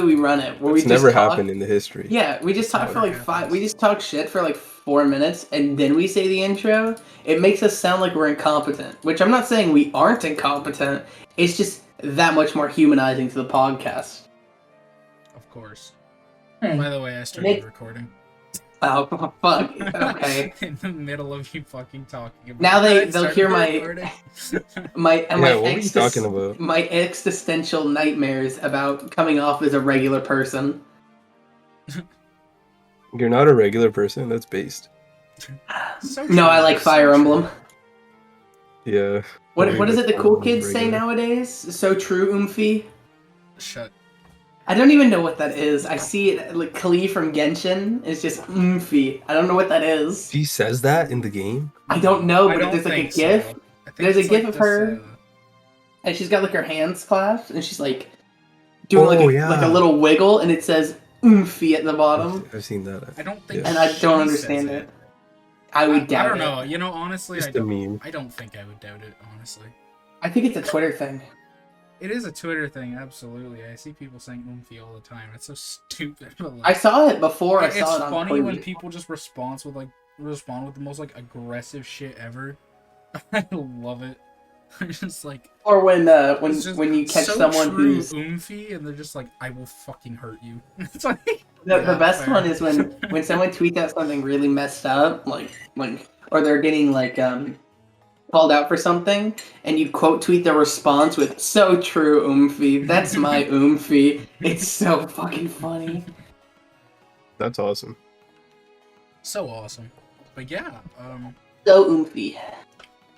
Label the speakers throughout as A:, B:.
A: we run it, where
B: It's
A: we
B: never
A: just talk.
B: happened in the history.
A: Yeah, we just talk for like
C: Never
A: 5.
C: happens.
A: We just talk shit for like 4 minutes, and then we say the intro. It makes us sound like we're incompetent, which I'm not saying we aren't incompetent. It's just that much more humanizing to the podcast.
C: Of course.
A: Hmm.
C: By the way, I started recording.
A: Oh fuck! Okay.
C: In the middle of you fucking talking about.
A: Now they'll
C: Started
A: hear my
C: recording.
A: my
B: Yeah, what were you talking about?
A: my existential nightmares about coming off as a regular person.
B: You're not a regular person. That's based.
C: So
A: No, I
C: true,
A: like
C: so
A: Fire Emblem.
C: true.
B: Yeah.
A: What is it the cool
B: Everyone's
A: kids say
B: regular.
A: nowadays? So true, Oomphy.
C: Shut.
A: I don't even know what that is. I see it like Klee from Genshin is just Oomphy. I don't know what that is.
B: She says that in the game?
A: I don't know,
C: I
A: but
C: don't
A: there's like a
C: think so.
A: gif.
C: I think
A: There's a
C: it's
A: gif
C: like
A: of
C: this,
A: her, and she's got like her hands clasped, and she's like doing like a little wiggle, and it says Oomphy at the bottom.
B: I've seen that.
C: I don't think.
A: And I don't
C: she
A: understand
C: says
A: it. I would doubt
C: I don't
A: it.
C: know. You know, honestly,
B: Just a meme.
C: I don't think I would doubt it. Honestly,
A: I think it's a Twitter thing.
C: it is a Twitter thing. Absolutely, I see people saying "oomphy" all the time. It's so stupid. But, like,
A: I saw it before. I
C: it's
A: saw it on
C: funny when
A: Twitter.
C: people just respond with the most like aggressive shit ever. I love it. I'm just like,
A: Or when
C: it's just
A: when you catch
C: so
A: someone
C: true
A: who's
C: oomphy, and they're just like, "I will fucking hurt you." It's like
A: the
C: yeah,
A: best
C: fair.
A: one is when someone tweets out something really messed up, like or they're getting like called out for something, and you quote tweet the response with "So true, Oomphy. That's my Oomphy." It's so fucking funny.
B: That's awesome.
C: So awesome. But yeah,
A: So Oomphy.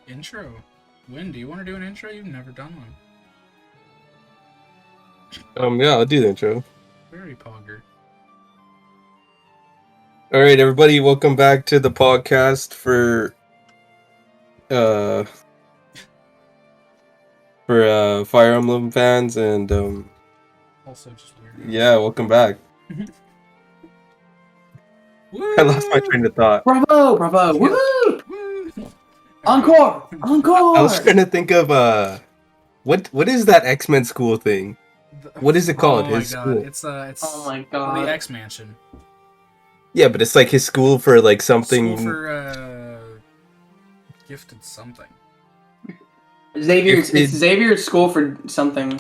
C: intro. Win, do you want to do an intro? You've never done one.
B: Yeah, I'll do the intro.
C: Very pogger.
B: All right, everybody, welcome back to the podcast for Fire Emblem fans, and
C: Also just weird.
B: yeah, welcome back. I lost my train of thought.
A: Bravo, bravo,
C: Yeah.
A: woo!
C: Woo!
A: Encore, encore.
B: I was trying to think of what is that X-Men school thing? What is it called?
C: Oh my
B: His
C: god,
B: school.
C: it's
A: Oh my god.
C: the X Mansion.
B: Yeah, but it's like his school for like something.
C: School for gifted something.
A: Xavier's it's Xavier's school for something.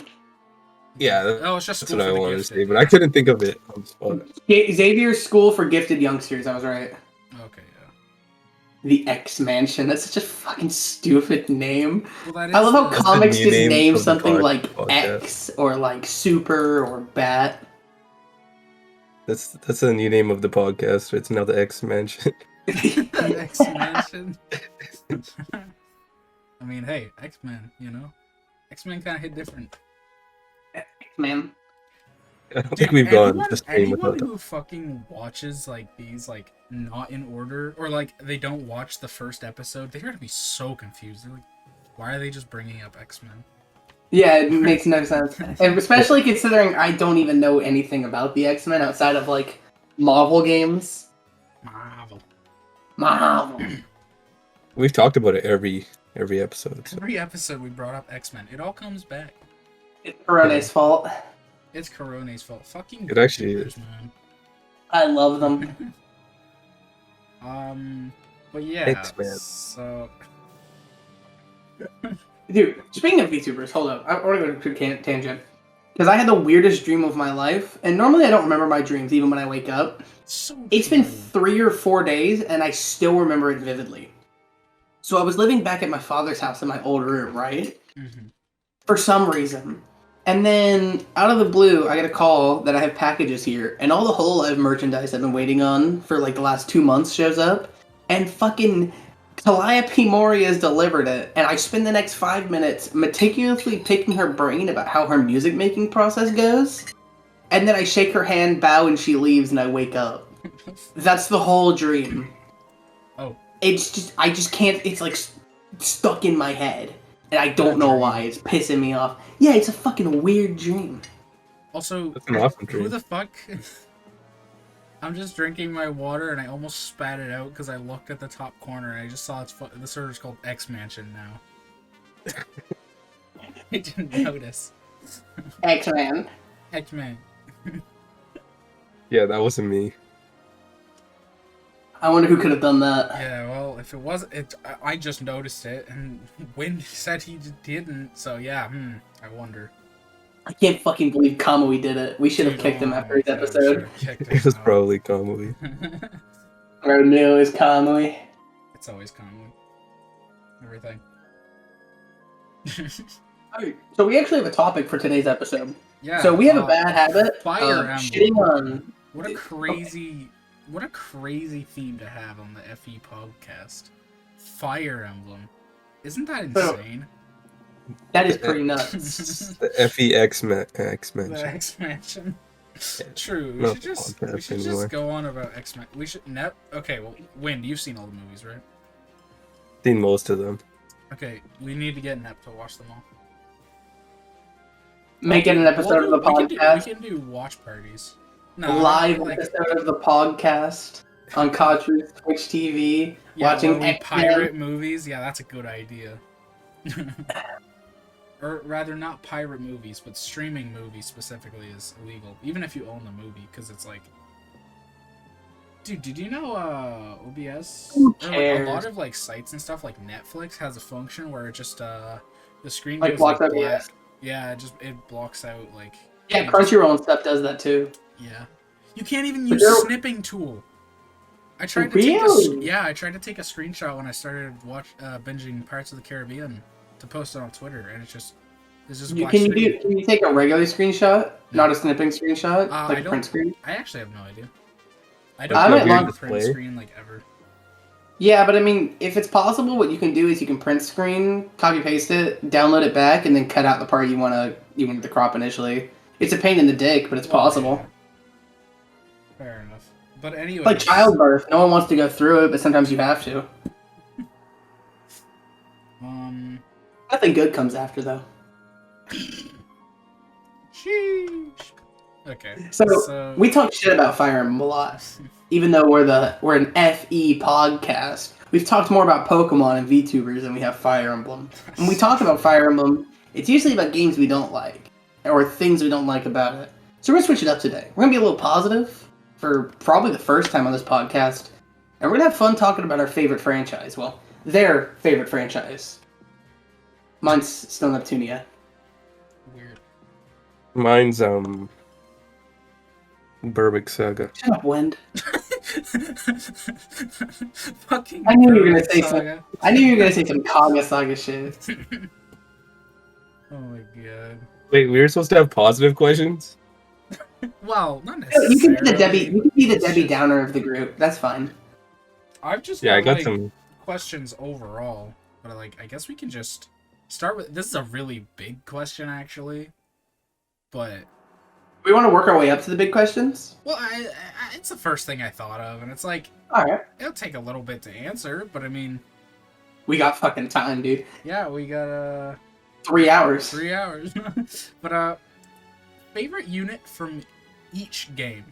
B: Yeah,
C: Oh, it's just
B: that's
C: school
B: what
C: for
B: I
C: the
B: wanted to
C: gifted.
B: say, but I couldn't think of it on the spot.
A: Xavier's school for gifted youngsters. I was right.
C: Okay, yeah.
A: The X Mansion. That's such a fucking stupid name.
C: Well, that
A: I
C: is
A: love how
C: the-
A: comics
B: new
A: just
B: name
A: name
B: of the
A: something like
B: podcast.
A: X or like Super or Bat.
B: That's the new name of the podcast. It's now the X Mansion.
C: The X Mansion. I mean, hey, X-Men, you know? X-Men kind of hit different.
A: Man.
B: I don't think we've gone
C: anyone,
B: the same
C: anyone
B: without that.
C: who fucking watches like these like not in order, or like they don't watch the first episode, they're gonna be so confused. They're like, why are they just bringing up X-Men?
A: Yeah, it makes no sense. And especially considering I don't even know anything about the X-Men outside of like Marvel games. Marvel.
B: We've talked about it every episode. So.
C: Every episode we brought up X-Men. It all comes back.
A: It's Corone's fault.
C: It's Corone's fault. Fucking
B: It actually
C: VTubers,
B: is.
C: man.
A: I love them.
C: But yeah,
B: X-Men.
C: so
A: Dude, speaking of VTubers, hold up. I want to go to a quick tangent. Because I had the weirdest dream of my life, and normally I don't remember my dreams even when I wake up.
C: so
A: It's been
C: true.
A: 3 or 4 days, and I still remember it vividly. So I was living back at my father's house in my old room, right?
C: Mhm.
A: For some reason. And then, out of the blue, I get a call that I have packages here, and all the Hololive merchandise I've been waiting on for like the last 2 months shows up, and fucking Calliope Mori has delivered it, and I spend the next 5 minutes meticulously picking her brain about how her music making process goes, and then I shake her hand, bow, and she leaves, and I wake up. That's the whole dream.
C: Oh.
A: It's just, I just can't, it's like stuck in my head. And I don't know why, it's pissing me off. Yeah, it's a fucking weird dream.
C: Also,
B: That's an awesome
C: who
B: dream.
C: the fuck? I'm just drinking my water and I almost spat it out because I looked at the top corner and I just saw the server's called X Mansion now. I didn't notice.
A: X-Man.
C: X-Man.
B: Yeah, that wasn't me.
A: I wonder who could have done that.
C: Yeah, well, if it was, I just noticed it, and Wind said he didn't, so yeah, I wonder.
A: I can't fucking believe Kamui did it. We should have
C: Dude,
A: kicked him
C: oh
A: after
C: my
A: his
C: God, we
A: episode.
C: should've kicked
B: It
C: him
B: was
C: out.
B: probably comedy.
A: I knew it was Kamui.
C: It's always Conway. Everything.
A: So we actually have a topic for today's episode.
C: Yeah.
A: So we have a bad habit
C: Fire
A: of
C: Emblem.
A: shitting on.
C: What a crazy theme to have on the FE podcast. Fire Emblem. Isn't that insane?
A: That is pretty nuts.
B: The FEX
C: The
B: mention.
C: X-Mansion. True. We
B: No,
C: should just
B: anymore.
C: go on about X-Men. We should okay, well, Wind, you've seen all the movies, right?
B: Seen most of them.
C: Okay, we need to get Nep to watch them all.
A: Make it an episode of the podcast.
C: We can do watch parties. No,
A: Live
C: like,
A: episode of the podcast on Codtruth Twitch TV.
C: yeah,
A: watching
C: where we
A: X-Men.
C: pirate movies. Yeah, that's a good idea. Or rather, not pirate movies, but streaming movies specifically is illegal, even if you own the movie, because it's like, dude, did you know OBS?
A: Who
C: Or, like, a
A: cares?
C: lot of like sites and stuff, like Netflix, has a function where it just the screen
A: Like
C: goes
A: blocks
C: like
A: out
C: black.
A: OBS.
C: Yeah, it blocks out like.
A: Yeah,
C: images.
A: Crunchyroll and stuff does that too.
C: Yeah, you can't even
A: But
C: use
A: there-
C: snipping tool. I tried to
A: Really?
C: I tried to take a screenshot when I started binging Pirates of the Caribbean to post it on Twitter, and it's just black
A: Can
C: screen.
A: you take a regular screenshot,
C: No.
A: not a snipping screenshot,
C: I
A: like a
C: don't-
A: print screen?
C: I actually have no idea. I
A: I
C: don't
A: might
C: know
A: log-
C: the print
B: display.
C: screen like ever.
A: Yeah, but I mean, if it's possible, what you can do is you can print screen, copy paste it, download it back, and then cut out the part you want to crop initially. It's a pain in the dick, but it's
C: Well,
A: possible.
C: yeah. Fair enough. But anyway,
A: Like childbirth, no one wants to go through it, but sometimes you have to. Nothing good comes after though.
C: sheesh. Okay.
A: So we talk shit about Fire Emblem a lot, even though we're an FE podcast. We've talked more about Pokemon and VTubers than we have Fire Emblem. When we talk about Fire Emblem, it's usually about games we don't like or things we don't like about it. So we're gonna switch it up today. We're gonna be a little positive for probably the first time on this podcast, and we're gonna have fun talking about our favorite franchise. Well, their favorite franchise. Mine's still Neptunia.
C: Weird.
B: Mine's Burbic Saga.
A: Shut up, Wind.
C: Fucking.
A: I knew you were gonna
C: Bird
A: say
C: Saga.
A: I knew you were gonna say some Kaga Saga shit.
C: Oh my god.
B: Wait, we were supposed to have positive questions?
C: Well, not
A: You
C: necessarily.
A: can be the Debbie. You can be the Debbie Downer of the group. That's fine.
C: I've just
B: Yeah, I got
C: like,
B: some.
C: questions overall, but like I guess we can just start with this is a really big question actually, but
A: We want to work our way up to the big questions.
C: well, it's the first thing I thought of, and it's like
A: All right,
C: it'll take a little bit to answer, but I mean,
A: we got fucking time, dude.
C: yeah, we got
A: 3 hours.
C: 3 hours, but favorite unit from each game?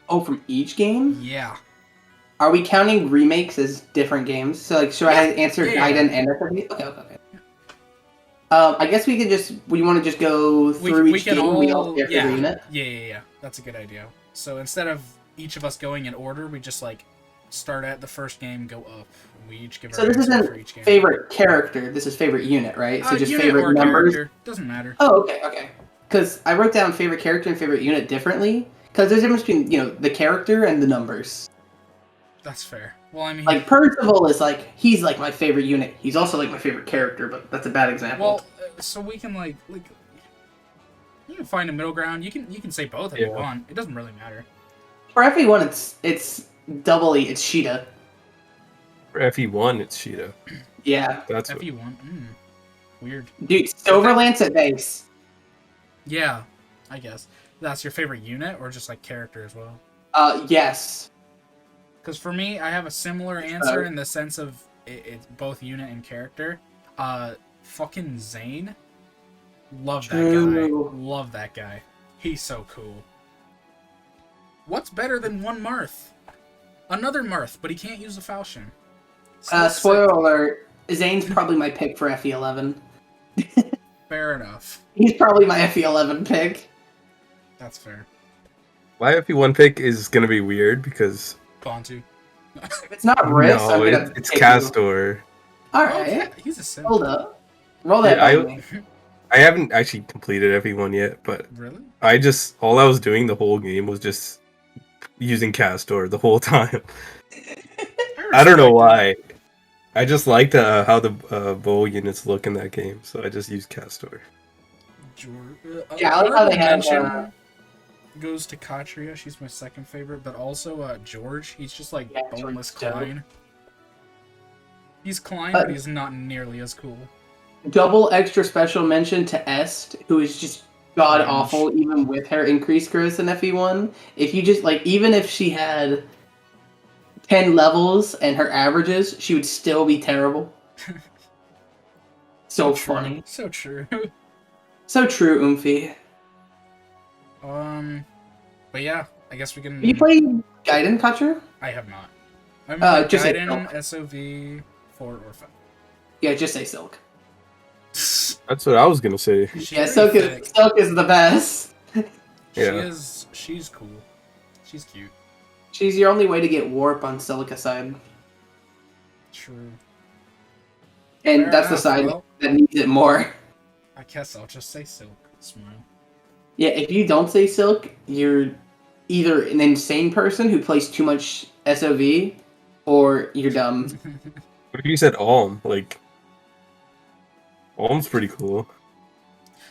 A: Oh, from each game?
C: Yeah,
A: Are we counting remakes as different games? So, like, should I answer
C: Yeah.
A: Gaiden and FFG? Okay. I guess we could just. We want to just go through
C: we
A: each
C: can
A: game. We all
C: all
A: get a favorite unit.
C: yeah. That's a good idea. So instead of each of us going in order, we just like start at the first game, go up. We each give our
A: So this
C: answer for
A: isn't
C: each game.
A: favorite character. This is favorite unit, right? So just
C: Unit
A: favorite
C: or
A: numbers.
C: character, doesn't matter.
A: Oh, okay. Because I wrote down favorite character and favorite unit differently. Because there's a difference between the character and the numbers.
C: That's fair. Well, I mean,
A: Like Percival is like he's like my favorite unit. He's also like my favorite character, but that's a bad example.
C: well, so we can like you can find a middle ground. You can say both if you
B: Yeah.
C: want. It doesn't really matter.
A: For FE1, it's doubly it's Sheeta.
B: For FE1, it's Sheeta.
A: Yeah,
B: That's
C: If
B: what,
C: you want. Weird.
A: dude, Stoverlance at base.
C: Yeah, I guess that's your favorite unit or just like character as well.
A: Yes.
C: Because for me, I have a similar answer in the sense of it's both unit and character. Fucking Zane. Love that
A: True.
C: guy. Love that guy. He's so cool. What's better than one Marth? Another Marth, but he can't use the falchion.
A: Spoiler alert: Zane's probably my pick for FE11.
C: Fair enough.
A: He's probably my FE11 pick.
C: That's fair.
B: My FE1 pick is gonna be weird because
C: Bantu.
A: If it's not Riss, I'm
B: no,
A: gonna
B: it's
A: pick you.
B: Castor.
A: Alright.
C: Okay, he's a simp.
A: Hold up. Roll that
B: Dude,
A: by me.
B: I haven't actually completed FE1 yet, but
C: Really?
B: all I was doing the whole game was just using Castor the whole time. I don't know why. I just liked how the bow units look in that game, so I just used Castor.
A: Yeah, I like how they have,
C: mention goes to Katria. She's my second favorite, but also George. He's just like
A: Yeah,
C: boneless
A: George's dope.
C: Klein. He's Klein, but he's not nearly as cool.
A: Double extra special mention to Est, who is just god awful even with her increased growth in FE1. If you just like, even if she had 10 levels and her averages, she would still be terrible. So
C: true.
A: funny.
C: So true.
A: So true, Oomphy.
C: But yeah, I guess we can.
A: You played Gaiden, Katcher?
C: I have not. I'm
A: just say
C: Gaiden, SOV, 4 or 5.
A: Yeah, just say Silk.
B: That's what I was gonna say.
A: Yeah, Silk is the best.
B: Yeah.
C: She's cool. She's cute.
A: She's your only way to get warp on Celica side.
C: True.
A: And
C: Fair
A: that's the
C: enough,
A: side
C: well.
A: that needs it more.
C: I guess I'll just say Silk. Smile.
A: Yeah, if you don't say Silk, you're either an insane person who plays too much SOV, or you're dumb.
B: What if you said Alm? Like, Alm's pretty cool.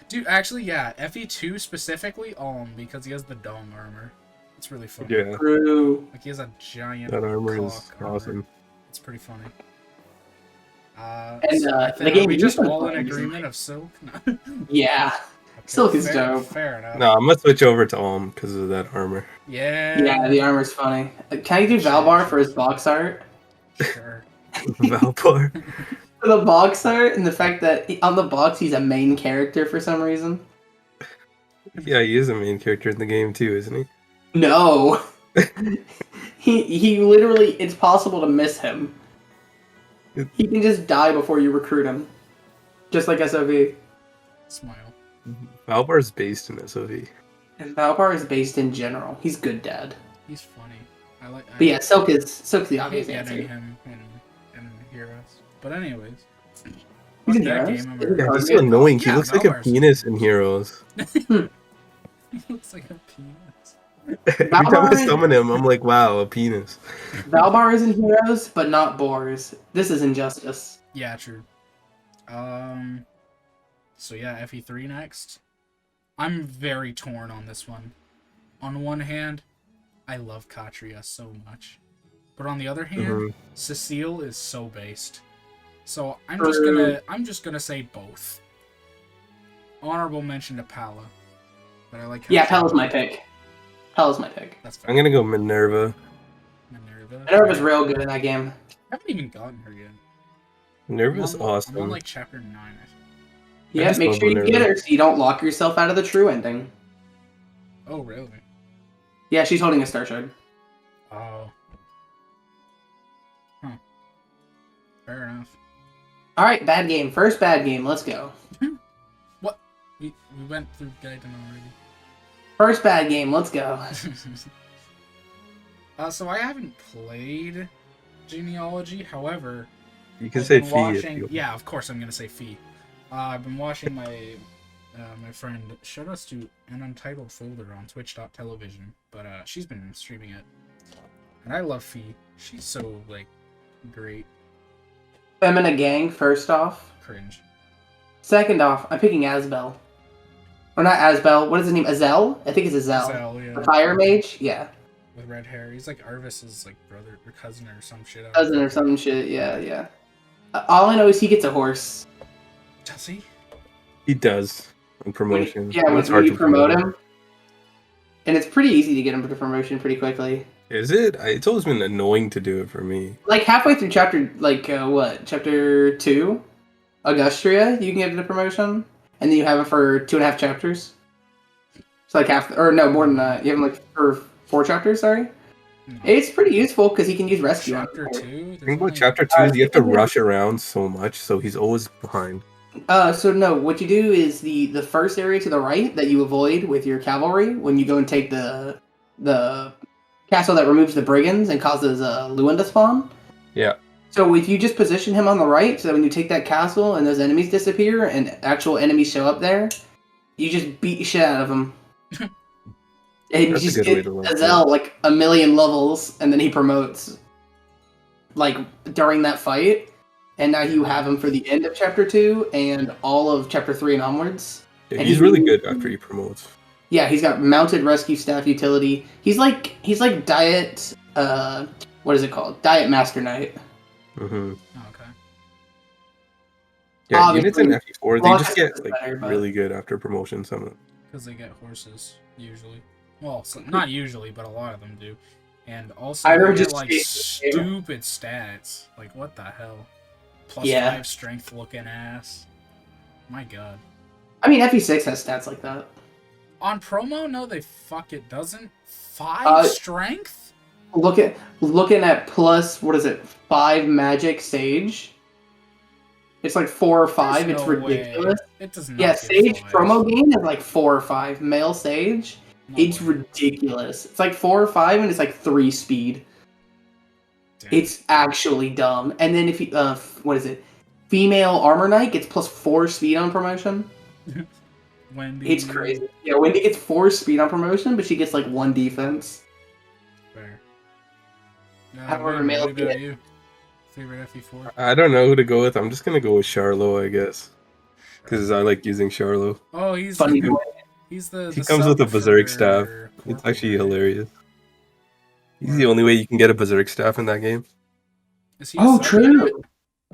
C: Dude, actually, yeah, FE2 specifically, because he has the dong armor. It's really funny.
B: Yeah,
A: True.
C: Like, he has a giant
B: that armor is
C: clock armor.
B: awesome.
C: It's pretty funny.
A: And,
C: So I
A: the
C: think,
A: game
C: are we
A: you
C: just
A: played
C: all in
A: recently.
C: agreement of Silk? No.
A: Yeah. Silk is
C: fair,
A: dope.
C: Fair enough.
B: No, I'm gonna switch over to Alm because of that armor.
C: Yeah.
A: Yeah, the armor's funny. Can I do Valbar for his box art?
C: Sure.
B: Valpar.
A: For the box art, and the fact that on the box he's a main character for some reason.
B: Yeah, he is a main character in the game too, isn't he?
A: No. he literally, it's possible to miss him. He can just die before you recruit him. Just like SOV.
C: Smile.
B: Valpar's based in SOV.
A: And Valbar is based in general. He's good dad.
C: He's funny.
A: But yeah, Silk's the
C: I
A: obvious
C: hate
A: answer.
C: getting him in Heroes. But anyways.
A: He's in
C: That
A: Heroes?
C: game I'm
A: Isn't
B: Yeah,
A: Hard
B: he's
A: game?
B: so annoying.
C: Yeah,
B: he looks like a
C: Valpar's-
B: penis in Heroes.
C: He looks like a penis.
B: Every time I
A: Valpar-
B: summon him, I'm like, wow, a penis.
A: Valbar is in Heroes, but not Boars. This is injustice.
C: Yeah, true. So yeah, FE3 next. I'm very torn on this one. On one hand, I love Katria so much. But on the other hand, Cecile is so based. So I'm just gonna say both. Honorable mention to Pala. But I like
A: Yeah,
C: Katria.
A: Pala's my pick. Pala's my pick.
C: That's fair.
B: I'm gonna go Minerva.
A: Minerva's real good in that game.
C: I haven't even gotten her yet.
B: Minerva's
C: I'm
B: awesome.
C: on like chapter 9, I think.
A: Yeah,
B: just
A: make
B: love
A: sure you
B: Minerva.
A: get her so you don't lock yourself out of the true ending.
C: Oh, really?
A: Yeah, she's holding a star shard.
C: Oh. Huh. Fair enough.
A: Alright, bad game. First bad game. Let's go.
C: What? We went through Gaiden already.
A: First bad game. Let's go.
C: So I haven't played Genealogy, however...
B: You can
C: I've
B: say
C: been
B: Fee if
C: watching-
B: you
C: Yeah, of course I'm gonna say Fee. I've been watching my friend, shout outs to an Untitled folder on twitch.television, but she's been streaming it. And I love Fee. She's so, like, great.
A: Femina gang, first off.
C: Cringe.
A: Second off, I'm picking Asbel. Or not Asbel, what is his name? Azel? I think it's Azel.
C: Zell, yeah.
A: The fire mage? Yeah.
C: With red hair. He's like Arvis's like brother or cousin or some shit. I don't
A: Cousin
C: know.
A: or some shit, yeah. All I know is he gets a horse.
C: Does he?
B: He does on promotion.
A: Yeah, when
B: It's hard
A: you
B: to
A: promote him. And it's pretty easy to get him to promotion pretty quickly.
B: Is it? It's always been annoying to do it for me.
A: Like halfway through chapter, chapter 2? Augustria, you can get it to promotion. And then you have it for 2.5 chapters. It's like more than that. You have him like for 4 chapters, sorry.
C: No.
A: It's pretty useful because he can use rescue on
C: Chapter
A: it.
C: 2?
B: The thing about chapter 2 is you have to rush around so much, so he's always behind.
A: So no, what you do is the first area to the right that you avoid with your cavalry when you go and take the castle that removes the brigands and causes Lewin to spawn.
B: Yeah.
A: So if you just position him on the right, so that when you take that castle and those enemies disappear and actual enemies show up there, you just beat the shit out of them. And you
B: That's a
A: just
B: good way
A: get
B: to level
A: Azel like a million levels, and then he promotes like during that fight. And now you have him for the end of chapter 2 and all of chapter 3 and onwards.
B: Yeah,
A: And
B: he's really good after he promotes.
A: Yeah, he's got mounted rescue staff utility. He's like diet what is it called? Diet Master Knight.
B: Mm-hmm.
C: Okay.
B: Yeah,
A: Obviously,
B: units in FE4, they just get like
A: better, but-
B: really good after promotion. Some of them.
C: Because they get horses, usually. Well, not usually, but a lot of them do. And also,
A: I
C: they
A: remember
C: get,
A: just
C: like,
A: chasing-
C: stupid stats. Like, what the hell? Plus
A: Yeah.
C: 5 strength looking ass. My god.
A: I mean, FE6 has stats like that.
C: On promo, no, they fuck it doesn't. 5 strength?
A: Looking at plus, what is it, 5 magic sage? It's like 4 or 5.
C: There's
A: It's
C: no
A: ridiculous.
C: way. It does not
A: Yeah,
C: give
A: Sage
C: 5.
A: promo game is like 4 or 5. Male Sage,
C: No
A: it's
C: way.
A: ridiculous. It's like 4 or 5 and it's like 3 speed.
C: Damn.
A: It's actually dumb. And then if you, what is it? Female Armor Knight gets plus 4 speed on promotion.
C: Wendy.
A: It's crazy. Yeah, Wendy gets 4 speed on promotion, but she gets like 1 defense.
C: Fair.
A: However,
C: Wendy,
A: male
C: what about
A: kid.
C: you? Favorite FE4?
B: I don't know who to go with. I'm just gonna go with Charlo, I guess, because I like using Charlo.
C: Oh, he's
A: Funny.
C: he's the.
B: He
C: the
B: comes with a
C: sub
B: berserk
C: for
B: staff. It's
C: Corporal,
B: actually
C: right?
B: hilarious. He's the only way you can get a berserk staff in that game.
C: Is he a
A: Oh,
C: sub
A: true.
C: unit?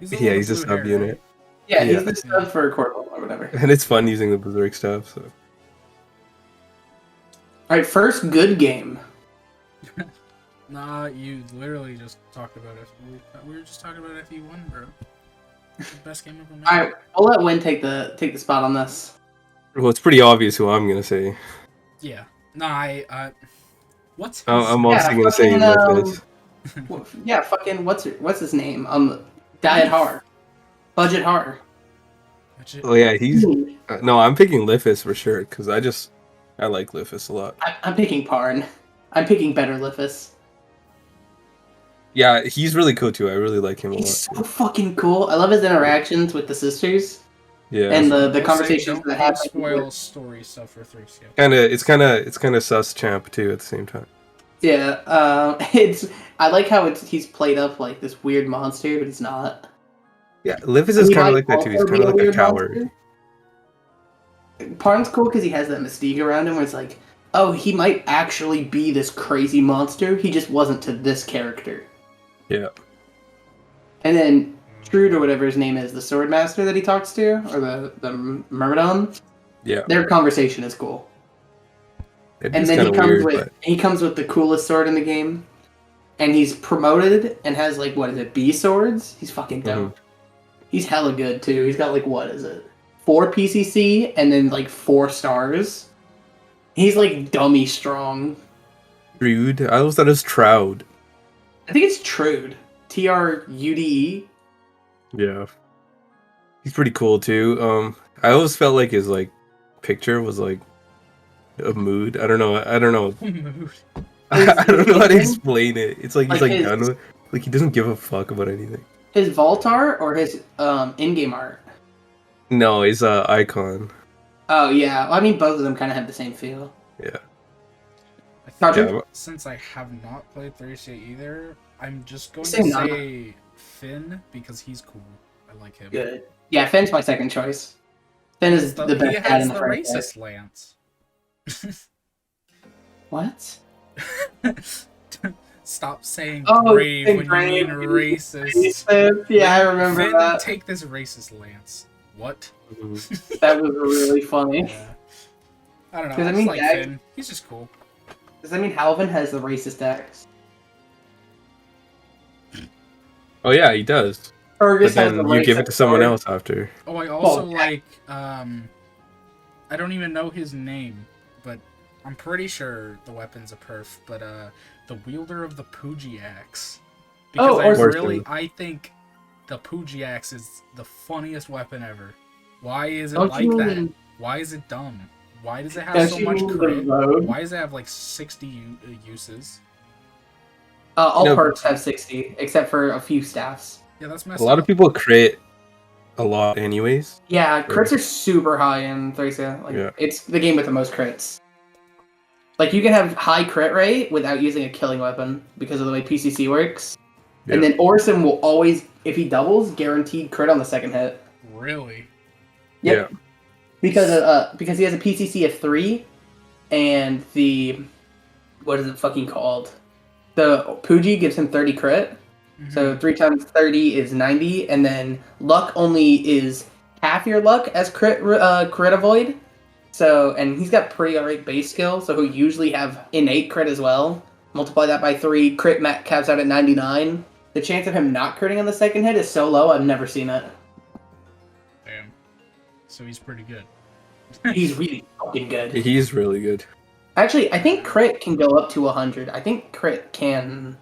C: He's the one
B: Yeah,
C: with
B: he's a
C: blue
B: sub
C: hair,
B: unit,
C: right?
A: Yeah,
B: Yeah.
A: he's the sub for Corporal or whatever.
B: and it's fun using the berserk staff. So
A: Alright, first good game.
C: Nah, you literally just talked about it. We were just talking about FE1, bro. It's the best game ever made.
A: Alright, I'll let Win take the spot on this.
B: well, it's pretty obvious who I'm gonna say.
C: Yeah. Nah, I what's his
B: I'm also
A: Yeah,
B: gonna say
A: fucking,
B: Lithis.
A: Yeah, fucking what's his name? Diet Har. Budget Har.
C: budget?
B: Oh yeah, he's no. I'm picking Lithis for sure because I like Lithis a lot.
A: I'm picking Parn. I'm picking better Lithis.
B: Yeah, he's really cool too. I really like him a
A: He's
B: lot.
A: so fucking cool. I love his interactions with the sisters
B: Yeah,
A: and the
C: We'll say
A: conversations
C: don't
A: that happen.
C: spoil story stuff for 3 scale.
B: it's kind of sus champ too at the same time.
A: Yeah, I like how he's played up like this weird monster, but he's not.
B: Yeah, Lithis is
A: He
B: kind of
A: might
B: like that too. He's
A: also
B: kind
A: be
B: of like a
A: weird
B: coward.
A: monster. Parn's cool because he has that mystique around him where it's like, oh, he might actually be this crazy monster. He just wasn't to this character.
B: Yeah.
A: And then Trude or whatever his name is, the sword master that he talks to, or the Myrmidon,
B: Yeah.
A: their conversation is cool.
B: It
A: And
B: is
A: then
B: kind of weird, but
A: he comes with the coolest sword in the game, and he's promoted and has like what is it, B swords? He's fucking dope. He's hella good too. He's got like what is it, 4 PCC and then like 4 stars. He's like dummy strong.
B: Trude. I always thought it was Troud.
A: I think it's Trude. Trude.
B: Yeah. He's pretty cool too. I always felt like his like picture was like a mood. I don't know. I don't know how to explain it. It's like he's
A: Like
B: like
A: his-
B: done with, like he doesn't give a fuck about anything.
A: His vault art or his in-game art?
B: No, he's a icon.
A: Oh yeah, I mean both of them kind of have the same feel.
B: Yeah.
C: I think
A: Roger?
B: Yeah,
C: since I have not played 3CA either, I'm just going
A: Say
C: to
A: none.
C: say Finn because he's cool. I like him.
A: Good. Yeah, Finn's my second choice. Finn is the
C: He
A: best guy
C: has
A: in
C: the
A: the franchise.
C: racist lance.
A: What?
C: Stop saying
A: Oh,
C: brave
A: saying
C: when
A: brave.
C: you mean racist.
A: Yeah, I remember
C: Finn,
A: that.
C: take this racist lance. What?
A: That was really funny.
C: Yeah. I don't know.
A: Does
C: I
A: that
C: just
A: mean
C: like
A: Dag-
C: Finn. He's just cool.
A: Does that mean Halvin has the racist axe?
B: Oh yeah, he does.
A: Or
B: But
A: just has
B: then
A: the
B: you give it
A: racist
B: to someone
A: sword?
B: else after.
C: Oh, I also
A: yeah.
C: like I don't even know his name, but I'm pretty sure the weapon's a perf, but the wielder of the Pooji axe. Because
A: Oh, or-
C: I think the Pooji axe is the funniest weapon ever. Why is it
A: Don't
C: like
A: you
C: that?
A: mean-
C: Why is it dumb? Why does it have
A: Don't
C: so
A: you
C: much
A: mean the
C: crit?
A: road?
C: Why does it have like 60 uses?
A: All
B: You know,
A: perks have 60, except for a few staffs.
C: Yeah, that's
B: a
C: messed
B: lot
C: up.
B: of people create a lot anyways.
A: Yeah, crits are super high in Thracia. Like,
B: Yeah.
A: it's the game with the most crits. Like, you can have high crit rate without using a killing weapon because of the way PCC works.
B: Yeah.
A: And then Orson will always, if he doubles, guaranteed crit on the second hit.
C: Really?
A: Yep. Because he has a PCC of 3, and the... What is it fucking called? The Pooji gives him 30 crit. So 3 times 30 is 90, and then luck only is half your luck as crit avoid. So, and he's got pretty alright base skill, so he'll usually have innate crit as well. Multiply that by 3, crit caps out at 99. The chance of him not critting on the second hit is so low, I've never seen it.
C: Damn. So he's pretty good.
A: He's really fucking good.
B: He's really good.
A: Actually, I think crit can go up to 100. I think crit can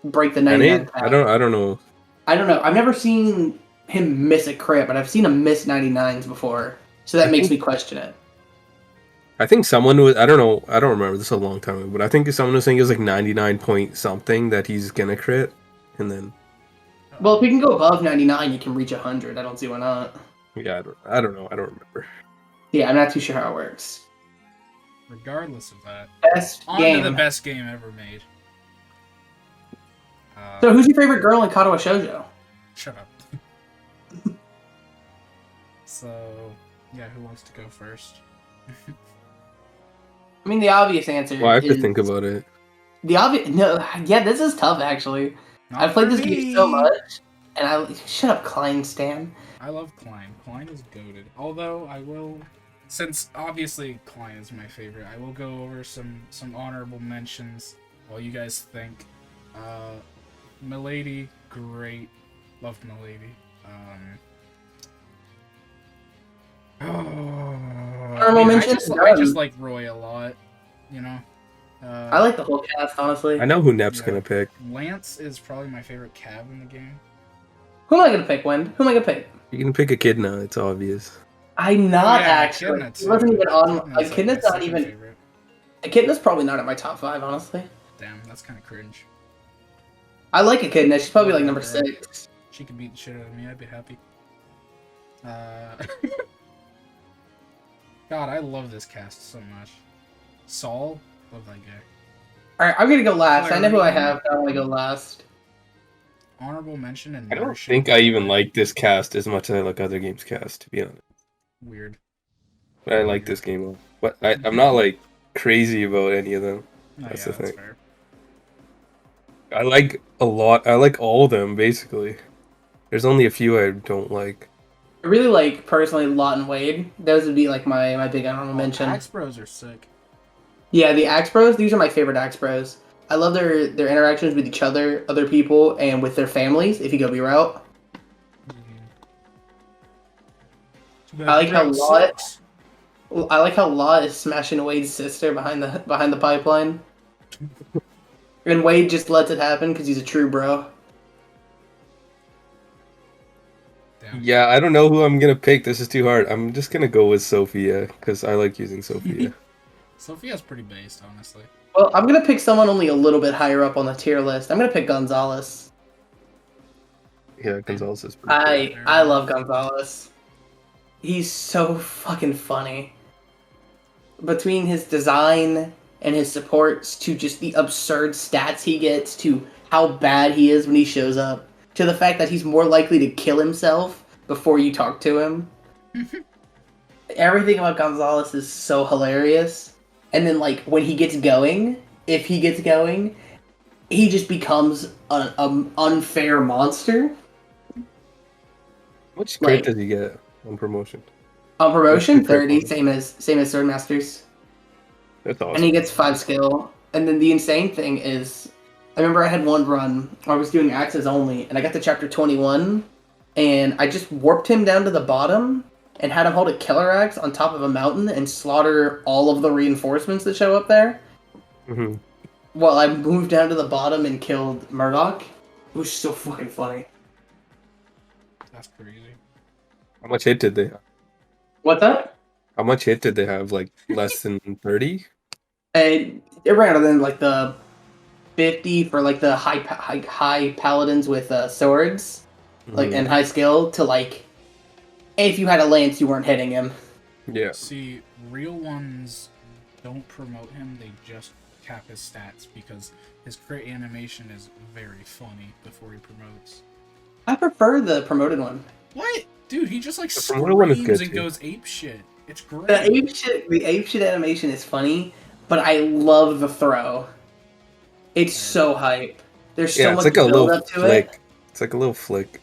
A: break the 99 cap.
B: I don't know.
A: I don't know. I've never seen him miss a crit, but I've seen him miss 99s before. So that makes me question it.
B: I think someone was, I don't know, I don't remember, this is a long time ago, but I think someone was saying it was like 99 point something that he's gonna crit, and then...
A: Well, if he can go above 99, you can reach 100. I don't see why not.
B: Yeah, I don't know, I don't remember.
A: Yeah, I'm not too sure how it works.
C: Regardless of that,
A: Best
C: on
A: game.
C: to the best game ever made.
A: So who's your favorite girl in Katawa Shoujo?
C: Shut up. So, yeah, who wants to go first?
A: I mean, the obvious answer
B: Well, I have
A: is...
B: to think about it.
A: The obvious... No, yeah, this is tough, actually.
C: Not
A: I've played
C: for
A: this game
C: me.
A: so much, and I... Shut up, Klein Stan.
C: I love Klein. Klein is goated. Although I will, since obviously Klein is my favorite, I will go over some honorable mentions while you guys think. Milady, great. Love Milady.
A: Honorable mentions?
C: I just like Roy a lot, you know.
A: I like the whole cast, honestly.
B: I know who Nep's
C: Yeah.
B: gonna pick.
C: Lance is probably my favorite cab in the game.
A: Who am I gonna pick, Wend? Who am I gonna pick?
B: You can pick a kid now, it's obvious.
A: I'm not
C: Yeah,
A: actually.
C: Echidna
A: He wasn't
C: too.
A: even on.
C: Echidna's, like,
A: Echidna's
C: my
A: not
C: second
A: even.
C: favorite.
A: Echidna's probably not at my top 5, honestly.
C: Damn, that's kind of cringe.
A: I like Echidna. She's probably like number 6.
C: She could beat the shit out of me. I'd be happy. God, I love this cast so much. Saul, love that guy.
A: All right, I'm gonna go last. I know who I have. But I want to go last.
C: Honorable mention and
B: I don't think I even like this cast as much as I like other games cast, to be honest.
C: Weird.
B: But I like this game a lot. But I'm not like crazy about any of them. That's the thing.
C: Fair.
B: I like a lot. I like all of them basically. There's only a few I don't like.
A: I really like personally Lot and Wade. Those would be like my big honorable mention.
C: Axe Bros are sick.
A: Yeah, the Axe Bros. These are my favorite Axe Bros. I love their interactions with each other, other people, and with their families. If you go B route, I like how Lot. I like how Lot is smashing Wade's sister behind the pipeline, and Wade just lets it happen because he's a true bro.
C: Damn.
B: Yeah, I don't know who I'm gonna pick. This is too hard. I'm just gonna go with Sophia because I like using Sophia.
C: Sophia's pretty based, honestly.
A: Well, I'm gonna pick someone only a little bit higher up on the tier list. I'm gonna pick Gonzalez.
B: Yeah, Gonzalez is pretty
A: I love Gonzalez. He's so fucking funny. Between his design and his supports to just the absurd stats he gets to how bad he is when he shows up to the fact that he's more likely to kill himself before you talk to him. Everything about Gonzalez is so hilarious. And then, like, when he gets going, if he gets going, he just becomes an unfair monster.
B: Which crit does he get on promotion?
A: On promotion,
B: What's the crit
A: 30,
B: bonus?
A: same as Sword Masters.
B: That's awesome.
A: And he gets 5 skill. And then the insane thing is, I remember I had one run where I was doing axes only, and I got to chapter 21, and I just warped him down to the bottom, and had him hold a killer axe on top of a mountain and slaughter all of the reinforcements that show up there.
B: Mm-hmm.
A: While I moved down to the bottom and killed Murdoch. It was so fucking funny.
C: That's crazy.
B: How much hit did they have?
A: What's up?
B: How much hit did they have? Like less than 30?
A: It ran out in like the 50 for like the high paladins with swords, like and high skill to like if you had a lance you weren't hitting him.
B: Yeah.
C: See, real ones don't promote him, they just cap his stats because his crit animation is very funny before he promotes.
A: I prefer the promoted one.
C: What? Dude, he just like
B: The promoted one is
C: screams
B: good,
C: and
B: too.
C: goes ape shit. It's great.
A: The ape shit animation is funny, but I love the throw. It's so hype. There's so
B: Yeah, it's
A: much
B: like a
A: build
B: little
A: up to
B: flick.
A: it.
B: It's like a little flick.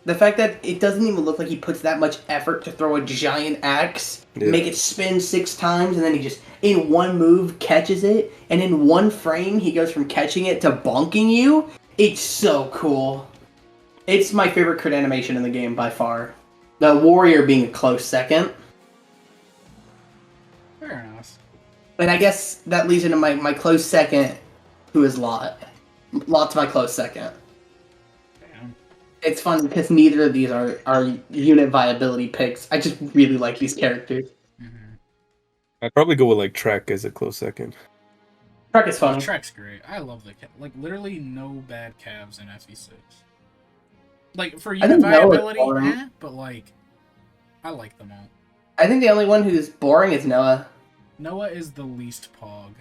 A: The fact that it doesn't even look like he puts that much effort to throw a giant axe,
B: Yeah.
A: make it spin 6 times, and then he just, in one move, catches it, and in one frame, he goes from catching it to bonking you. It's so cool. It's my favorite crit animation in the game by far. The warrior being a close second.
C: Fair enough.
A: And I guess that leads into my close second, who is Lot. Lot's my close second.
C: Damn.
A: It's fun because neither of these are unit viability picks. I just really like these characters.
C: Mm-hmm.
B: I'd probably go with like Trek as a close second.
A: Trek is
C: Oh,
A: funny.
C: Trek's great. I love the like literally no bad calves in FE6. Like for
A: I
C: unit
A: think Noah's
C: viability,
A: boring.
C: but like I like them all.
A: I think the only one who's boring is Noah.
C: Noah is the least pog,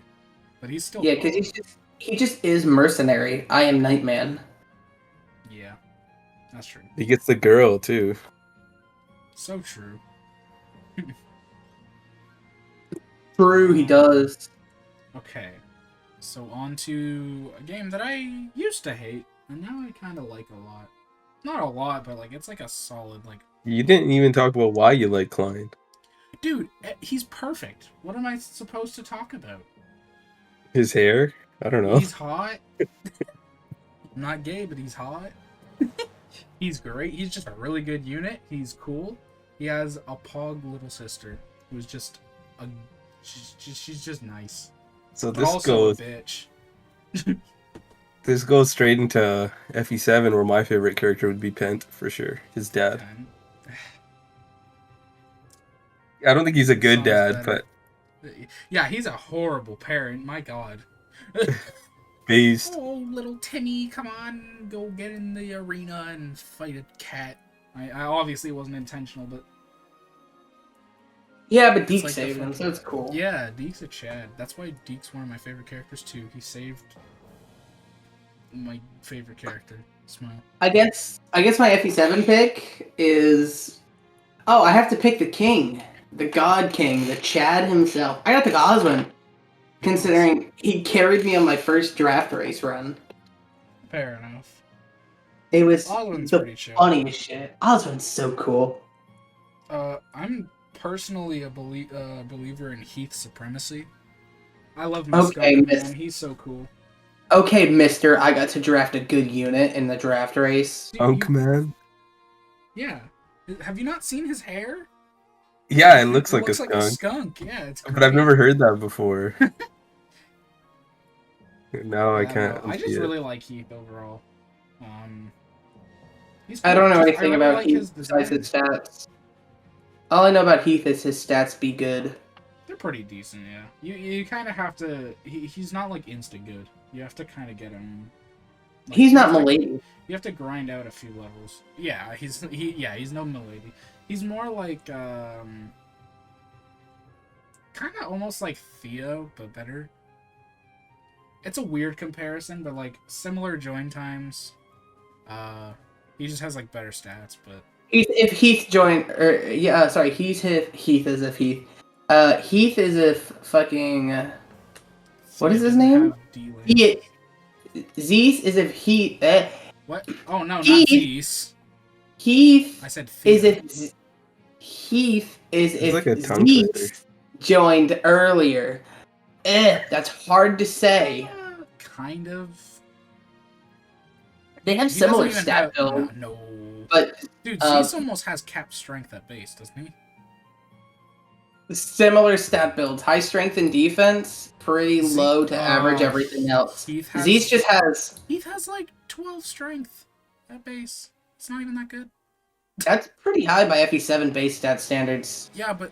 C: but he's still
A: Yeah, because
C: pog.
A: he just is mercenary. I am Nightman.
C: Yeah, that's true.
B: He gets the girl too.
C: So true.
A: True, he does.
C: Okay, so on to a game that I used to hate, and now I kind of like a lot. Not a lot, but like it's like a solid like.
B: You didn't even talk about why you like Klein.
C: Dude, he's perfect. What am I supposed to talk about?
B: His hair? I don't know.
C: He's hot. I'm not gay, but he's hot. He's great. He's just a really good unit. He's cool. He has a pog little sister who's just a. She's just nice.
B: So
C: But
B: this
C: also
B: goes
C: a bitch.
B: this goes straight into FE7 where my favorite character would be Pent for sure. His dad.
C: And
B: I don't think he's a good
C: Son's
B: dad,
C: better.
B: but
C: yeah, he's a horrible parent. My God.
B: based.
C: Oh, little Timmy, come on, go get in the arena and fight a cat. I obviously it wasn't intentional, but
A: Yeah, but
C: it's
A: Deke
C: like the
A: saved him,
C: fucking-
A: so it's cool.
C: Yeah, Deke's a Chad. That's why Deke's one of my favorite characters too. He saved my favorite character. Smile.
A: I guess my FE7 pick is. Oh, I have to pick the king, the God King, the Chad himself. I got to pick Oswin, considering he carried me on my first draft race run.
C: Fair enough.
A: It was
C: Oswin's
A: the
C: pretty chill.
A: funniest shit. Oswin's so cool.
C: I'm personally a believer in Heath's supremacy. I love
A: Okay,
C: Muscovy,
A: miss.
C: man. He's so cool.
A: Okay, mister, I got to draft a good unit in the draft race.
C: Dude,
B: Punk man.
C: Yeah. Have you not seen his hair?
B: Yeah, it looks like a
C: looks like a
B: skunk.
C: skunk. Yeah, it's great.
B: But I've never heard that before. No, I
C: Yeah,
B: can't.
C: no, I just
B: unsee it.
C: really like Heath overall. He's
A: I
C: cool.
A: don't know
C: Just-
A: anything
C: really
A: about
C: like
A: Heath
C: his
A: besides his
C: design.
A: stats. All I know about Heath is his stats be good.
C: They're pretty decent, yeah. You kind of have to. He's not like instant good. You have to kind of get him. Like,
A: He's
C: you
A: not
C: have to-
A: Milady.
C: You have to grind out a few levels. Yeah, he's no Milady. He's more like kind of almost like Theo, but better. It's a weird comparison, but like similar join times. He just has like better stats, but
A: If Heath joined, sorry, Heath is if Heath. Heath is if fucking. What is
C: Theo
A: his
C: doesn't
A: name?
C: have D-Link.
A: Zeus is if Heath.
C: What? Oh no, not
A: Heath-
C: Zeus.
A: Heath
C: I said Theo.
A: is if Heath is
B: It's
A: if
B: like a tongue twister.
A: Zeus joined earlier. That's hard to say.
C: Kind of.
A: They have
C: He
A: similar
C: doesn't even
A: stat
C: have-
A: build,
C: No.
A: but
C: Dude,
A: uh,
C: Zeus almost has capped strength at base, doesn't he?
A: similar stat builds. High strength and defense, pretty
C: Ze-
A: low to average
C: oh,
A: everything else.
C: Heath has,
A: Zeus just has.
C: Heath has like 12 strength at base. It's not even that good.
A: That's pretty high by FE7 base stat standards.
C: Yeah, but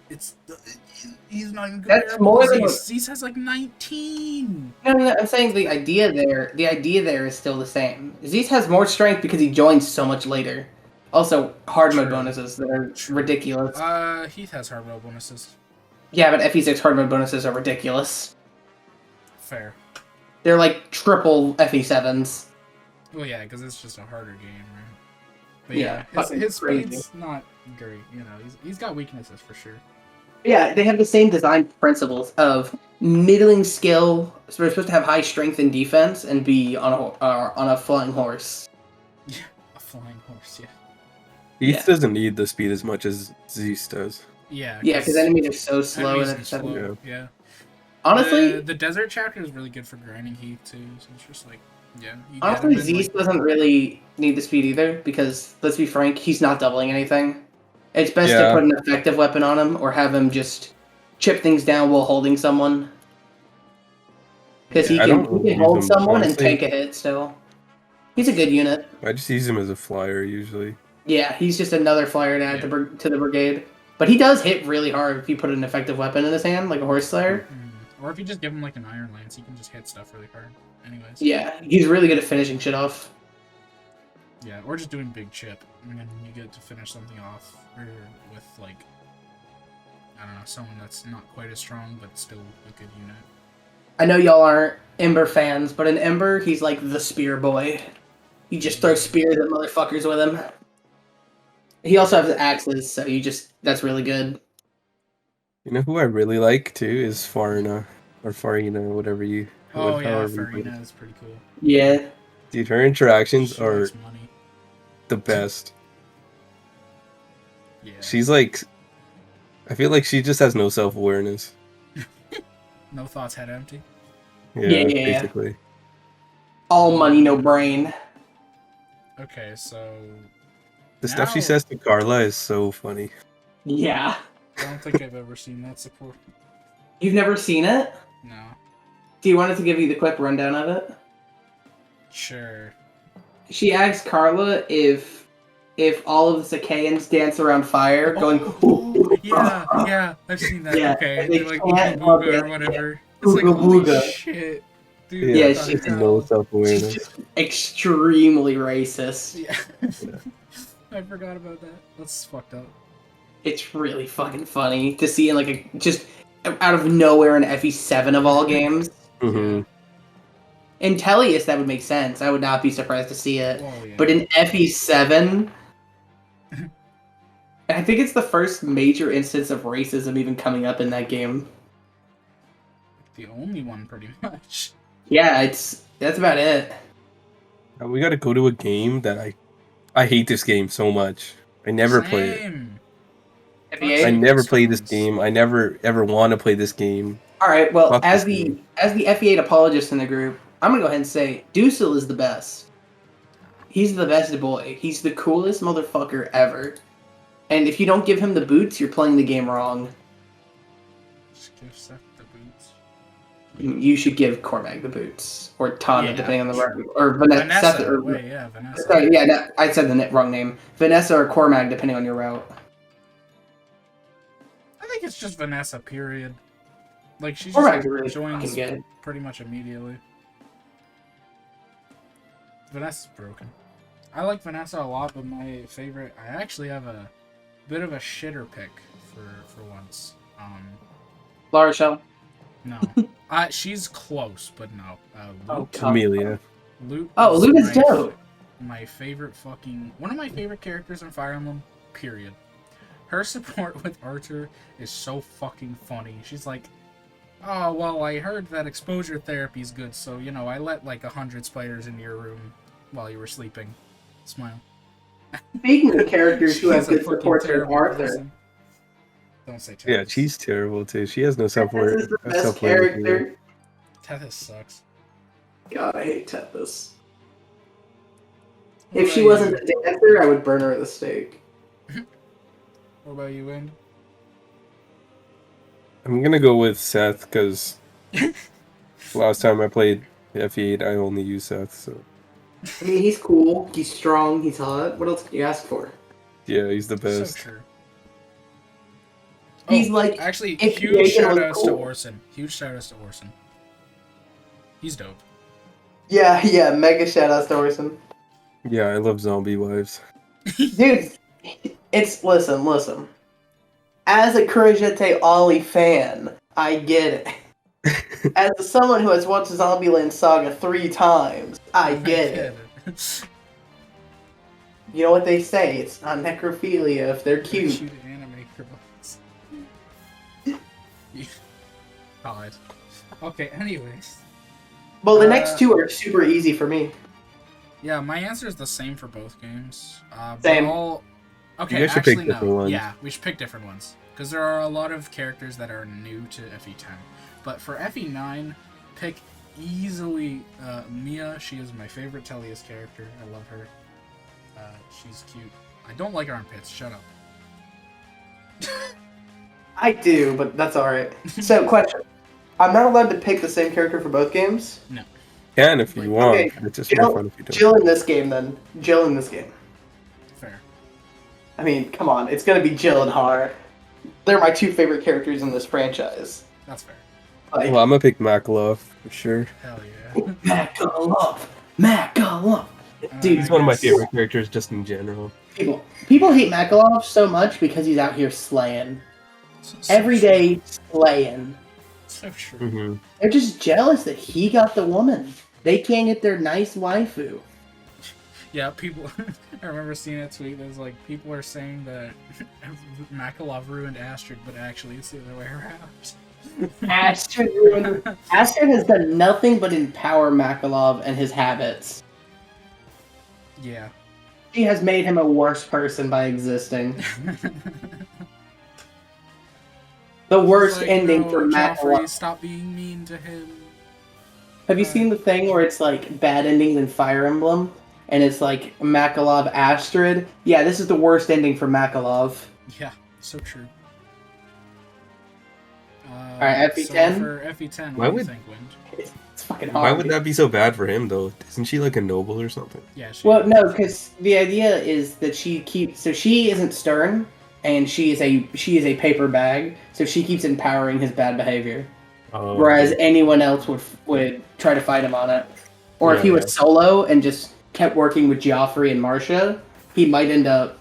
C: he's not even
A: That's
C: comparable
A: more
C: to
A: than
C: Zeus. Zeus has like 19.
A: No, I'm saying the idea there is still the same. Zeus has more strength because he joins so much later. Also, hard mode
C: True.
A: bonuses that are
C: True.
A: ridiculous.
C: Heath has hard mode bonuses.
A: Yeah, but FE6 hard mode bonuses are ridiculous.
C: Fair.
A: They're like triple FE7s.
C: Well, yeah, because it's just a harder game, right? But
A: Yeah,
C: his
A: crazy.
C: speed's not great. You know, he's got weaknesses for sure.
A: Yeah, they have the same design principles of middling skill. So they're supposed to have high strength and defense and be on a flying horse.
C: Yeah, a flying horse. Yeah.
B: Heath doesn't need the speed as much as Zeus does.
C: Yeah.
A: Yeah, because enemies are so slow in
C: enemies are
A: FE7.
C: slow. Yeah.
A: Honestly,
C: the desert chapter is really good for grinding Heath too. So it's just like, yeah.
A: honestly, Zeus doesn't really need the speed either because, let's be frank, he's not doubling anything. It's best to put an effective weapon on him or have him just chip things down while holding someone. Because he can hold someone and tank a hit still. He's a good unit.
B: I just use him as a flyer usually.
A: Yeah, he's just another flyer to add to the brigade. But he does hit really hard if you put an effective weapon in his hand, like a horse slayer.
C: Or if you just give him like an iron lance, he can just hit stuff really hard. Anyways.
A: Yeah, he's really good at finishing shit off.
C: Yeah, or just doing big chip, and then you get to finish something off with like, I don't know, someone that's not quite as strong but still a good unit.
A: I know y'all aren't Ember fans, but in Ember, he's like the spear boy. You just throw spears at motherfuckers with him. He also has axes, so that's really good.
B: You know who I really like too is Farina, or Farina, whatever you.
C: Oh yeah, Farina is pretty cool.
A: Yeah.
B: Dude, her interactions are the best.
C: Yeah.
B: She's like, I feel like she just has no self-awareness.
C: No thoughts, head empty.
B: Yeah, basically.
A: All money, no brain.
C: Okay, so
B: the stuff she says to Carla is so funny.
A: Yeah.
C: I don't think I've ever seen that support.
A: You've never seen it?
C: No.
A: Do you want us to give you the quick rundown of it?
C: Sure.
A: She asks Carla if all of the Sacaeans dance around fire, going.
C: Yeah, I've seen that.
A: Yeah,
C: okay,
A: they
C: like
A: can't
C: Ooga or whatever. It's like holy shit, dude.
B: Yeah, she has no self-awareness.
A: She's just extremely racist.
C: Yeah. I forgot about that. That's fucked up.
A: It's really fucking funny to see in like just out of nowhere in FE7 of all games.
B: Mm-hmm.
A: In Tellius, that would make sense. I would not be surprised to see it.
C: Oh, yeah.
A: But in FE7, I think it's the first major instance of racism even coming up in that game.
C: The only one, pretty much.
A: Yeah, that's about it.
B: We gotta go to a game that I hate this game so much. I never play it. I never play this game. I never ever want to play this game.
A: All right. Well, as the FE8 apologist in the group, I'm gonna go ahead and say Dusel is the best. He's the best boy. He's the coolest motherfucker ever. And if you don't give him the boots, you're playing the game wrong.
C: Just give Seth the boots.
A: You should give Cormac the boots, or Tana, depending on the right, or Vanessa. Seth, or,
C: Vanessa.
A: Sorry, no, I said the wrong name. Vanessa or Cormac, depending on your route.
C: I think it's just Vanessa. Period. Like she
A: Cormac's
C: just
A: really
C: joins
A: good.
C: pretty much immediately. Vanessa's broken. I like Vanessa a lot, but my favorite. I actually have a bit of a shitter pick for once.
A: Lara Shell.
C: No, she's close, but no.
B: Amelia.
A: Luna's dope.
C: My favorite one of my favorite characters in Fire Emblem. Period. Her support with Archer is so fucking funny. She's like, oh well, I heard that exposure therapy is good, so I let like 100 spiders into your room while you were sleeping. Smile.
A: Speaking of characters who have good support for Arthur.
C: Don't say Tethys.
B: Yeah, she's terrible too. She has no self-awareness.
A: Tethys is the best character.
C: Tethys sucks.
A: God, I hate Tethys. If she wasn't a dancer, I would burn her at the stake.
C: What about you, Wind?
B: I'm gonna go with Seth because last time I played FE8, I only used Seth. So
A: I mean, he's cool, he's strong, he's hot. What else can you ask for?
B: Yeah, he's the
C: So
B: best.
C: true.
A: He's like,
C: actually,
A: if
C: huge
A: creation was
C: shout-outs to
A: cool.
C: Orson. Huge shout-outs to Orson. He's dope.
A: Yeah, mega shout outs to Orson.
B: Yeah, I love zombie wives.
A: Dude, listen. As a Kurojete Ollie fan, I get it. As someone who has watched Zombieland Saga 3 times, I get it. You know what they say, it's not necrophilia if they're cute.
C: Cute anime girls. God. Okay, anyways.
A: Well, the next two are super easy for me.
C: Yeah, my answer is the same for both games.
A: Same.
C: Okay,
B: You guys should
C: actually
B: pick different ones.
C: Yeah, we should pick different ones. Because there are a lot of characters that are new to FE10. But for FE9, pick easily Mia. She is my favorite Tellius character. I love her. She's cute. I don't like armpits. Shut up.
A: I do, but that's alright. So, question. I'm not allowed to pick the same character for both games?
C: No.
B: Can if you want.
A: Okay,
B: It's just more fun if you don't.
A: Jill in this game, then. Jill in this game.
C: Fair.
A: I mean, come on. It's gonna be Jill and Har. They're my two favorite characters in this franchise.
C: That's fair.
A: Like,
B: Well, I'm gonna pick Makalov for sure.
C: Hell yeah.
A: Makalov. Dude,
B: He's one of my favorite characters just in general.
A: People hate Makalov so much because he's out here slaying.
C: So
A: Every
C: true.
A: day slaying.
C: So true.
B: Mm-hmm.
A: They're just jealous that he got the woman. They can't get their nice waifu.
C: Yeah, people. I remember seeing a tweet that was like, people are saying that Makalov ruined Astrid, but actually it's the other way around.
A: Astrid has done nothing but empower Makalov and his habits.
C: Yeah.
A: She has made him a worse person by existing. The worst
C: Like,
A: ending
C: no,
A: for
C: Joffrey,
A: Makalov.
C: stop being mean to him.
A: Have you seen the thing where it's like bad endings in Fire Emblem? And it's like Makalov Astrid? Yeah, this is the worst ending for Makalov.
C: Yeah, so true.
A: Alright, FE10?
C: So for FE10,
B: Why
C: what do you
B: would-
C: think, Wind?
A: It's fucking hard.
B: Why would that be so bad for him though? Isn't she like a noble or something?
C: Yeah, she
A: Well, no, because the idea is that she isn't stern, and she is a paper bag, so she keeps empowering his bad behavior.
B: Oh,
A: Whereas anyone else would try to fight him on it. Or if he
B: Yeah.
A: was solo and just kept working with Joffrey and Marcia, he might end up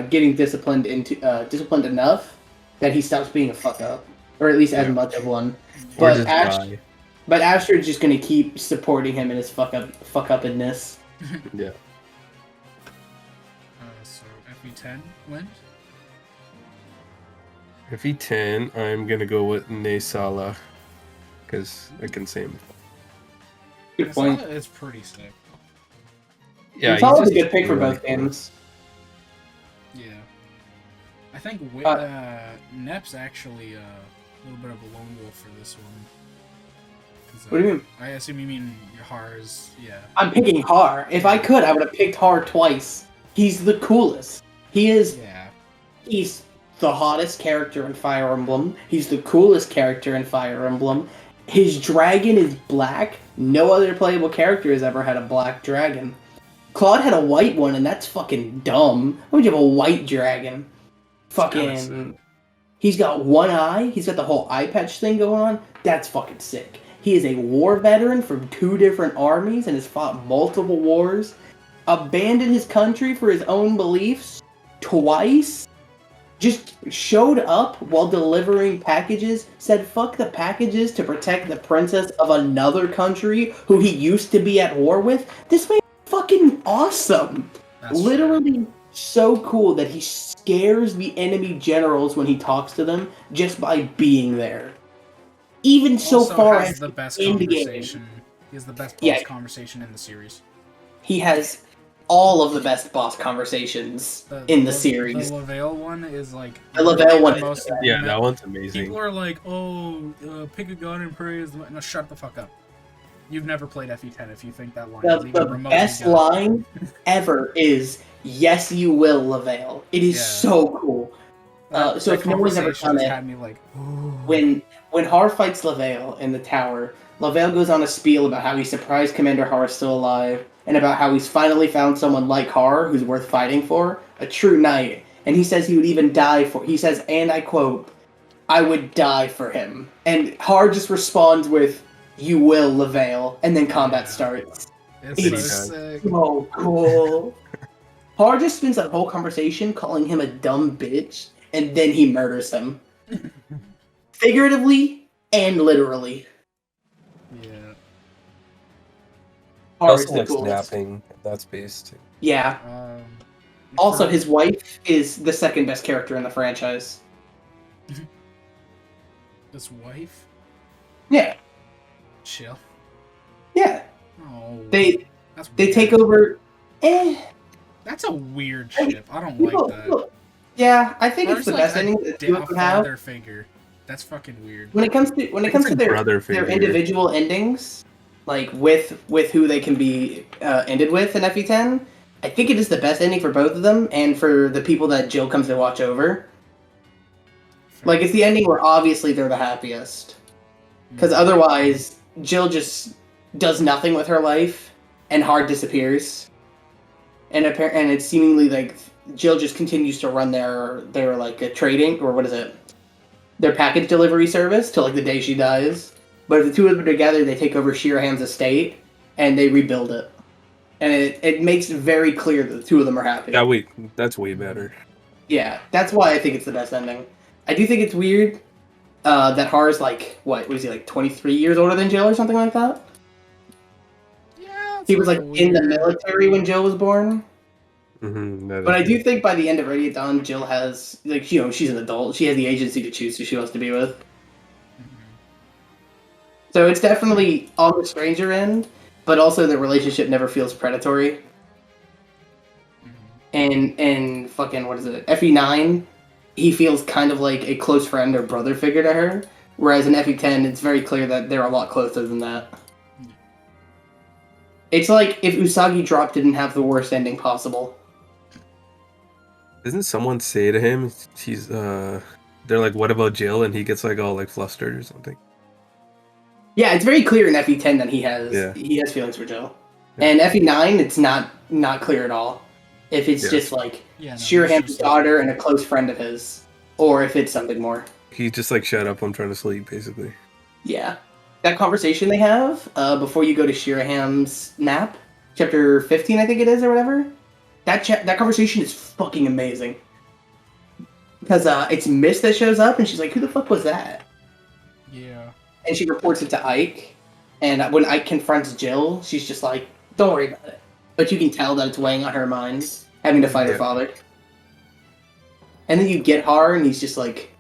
A: getting disciplined enough that he stops being a fuck up, or at least as much of one.
B: Or
A: But
B: just die.
A: But Astrid's just gonna keep supporting him in his fuck upness.
B: Yeah.
C: So FE10 Wind?
B: If he 10, I'm gonna go with Nesala. Because I can say him.
A: Good point.
C: It's pretty sick.
B: Yeah,
A: It's always a
B: just
A: good pick for
B: really
A: both games.
C: Yeah. I think Nep's actually a little bit of a lone wolf for this one.
A: What do you mean?
C: I assume you mean Har's, yeah.
A: I'm picking Har. If I could, I would have picked Har twice. He's the coolest. He's the hottest character in Fire Emblem. He's the coolest character in Fire Emblem. His dragon is black. No other playable character has ever had a black dragon. Claude had a white one, and that's fucking dumb. Why would you have a white dragon? Fucking... He's got one eye. He's got the whole eye patch thing going on. That's fucking sick. He is a war veteran from 2 different armies and has fought multiple wars. Abandoned his country for his own beliefs twice. Just showed up while delivering packages. Said fuck the packages to protect the princess of another country who he used to be at war with. This man is fucking awesome.
C: That's
A: Literally so cool that he scares the enemy generals when he talks to them just by being there. Even so
C: also
A: far
C: has
A: as
C: the best
A: in the game.
C: conversation. He has the best boss
A: Yeah.
C: conversation in the series.
A: He has all of the best boss conversations in the series.
C: The Lavelle one is like
A: The Lavelle one
C: the
A: is
C: most.
B: Yeah, that one's amazing.
C: People are like, "Oh, pick a god and pray." No, shut the fuck up. You've never played FE10 if you think that line is even
A: The
C: remotely
A: best
C: good.
A: line ever is "Yes, you will, Lavelle." It is
C: Yeah.
A: so cool. So
C: That
A: if no one's ever
C: conversation
A: done it,
C: had me like,
A: when Har fights Lavelle in the tower, Lavelle goes on a spiel about how he's surprised Commander Har is still alive, and about how he's finally found someone like Har who's worth fighting for, a true knight. And he says he would even die for. He says, and I quote, "I would die for him." And Har just responds with, "You will, Lavelle," and then combat starts.
C: It's so sick.
A: So cool. Har just spends that whole conversation calling him a dumb bitch, and then he murders him. Figuratively and literally.
C: Yeah.
B: I
A: Har is
B: also
A: the
B: like
A: coolest.
B: snapping. That's based too.
A: Yeah. Also, his wife is the second best character in the franchise.
C: His wife?
A: Yeah.
C: Chill.
A: Yeah.
C: Oh.
A: They
C: That's
A: take
C: weird.
A: over.
C: That's a weird ship. I don't like that.
A: Yeah, I think it's
C: Har's
A: the
C: like
A: best
C: a
A: ending that the two of them have.
C: father figure. That's fucking weird.
A: When it comes to their individual endings, like with who they can be ended with in FE10, I think it is the best ending for both of them and for the people that Jill comes to watch over. Like, it's the ending where obviously they're the happiest. Because otherwise, Jill just does nothing with her life, and Hard disappears. And it's seemingly like Jill just continues to run their like a trading, or what is it? Their package delivery service till like the day she dies. But if the two of them are together, they take over Shiraham's estate, and they rebuild it. And it makes it very clear that the two of them are happy.
B: Yeah, wait, that's way better.
A: Yeah, that's why I think it's the best ending. I do think it's weird that Har's like, what is he, like 23 years older than Jill or something like that?
C: Yeah,
A: he was like in the military when Jill was born.
B: Mm-hmm,
A: but I do think by the end of Radiant Dawn, Jill has, like, you know, she's an adult. She has the agency to choose who she wants to be with. So it's definitely on the stranger end, but also the relationship never feels predatory. And fucking, what is it, FE9, he feels kind of like a close friend or brother figure to her, whereas in FE10, it's very clear that they're a lot closer than that. It's like if Usagi Drop didn't have the worst ending possible.
B: Doesn't someone say to him, they're like, "What about Jill?" And he gets like all like flustered or something.
A: Yeah, it's very clear in FE10 that he has feelings for Jill.
B: Yeah.
A: And FE9, it's not clear at all. If it's just like Shiraham's daughter and a close friend of his, or if it's something more.
B: He just like, "Shut up, I'm trying to sleep," basically.
A: Yeah. That conversation they have before you go to Shiraham's nap, chapter 15, I think it is, or whatever. That conversation is fucking amazing. Because it's Mist that shows up, and she's like, "Who the fuck was that?"
C: Yeah.
A: And she reports it to Ike, and when Ike confronts Jill, she's just like, "Don't worry about it." But you can tell that it's weighing on her mind, having to fight her father. And then you get Har, and he's just like,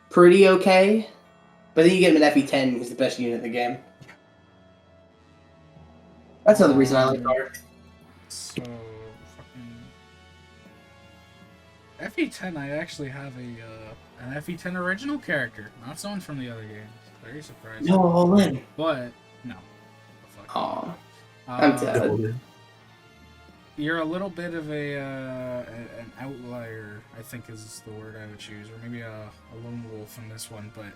A: pretty okay. But then you get him in FE10, he's the best unit in the game. That's another reason I like Har.
C: So, fucking... FE10, I actually have an FE10 original character, not someone from the other games. Very surprising.
A: No, all in.
C: But, no.
A: Aw. I'm dead.
C: You're a little bit of an outlier, I think is the word I would choose, or maybe a lone wolf in this one, but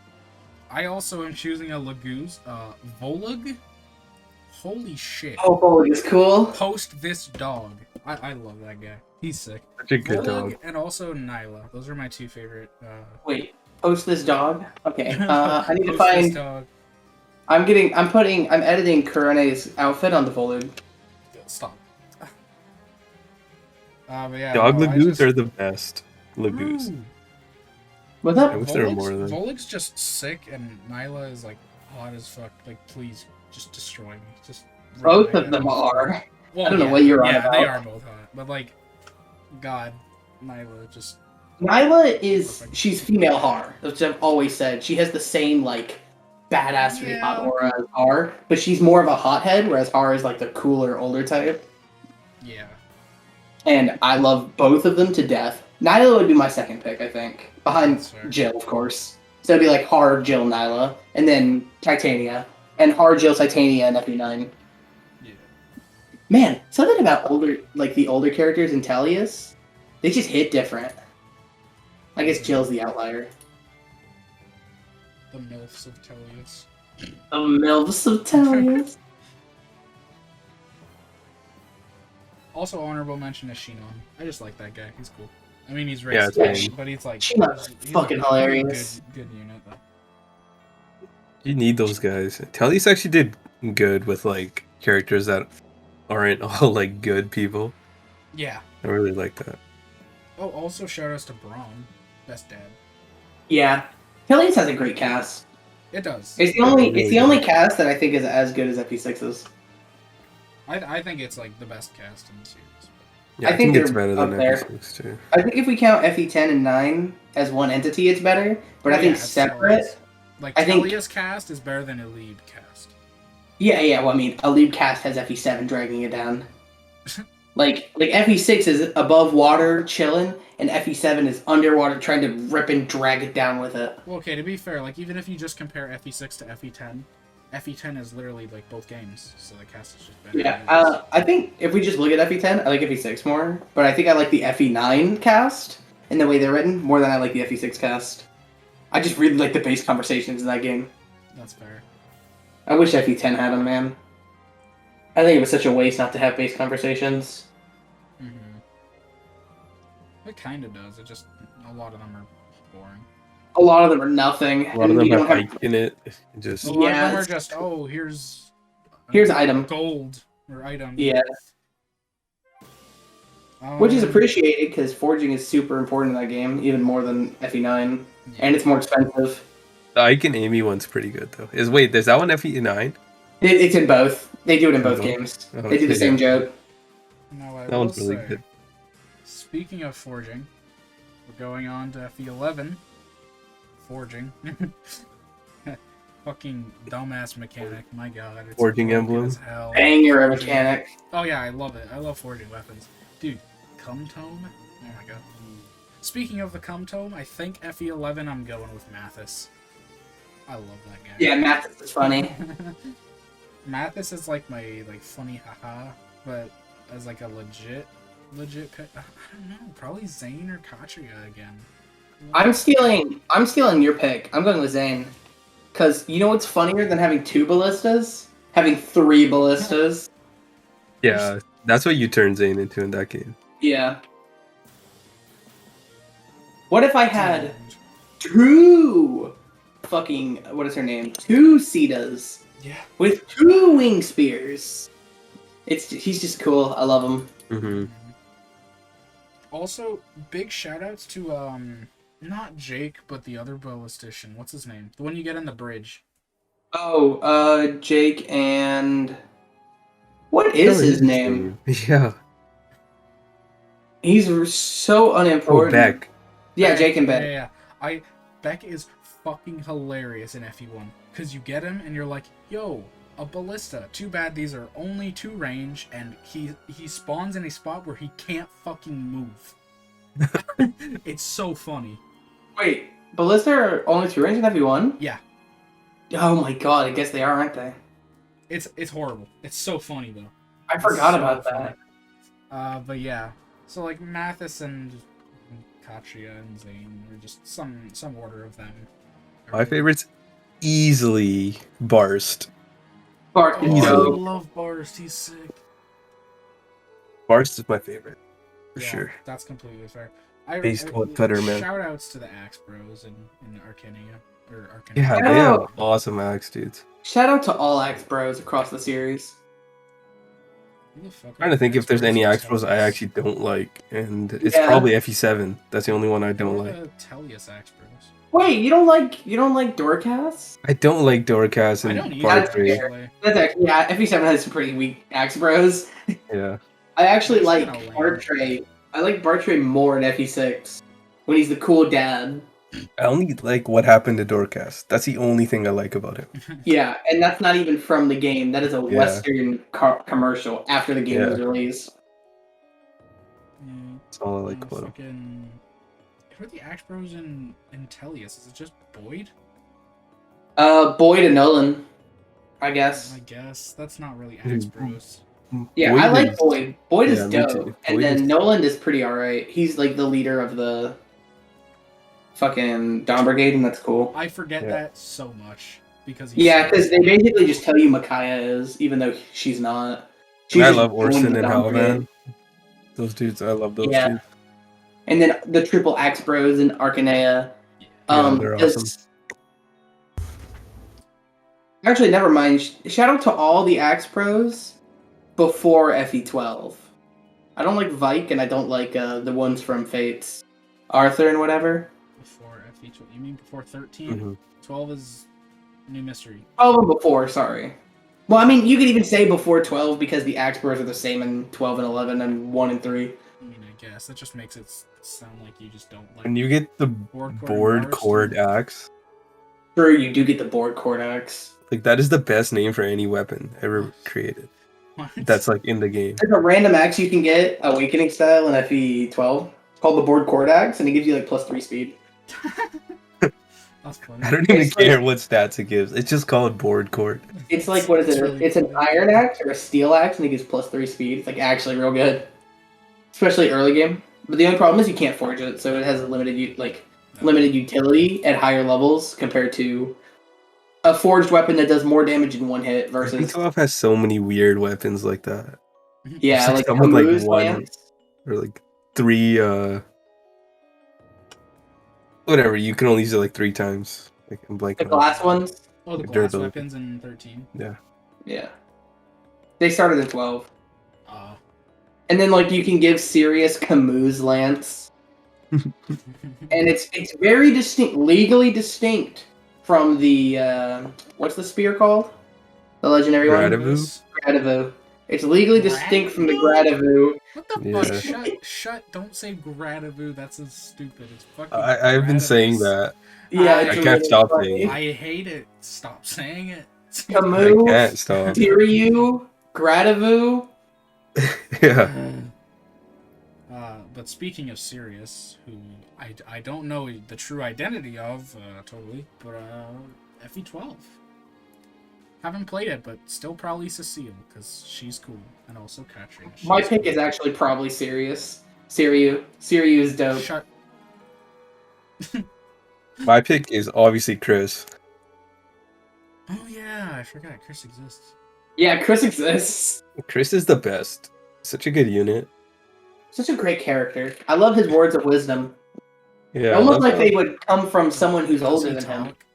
C: I also am choosing a Laguz, Volug. Holy shit.
A: Oh, Volug is cool.
C: Post this dog. I love that guy. He's sick.
B: Such a good dog.
C: And also Nyla. Those are my two favorite.
A: Wait, post this dog? Okay. I need to
C: Post
A: find.
C: this dog.
A: I'm editing Kurene's outfit on the Volug.
C: Stop. But yeah,
B: Dog Lagoos are the best Lagoos.
A: What's up?
B: I wish there were more of them.
C: Volug's just sick, and Nyla is like hot as fuck. Like, please, just destroy me. Just
A: both of them are.
C: Well,
A: I don't know what you're on
C: yeah,
A: about.
C: they are both hot, but like, God, Nyla just.
A: Nyla is she's female Har, which I've always said. She has the same like badass hot aura as Har, but she's more of a hothead, whereas Har is like the cooler, older type.
C: Yeah.
A: And I love both of them to death. Nyla would be my second pick, I think. Behind Jill, of course. So it'd be like Har, Jill, Nyla, and then Titania. And Har, Jill, Titania, and FE9.
C: Yeah.
A: Man, something about the older characters in Tellius, they just hit different. I guess Jill's the outlier.
C: The MILFs of Tellius.
A: The MILFs of Tellius.
C: Also, honorable mention is Shinon. I just like that guy. He's cool. I mean, he's
B: Yeah,
C: racist,
B: same.
C: but he's like
A: Shinon's fucking hilarious.
C: Good unit though.
B: You need those guys. Tellius actually did good with like characters that aren't all like good people.
C: Yeah.
B: I really like that.
C: Oh, also shout outs to Braum, best dad.
A: Yeah, Tellius has a great cast.
C: It does.
A: It's the
B: really
A: only
B: good.
A: cast that I think is as good as FE6's.
C: I think it's like the best cast in the series.
B: Yeah,
A: I think
B: it's
A: they're
B: better
A: up
B: than
A: there.
B: FE6 too.
A: I think if we count FE10 and 9 as one entity, it's better. But I think
C: it's
A: separate.
C: Like
A: I think-
C: Tellius cast is better than Elite cast.
A: Yeah. Well, I mean, a lead cast has FE7 dragging it down. like FE6 is above water chilling, and FE7 is underwater trying to rip and drag it down with it.
C: Well, okay, to be fair, like even if you just compare FE6 to FE10, FE10 is literally like both games, so the cast is just better.
A: Yeah, I think if we just look at FE10, I like FE6 more, but I think I like the FE9 cast and the way they're written more than I like the FE6 cast. I just really like the base conversations in that game.
C: That's fair.
A: I wish FE10 had them, man. I think it was such a waste not to have base conversations.
C: It kind of does. It just a lot of them are boring.
A: A lot of them are nothing.
B: A lot of
A: and
B: them
A: you
B: have
A: don't
B: Ike in it. Just
C: A lot of them
A: Yeah,
C: are just
A: here's item.
C: gold or item.
A: Yeah. Which is appreciated because forging is super important in that game, even more than FE9, and it's more expensive.
B: the Ike and Amy one's pretty good though. Is that one FE9?
A: It's in both. They do it in both
B: Oh.
A: games.
B: Oh,
A: They do the
B: yeah.
A: same joke.
C: Now, I
B: That
C: will
B: one's really
C: say,
B: good.
C: speaking of forging, we're going on to FE11. Forging. Fucking dumbass mechanic. My god. It's
B: Forging
C: broken
B: emblem.
C: as hell.
A: Banger mechanic.
C: Oh yeah, I love it. I love forging weapons. Dude, Cum Tome? Oh my god. Speaking of the Cum Tome, I think FE11 I'm going with Mathis. I love that guy.
A: Yeah, Mathis is funny.
C: Mathis is like my funny haha, but as like a legit pick, I don't know, probably Zane or Katria again.
A: I'm stealing your pick. I'm going with Zane. Cause you know what's funnier than having 2 ballistas? Having 3 ballistas.
B: Yeah, that's what you turn Zane into in that game.
A: Yeah. What if I had 2 fucking what is her name? 2 Cetas
C: Yeah.
A: with 2 wing spears. He's just cool. I love him.
B: Mm-hmm.
C: Also, big shoutouts to not Jake, but the other ballistician. What's his name? The one you get in the bridge.
A: Oh, Jake and what is his name?
B: Yeah.
A: He's so unimportant.
B: Oh, Beck.
A: Yeah, Jake and Beck.
C: Yeah. Beck is fucking hilarious in FE1 because you get him and you're like, yo, a ballista. Too bad these are only 2 range, and he spawns in a spot where he can't fucking move. It's so funny.
A: Wait, ballista are only 2 range in FE1?
C: Yeah.
A: Oh my god, I guess they are, aren't they?
C: It's horrible. It's so funny though.
A: I forgot
C: So
A: about
C: funny.
A: that.
C: But yeah. So like Mathis and Katria and Zane, or just some order of them.
B: My favorite's easily Barst.
A: Bart
C: Oh,
A: is
C: I
B: Easily.
C: love Barst. He's sick.
B: Barst is my favorite. For
C: Yeah,
B: sure.
C: That's completely fair.
B: Based on Cutter, man.
C: Shout outs to the Axe Bros in Arcania. Or Arcania.
B: Yeah, they have awesome axe dudes.
A: Shout out to all Axe Bros across the series.
C: Who the fuck
B: I'm trying to
C: are
B: think if there's
C: Axe
B: any
C: Bros
B: axe pros I actually don't like, and it's
A: Yeah.
B: probably FE7. That's the only one I don't
C: What
B: like.
C: are the Tellius Axe Bros?
A: Wait, you don't like Dorcas?
B: I don't like Dorcas
C: I don't
B: and
C: either,
B: Bartry.
C: actually.
A: That's actually FE7 has some pretty weak Axe Bros.
B: Yeah.
A: I actually
C: That's
A: like
C: kinda lame.
A: Bartray. I like Bartray more in FE6 when he's the cool dad.
B: I only like what happened to Dorcas. That's the only thing I like about him.
A: Yeah, and that's not even from the game. That is a
B: Yeah.
A: Western commercial after the game was released.
C: Yeah.
B: That's all I like about him.
C: Fucking... Who are the Axe Bros in Tellius? Is it just Boyd?
A: Boyd and Nolan, I guess.
C: I guess. That's not really Axe Bros.
A: Yeah,
B: Boyd
A: I like
B: is-
A: Boyd. Boyd is
B: Yeah, me
A: dope.
B: too.
A: And
B: Boyd
A: then
B: is-
A: Nolan is pretty alright. He's like the leader of the fucking Dawn Brigade, and that's cool.
C: I forget
B: Yeah.
C: that so much. because he's
A: Yeah, because they basically just tell you Micaiah is, even though she's not. She's
B: I
A: just
B: love
A: going
B: Orson
A: to
B: and
A: downgrade.
B: Hellman. Those dudes, I love those
A: Yeah.
B: dudes.
A: And then the triple axe bros and Arcanea.
B: Yeah, they're awesome.
A: Actually, never mind. Shout out to all the axe pros before FE12. I don't like Vike, and I don't like the ones from Fates. Arthur and whatever.
C: Before FE12. You mean before 13?
B: Mhm.
C: 12 is New Mystery.
A: Oh, before, sorry. Well, I mean, you could even say before 12 because the axe bros are the same in 12 and 11 and 1 and 3.
C: I mean, I guess. That just makes it sound like you just don't like
B: When you get the board cord axe,
A: True, you do get the board cord axe.
B: like that is the best name for any weapon ever created.
C: What?
B: That's like in the game.
A: There's a random axe you can get, Awakening style in FE12, called the board cord axe, and it gives you like +3 speed.
C: That's funny.
B: I don't even
A: It's
B: care what stats it gives. It's just called board cord.
A: It's like, what is it?
C: really
A: It's an
C: cool.
A: iron axe or a steel axe, and it gives +3 speed. It's like actually real good, especially early game. But the only problem is you can't forge it, so it has a limited utility at higher levels compared to a forged weapon that does more damage in one hit versus
B: FE12 has so many weird weapons like that.
A: yeah,
B: There's
A: like
B: some with like
A: Camus
B: one
A: lance.
B: or like 3 whatever, you can only use it like 3 times. Like I'm
A: The
B: blanking on.
A: glass ones.
C: Oh, the glass
B: Durability.
C: weapons in 13.
B: Yeah.
A: Yeah, they started in 12,
C: Uh,
A: and then like you can give Sirius Camus lance, and it's very distinct, legally distinct from the what's the spear called? The legendary
B: Gradivu?
A: one. Gradivu. It's legally distinct from the Gradivu.
C: What the
B: Yeah.
C: fuck? Shut! Don't say Gradivu. That's so stupid. It's fucking.
B: I've been saying
C: Gradivus.
B: that.
A: Yeah,
C: I
A: it's
B: can't
A: really
B: stop
A: funny.
B: saying it.
C: I hate it. Stop saying it.
B: I
A: Camus,
B: can't stop.
A: Diryu, Gradivu.
B: Yeah.
C: But speaking of Sirius, who I don't know the true identity of totally, but FE12. Haven't played it, but still probably Cecile because she's cool, and also Katrin.
A: My pick is actually probably Sirius. Siriu. Siriu is dope.
C: Shut.
B: My pick is obviously Chris.
C: Oh yeah, I forgot Chris exists.
A: Yeah, Chris exists.
B: Chris is the best. Such a good unit.
A: Such a great character. I love his words of wisdom.
B: Yeah. I
A: Almost
B: love
A: like
B: how-
A: they would come from someone who's
C: Does
A: older
C: he
A: than him.
C: talk?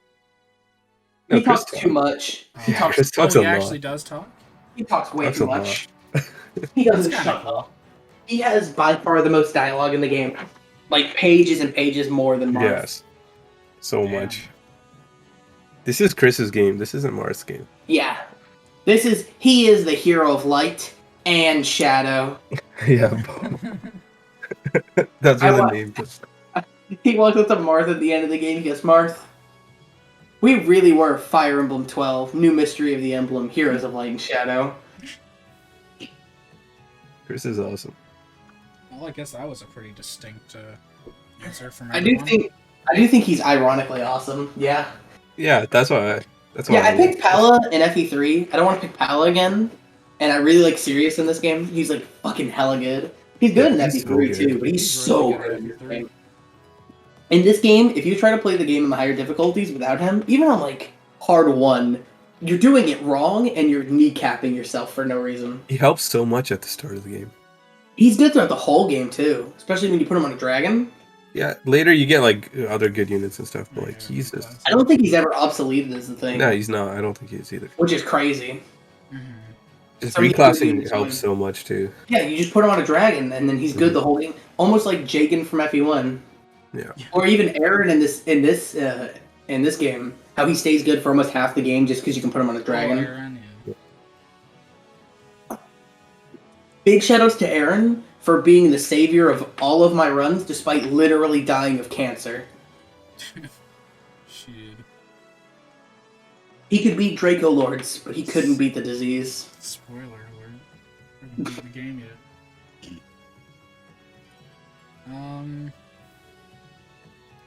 B: No,
A: He
B: Chris
A: talks too much. He
B: Yeah,
A: talks.
B: Chris talks
C: Oh,
B: a
C: he
B: lot.
C: actually does talk.
A: He talks way
B: Talks
A: too
B: a lot.
A: much. He doesn't
C: That's
A: shut
C: kinda
A: up. He has by far the most dialogue in the game. Like pages and pages more than Marth.
B: Yes. So
C: Damn.
B: much. This is Chris's game. This isn't Marth's game.
A: Yeah. He is the hero of light and shadow.
B: Yeah. That's
A: I
B: what the
A: wa-
B: name is.
A: He walks up to Marth at the end of the game. He goes, Marth, we really were Fire Emblem 12, New Mystery of the Emblem, Heroes of Light and Shadow.
B: Chris is awesome.
C: Well, I guess that was a pretty distinct answer from
A: I do
C: everyone.
A: think he's ironically awesome. Yeah.
B: Yeah, that's why.
A: Yeah, I picked Pala in FE3. I don't want to pick Pala again. And I really like Sirius in this game. He's like fucking hella good. He's good in
B: He's so
A: FE3
B: good.
A: too, but he's
C: He's
A: so
C: really good
A: good
C: in
A: in this
C: FE3.
A: game. In this game, if you try to play the game in the higher difficulties without him, even on like hard 1, you're doing it wrong and you're kneecapping yourself for no reason.
B: He helps so much at the start of the game.
A: He's good throughout the whole game too, especially when you put him on a dragon.
B: Yeah, later you get like other good units and stuff, but like he's just
A: I don't think he's ever obsoleted is the thing,
B: no, he's not. I don't think he is either.
A: which is crazy.
C: Mhm.
B: Just
A: Some
B: reclassing
A: units
B: helps
A: win.
B: so much too.
A: Yeah, you just put him on a dragon and then he's good the whole game, almost like Jagan from FE1.
B: Yeah.
A: Or even Aaron in this game, how he stays good for almost half the game just because you can put him on a dragon.
C: Oh, Aaron, yeah.
A: Big shoutouts to Aaron for being the savior of all of my runs despite literally dying of cancer.
C: Shit.
A: He could beat Draco Lords, but he couldn't beat the disease.
C: Spoiler alert. Haven't beat the game yet.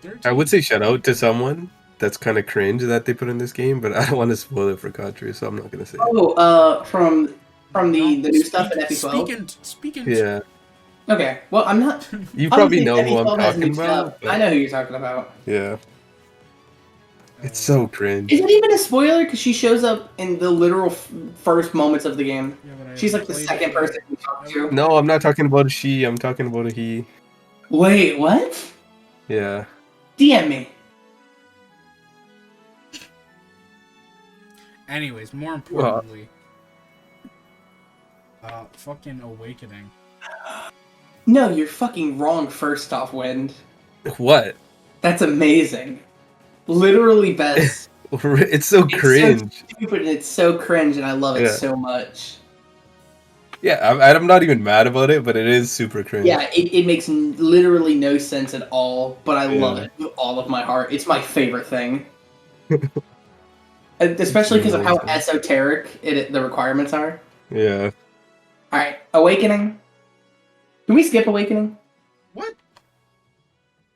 C: 13.
B: I would say shout out to someone that's kind of cringe that they put in this game, but I don't want to spoil it for Katri, so I'm not gonna say it.
A: Oh, from the new stuff in FE12?
C: Speaking
B: Yeah,
A: Okay, well, I'm not...
B: you probably know
A: obviously
B: who I'm
A: FE12 has new
B: talking about.
A: stuff. I know who you're talking about.
B: Yeah, It's so cringe.
A: Is it even a spoiler? Because she shows up in the literal first moments of the game.
C: Yeah, but I
A: She's like
C: haven't
A: the
C: played
A: second
C: it
A: person
C: yet.
A: you talk to.
B: No, I'm not talking about a she. I'm talking about a he.
A: Wait, what?
B: Yeah.
A: DM me.
C: Anyways, more importantly, fucking Awakening.
A: No, you're fucking wrong. First off, Wind.
B: What?
A: That's amazing. Literally best.
B: It's so
A: It's
B: cringe.
A: so stupid and it's so cringe, and I love it
B: Yeah.
A: so much.
B: Yeah, I'm not even mad about it, but it is super cringe.
A: Yeah, it makes literally no sense at all, but I love
B: Yeah.
A: it with all of my heart. It's my favorite thing. Especially because of how esoteric the requirements are.
B: Yeah.
A: Alright, Awakening. Can we skip Awakening?
C: What?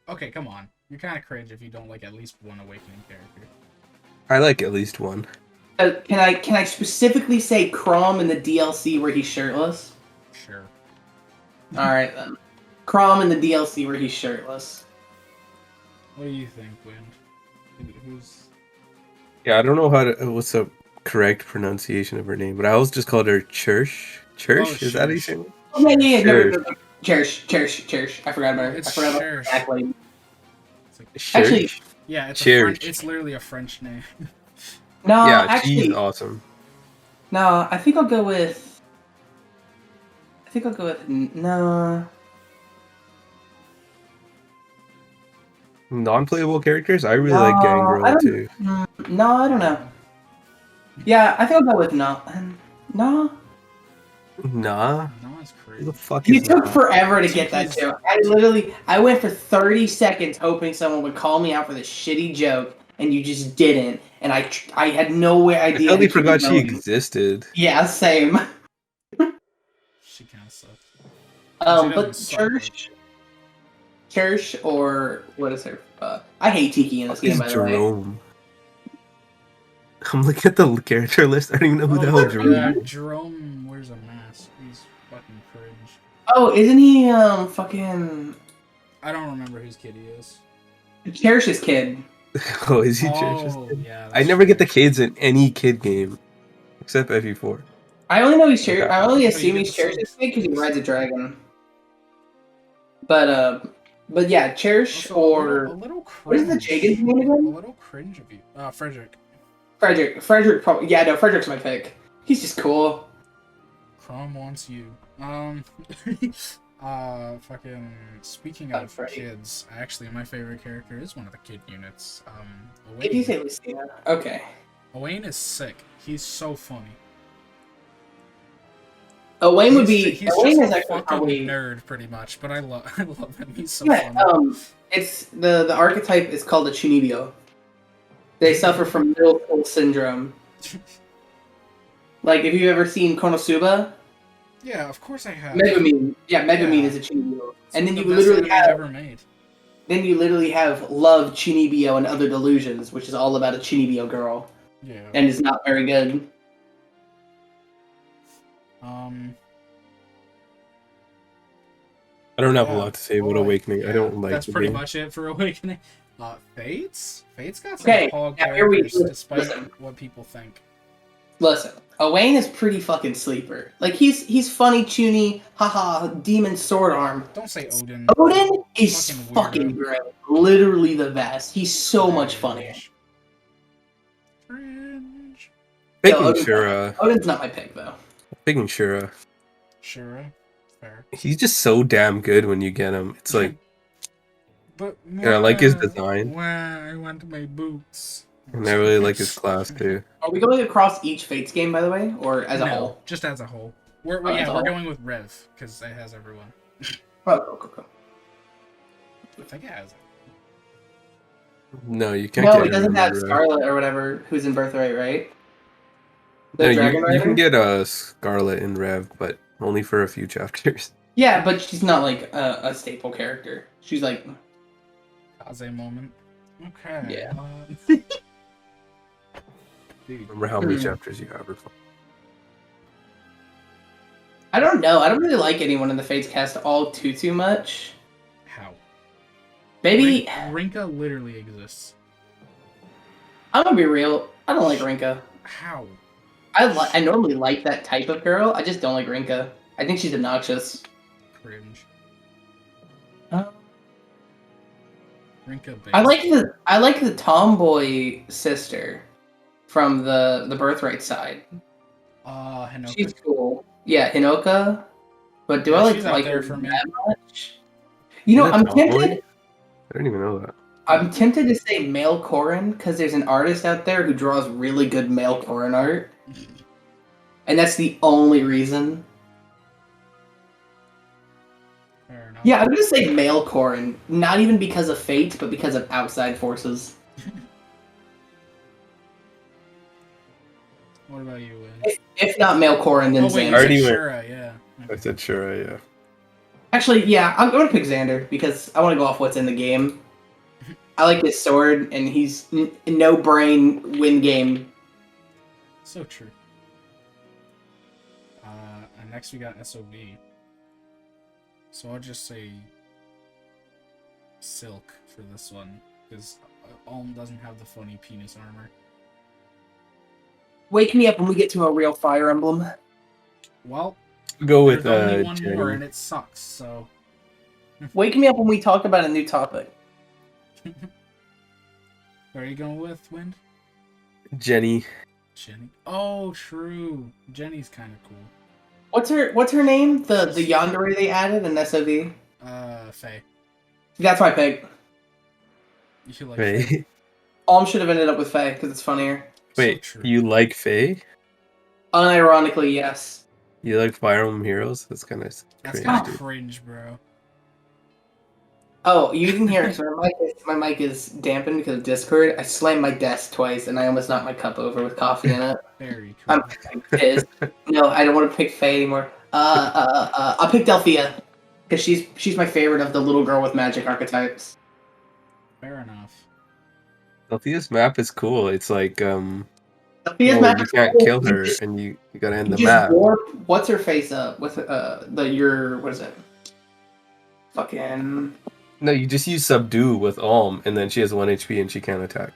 C: Okay, come on. You're kind of cringe if you don't like at least one Awakening character.
B: I like at least one.
A: Can I specifically say Crom in the DLC where he's shirtless?
C: Sure.
A: Alright then. Crom in the DLC where he's shirtless.
C: What do you think, Wind? Who's...
B: Yeah, I don't know what's the correct pronunciation of her name, but I always just called her Church. Church?
C: Oh,
B: Is that how you
C: Church.
B: say it?
A: Oh, yeah.
B: Church.
A: No. Cherish. I forgot about her.
C: It's
A: I forgot about her
C: Cherish.
A: exactly.
C: It's like,
B: Church?
A: Actually,
C: yeah, it's
B: Cherish.
C: it's literally a French name.
A: No,
B: Yeah,
A: actually,
B: she's awesome.
A: no. I think I'll go with. No.
B: Non-playable characters? I really like
A: I
B: Gangrel
A: don't-
B: too.
A: No, I don't know. Yeah, I think I'll go with no. No.
B: Nah?
C: No, it's
B: Who
C: crazy.
B: the fuck
A: You
B: is
A: took
B: that?
A: forever to get that
C: Tiki's-
A: joke. I went for 30 seconds hoping someone would call me out for this shitty joke, and you just didn't. And I had no
B: I
A: idea.
B: totally
A: to keep
B: forgot she
A: going.
B: existed.
A: Yeah, same.
C: She kind of sucks.
A: But
C: doesn't suck,
A: Church or what is her? I hate Tiki in this
B: Fuck is
A: game, by the way.
B: Jerome? I'm looking at the character list. I don't even know who the hell Jerome is.
C: Jerome wears a mask. He's fucking cringe.
A: Oh, isn't he fucking
C: I don't remember whose kid he is.
A: Cherish's kid?
B: Oh, is he Church's
C: Oh,
B: kid?
C: yeah.
B: I never get the kids in any kid game. Except FE4.
A: I only know he's
B: Okay.
A: I only
C: No,
A: assume
C: you
A: he's
C: get the
A: Cherish's
C: subs.
A: kid because he rides a dragon. But yeah, Cherish
C: Also,
A: or
C: a little cringe.
A: what is the Jagan's name
C: A
A: again?
C: little cringe of you. Frederick.
A: Frederick probably. Yeah, no, Frederick's my pick. He's just cool.
C: Chrome wants you. Fucking. Speaking
A: Oh,
C: of
A: Freddy.
C: kids, actually, my favorite character is one of the kid units.
A: Did you
C: Owain.
A: say Lucina? Okay.
C: Owain is sick. He's so funny.
A: Owain would be.
C: He's
A: Owain
C: just
A: is
C: a
A: actually
C: fucking
A: probably.
C: nerd, pretty much. But I love him. He's so
A: Yeah.
C: funny.
A: It's the archetype is called a Chunibyo. They suffer from middle school syndrome. Like, if you've ever seen Konosuba,
C: Yeah, of course I have.
A: Megumin. Yeah, Megumin
C: Yeah.
A: is a Chunibyo.
C: It's
A: And then
C: the
A: you
C: best
A: literally
C: anime
A: have
C: ever made.
A: Love, Chunibyo, and Other Delusions, which is all about a Chunibyo girl,
C: Yeah.
A: and is not very good.
B: I don't have a
C: Yeah.
B: lot to say about
C: Alright,
B: Awakening. I
C: yeah,
B: don't like
C: That's
B: the
C: pretty
B: game.
C: much it for Awakening. Fates got some
A: Okay,
C: Pog
A: now here we-
C: characters, despite
A: listen.
C: what people think.
A: Listen, Owain is pretty fucking sleeper. Like, he's funny, chuny, haha, demon sword arm.
C: Don't say Odin.
A: Odin is
C: Fucking
A: fucking
C: weirdo.
A: great. Literally the best. He's so much funny.
C: Cringe.
B: Picking
A: Odin's
B: Shura.
A: Odin's not my pick, though.
B: Picking Shura.
C: Sure. Fair.
B: He's just so damn good when you get him. It's like,
C: But
B: I like his design.
C: Why I want my boots.
B: and I really like his class too.
A: Are we going across each Fates game, by the way, or as a
C: No,
A: whole?
C: just as a whole.
A: As a
C: We're
A: whole.
C: going with Rev because it has everyone.
A: Oh, cool.
C: I think it has.
B: No, you can't
A: No,
B: get
A: it doesn't
B: him
A: have
B: in Rev.
A: Scarlet or whatever, who's in Birthright, right?
B: No,
A: The Dragon
B: you
A: Rider?
B: can get a Scarlet in Rev, but only for a few chapters.
A: Yeah, but she's not like a staple character. She's like,
C: Kaze moment. Okay.
A: Yeah.
C: Dude,
B: Remember how many
A: Hmm.
B: chapters you have?
A: I don't know. I don't really like anyone in the Fates cast all too much.
C: how?
A: Maybe
C: Rinka literally exists.
A: I'm gonna be real. I don't like Rinka.
C: How?
A: I normally like that type of girl. I just don't like Rinka. I think she's obnoxious.
C: Cringe.
A: Uh,
C: Rinka
A: I
C: Base.
A: like the tomboy sister from the Birthright side.
C: Hinoka.
A: She's cool. Yeah, Hinoka. But do
C: Yeah,
A: I
C: she's up
A: like
C: there
A: her
C: for me.
A: that much? You know,
B: Is that Tomboy? I didn't even know that.
A: I'm tempted to say male Corrin because there's an artist out there who draws really good male Corrin art, and that's the only reason.
C: Fair enough.
A: Yeah, I'm gonna say male Corrin, not even because of fate, but because of outside forces.
C: What about you, Win?
A: If not male Corrin, then
C: Oh wait, you
A: Xander.
C: said
B: Already went-
C: Shura, yeah.
B: I said Shura, yeah.
A: Actually, yeah, I'm gonna pick Xander because I want to go off what's in the game. I like his sword, and he's no brain win game.
C: So true. And next we got SOV. So I'll just say Silk for this one, because Alm doesn't have the funny penis armor.
A: Wake me up when we get to a real Fire Emblem.
C: Well,
B: Go with
C: there's only one
B: Jenny.
C: more, and it sucks, so...
A: Wake me up when we talk about a new topic.
C: Where are you going with, Wind?
B: Jenny.
C: Jenny. Oh, true. Jenny's kind of cool.
A: What's her name? The yandere they added in SOV.
C: Faye.
A: That's my pick.
C: You like Faye?
B: Faye.
A: Alm should have ended up with Faye because it's funnier.
B: Wait,
C: So true.
B: you like Faye?
A: Unironically, yes.
B: You like Fire Emblem Heroes? That's kind of
C: That's
B: cringe,
C: kind of
B: dude.
C: cringe, bro.
A: Oh, you didn't hear it. So my mic is dampened because of Discord. I slammed my desk twice, and I almost knocked my cup over with coffee in it.
C: Very cool.
A: I'm pissed. No, I don't want to pick Faye anymore. I'll pick Delphia because she's my favorite of the little girl with magic archetypes.
C: Fair enough.
B: Delphia's map is cool. It's like,
A: Delphia's
B: oh,
A: map
B: you
A: is
B: can't
A: cool.
B: kill
A: You
B: her,
A: just-
B: and you gotta end
A: you
B: the
A: just
B: map.
A: warp. What's her face up with what is it? Fucking.
B: No, you just use Subdue with Alm, and then she has 1 HP and she can't attack.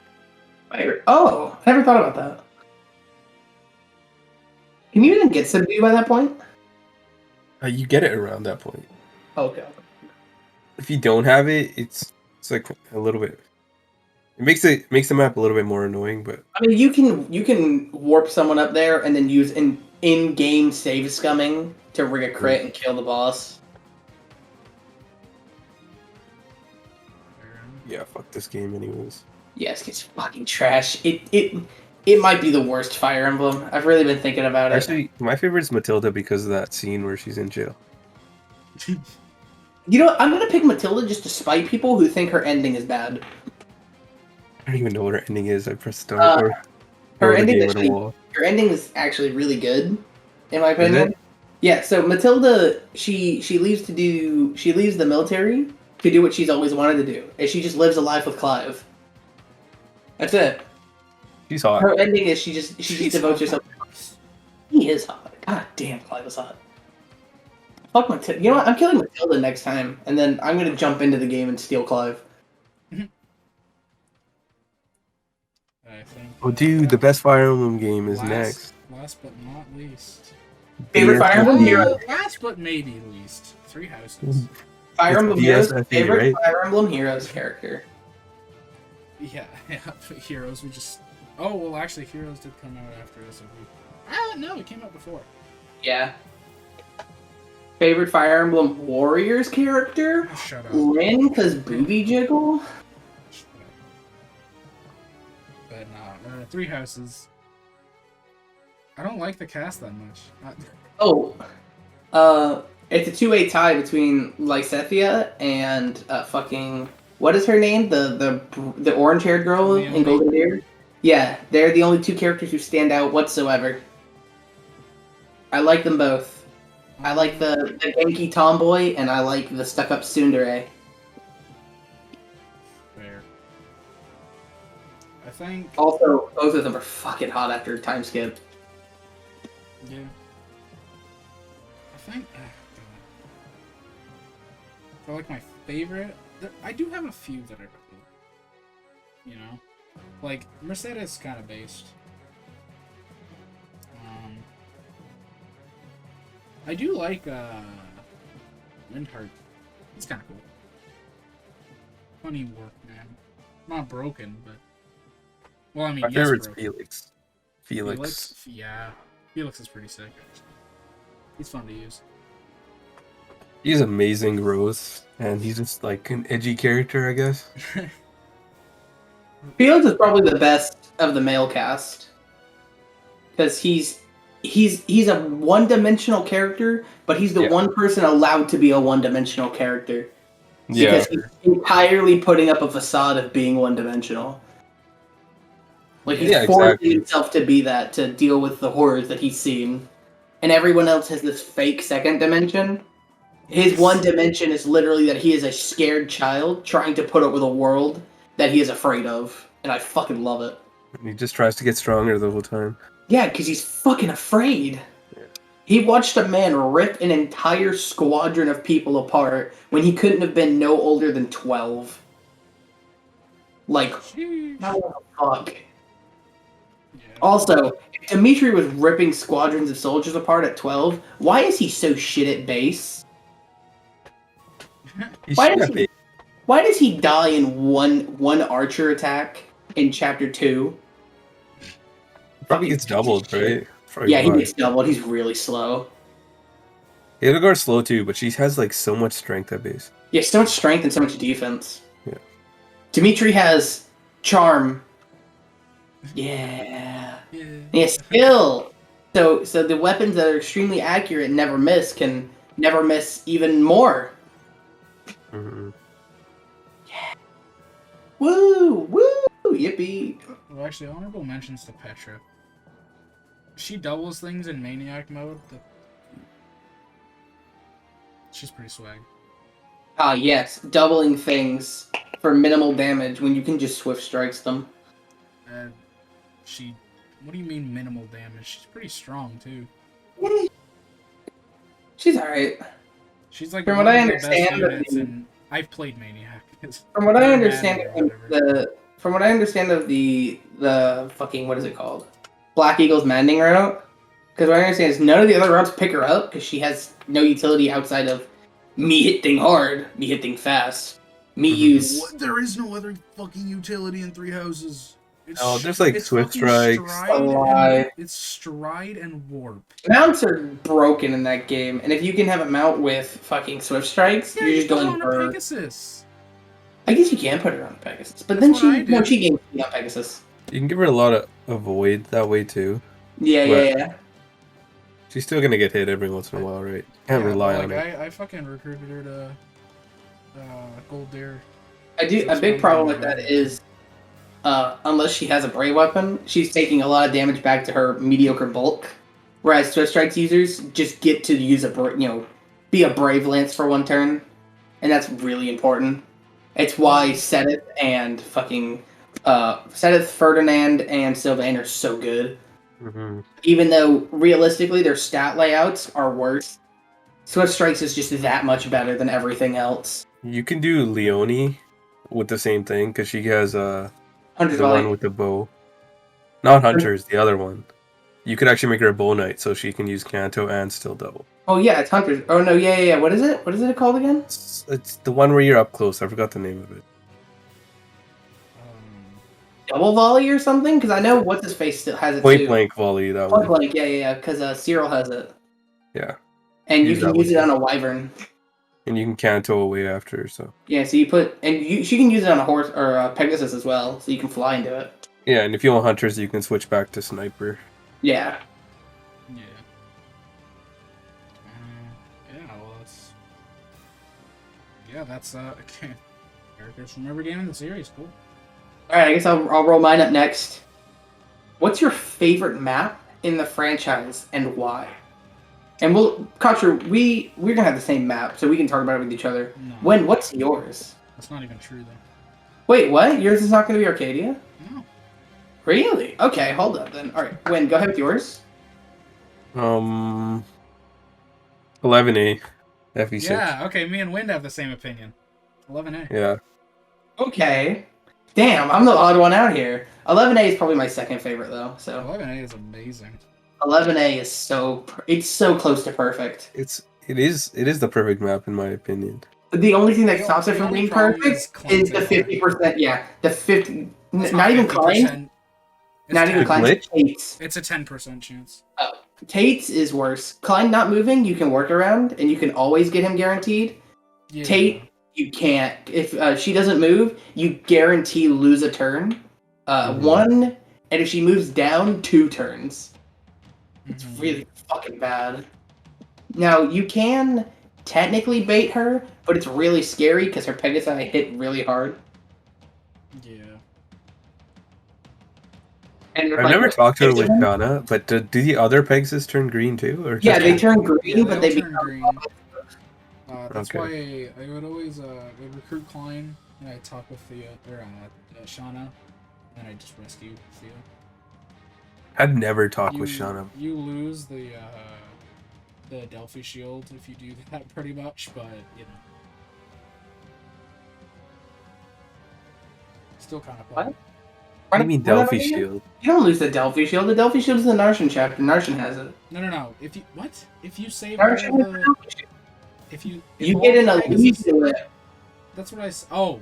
A: Oh, I never thought about that. Can you even get subdued by that point?
B: You get it around that point.
A: Okay.
B: If you don't have it, it's like a little bit. It makes the map a little bit more annoying, but
A: I mean, you can warp someone up there and then use in-game save scumming to rig a crit and kill the boss.
B: yeah, fuck this game anyways.
A: Yes, it's fucking trash. It might be the worst Fire Emblem. I've really been thinking about it.
B: Actually, my favorite is Matilda because of that scene where she's in jail.
A: You know what? I'm gonna pick Matilda just to spite people who think her ending is bad.
B: I don't even know what her ending is. I pressed start or
A: Her
B: throw the
A: ending
B: game at a
A: actually,
B: wall.
A: her ending is actually really good, in my opinion.
B: it?
A: Yeah. So Matilda, she leaves the military to do what she's always wanted to do, and she just lives a life with Clive. That's it.
B: She's hot.
A: Her ending is she just
C: She's
A: devotes
C: hot.
A: herself. He is hot. God damn, Clive is hot. Fuck Matilda. You know what? I'm killing Matilda next time, and then I'm gonna jump into the game and steal Clive.
C: I think.
B: Oh, dude, the best Fire Emblem game is next.
C: Last but not least.
A: Favorite Fire Emblem hero.
C: Last but maybe least. Three Houses.
A: Fire
B: It's
A: Emblem Heroes.
B: DSFE,
A: Favorite
B: right?
A: Fire Emblem Heroes character.
C: Yeah, Heroes. We just. Oh well, actually, Heroes did come out after SOV. No, it came out before.
A: Yeah. Favorite Fire Emblem Warriors character?
C: Oh, shut up.
A: Lynn, cause booby jiggle.
C: But nah, Three Houses. I don't like the cast that much.
A: Oh, it's a 2-way tie between Lysethia and fucking what is her name? The orange haired girl in
C: Naomi.
A: golden beard. Yeah, they're the only two characters who stand out whatsoever. I like them both. I like the Genki tomboy, and I like the stuck-up tsundere.
C: Fair. I think.
A: Also, both of them are fucking hot after time skip.
C: Yeah. I think. For like my favorite, I do have a few that are cool. You know. Like, Mercedes kind of based. I do like Windheart. It's kind of cool. Funny work, man. Not broken, but... Well, I mean,
B: My
C: yes,
B: favorite's
C: broken.
B: Felix.
C: Yeah. Felix is pretty sick, actually. He's fun to use.
B: He's amazing growth, and he's just like an edgy character, I guess.
A: Felix is probably the best of the male cast because he's a one-dimensional character, but he's the one person allowed to be a one-dimensional character because he's entirely putting up a facade of being one-dimensional. Like he's forcing himself to be that to deal with the horrors that he's seen, and everyone else has this fake second dimension. His one dimension is literally that he is a scared child trying to put up with a world that he is afraid of, and I fucking love it.
B: He just tries to get stronger the whole time.
A: Yeah, because he's fucking afraid. Yeah. He watched a man rip an entire squadron of people apart when he couldn't have been no older than 12. Like, how the fuck? Yeah. Also, if Dimitri was ripping squadrons of soldiers apart at 12, why is he so shit at base? Why does he die in one archer attack in chapter 2?
B: Probably gets doubled, right?
A: Yeah, he gets doubled. He's really slow.
B: Hildegard's slow too, but she has like so much strength at base.
A: Yeah, so much strength and so much defense.
B: Yeah.
A: Dimitri has charm. Yeah. Yeah, skill. So the weapons that are extremely accurate and never miss can never miss even more.
B: Mm-hmm.
A: Yeah. Woo! Yippee!
C: Well, actually, honorable mentions to Petra. She doubles things in Maniac mode. She's pretty swag.
A: Ah, yes. Doubling things for minimal damage when you can just Swift Strikes them.
C: What do you mean minimal damage? She's pretty strong, too.
A: She's alright.
C: She's like
A: from what I understand
C: and I've played Maniac.
A: From what I understand of the fucking, what is it called? Black Eagle's Mending route. Because what I understand is none of the other routes pick her up because she has no utility outside of me hitting hard, me hitting fast, me use.
C: What? There is no other fucking utility in Three Houses.
B: There's like Swift Strikes.
C: It's Stride and Warp.
A: Mounts are broken in that game, and if you can have a mount with fucking Swift Strikes, you're just going for
C: Pegasus.
A: I guess you can put her on Pegasus, but then she gains on Pegasus.
B: You can give her a lot of avoid that way too.
A: Yeah.
B: She's still gonna get hit every once in a while, right? Can't rely on it.
C: I fucking recruited her to Gold Deer.
A: A big problem with that is, unless she has a Brave weapon, she's taking a lot of damage back to her mediocre bulk. Whereas Swift Strikes users just get to use be a Brave Lance for one turn, and that's really important. It's why Sedith and Sedith, Ferdinand, and Sylvain are so good.
B: Mm-hmm.
A: Even though realistically their stat layouts are worse, Swift Strikes is just that much better than everything else.
B: You can do Leonie with the same thing because she has the
A: Hunter's
B: one with the bow. Not Hunter's, the other one. You could actually make her a bow knight so she can use Canto and still double.
A: Oh yeah, it's Hunter's. Oh no, yeah. What is it? What is it called again?
B: It's the one where you're up close. I forgot the name of it.
A: Double volley or something? Because I know what's his face still has it
B: Point
A: too.
B: blank volley. That one.
A: Point blank, yeah. Because Cyril has it.
B: Yeah.
A: And you can use it on a wyvern.
B: And you can Canto away after, so.
A: Yeah, so she can use it on a horse or a Pegasus as well, so you can fly into it.
B: Yeah, and if you want hunters, you can switch back to sniper.
A: Yeah.
C: That's characters from every game in the series. Cool.
A: All right, I guess I'll roll mine up next. What's your favorite map in the franchise and why? And Katra, we're gonna have the same map, so we can talk about it with each other. No. What's yours?
C: That's not even true though.
A: Wait, what? Yours is not gonna be Arcadia?
C: No.
A: Really? Okay, hold up then. All right, Win, go ahead with yours.
B: 11A. FE6.
C: Yeah, okay, me and Wind have the same opinion. 11A.
B: Yeah.
A: Okay. Damn, I'm the odd one out here. 11A is probably my second favorite though. So
C: 11A is amazing.
A: 11A is it's so close to perfect.
B: It is the perfect map in my opinion.
A: The only thing that
C: The
A: stops it from
C: only
A: being
C: problem
A: perfect
C: Klein's
A: is the
C: AI.
A: 50%. Yeah, the 50.
C: It's
A: Not even
C: 50%.
A: Klein.
C: It's
A: Not even
C: 10.
A: Klein.
B: glitch?
A: Tate's.
C: It's a 10% chance.
A: Tate's is worse. Klein not moving, you can work around, and you can always get him guaranteed.
C: Yeah.
A: Tate, you can't. If she doesn't move, you guarantee lose a turn. One, and if she moves down, 2 turns. It's really fucking bad. Now, you can technically bait her, but it's really scary because her Pegasi hit really hard.
C: Yeah.
A: And
B: I've never talked to her with Shauna, but do the other Pegasus turn green too, or
A: Yeah,
B: just
A: they turn green,
C: Yeah,
A: but
C: they
A: they
C: turn
A: become
C: green. That's why I would always I'd recruit Klein, and I'd talk with Shauna, and I just rescue Theo.
B: I've never talked with Shauna.
C: You lose the Delphi shield if you do that pretty much, but you know. Still kind of fun.
A: What?
B: What do you mean Delphi shield?
A: You don't lose the Delphi shield. The Delphi shield is the Narshan chapter. Narshan has it.
C: No. If you save
A: Narshan
C: all
A: has the
C: the
A: Delphi shield.
C: if you
A: get an Elise to it.
C: That's what I oh.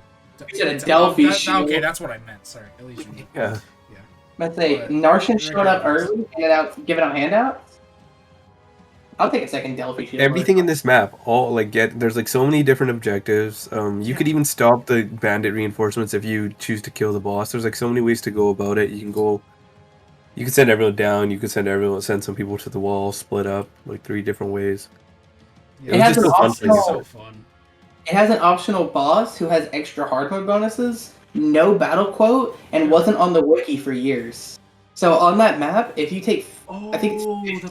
A: You said a Delphi shield.
C: Okay, that's what I meant. Sorry, Elysian.
B: Yeah.
A: Let's say Narshan showed up early, giving out handouts. I'll take a second Delphi shield.
B: Everything in this map, there's like so many different objectives. You could even stop the bandit reinforcements if you choose to kill the boss. There's like so many ways to go about it. You can send everyone down. You can send some people to the wall, split up like 3 different ways.
C: Yeah,
A: it has an optional.
C: So fun.
A: It has an optional boss who has extra hard mode bonuses, no battle quote, and wasn't on the wiki for years. So on that map, if you take, I think it's
C: the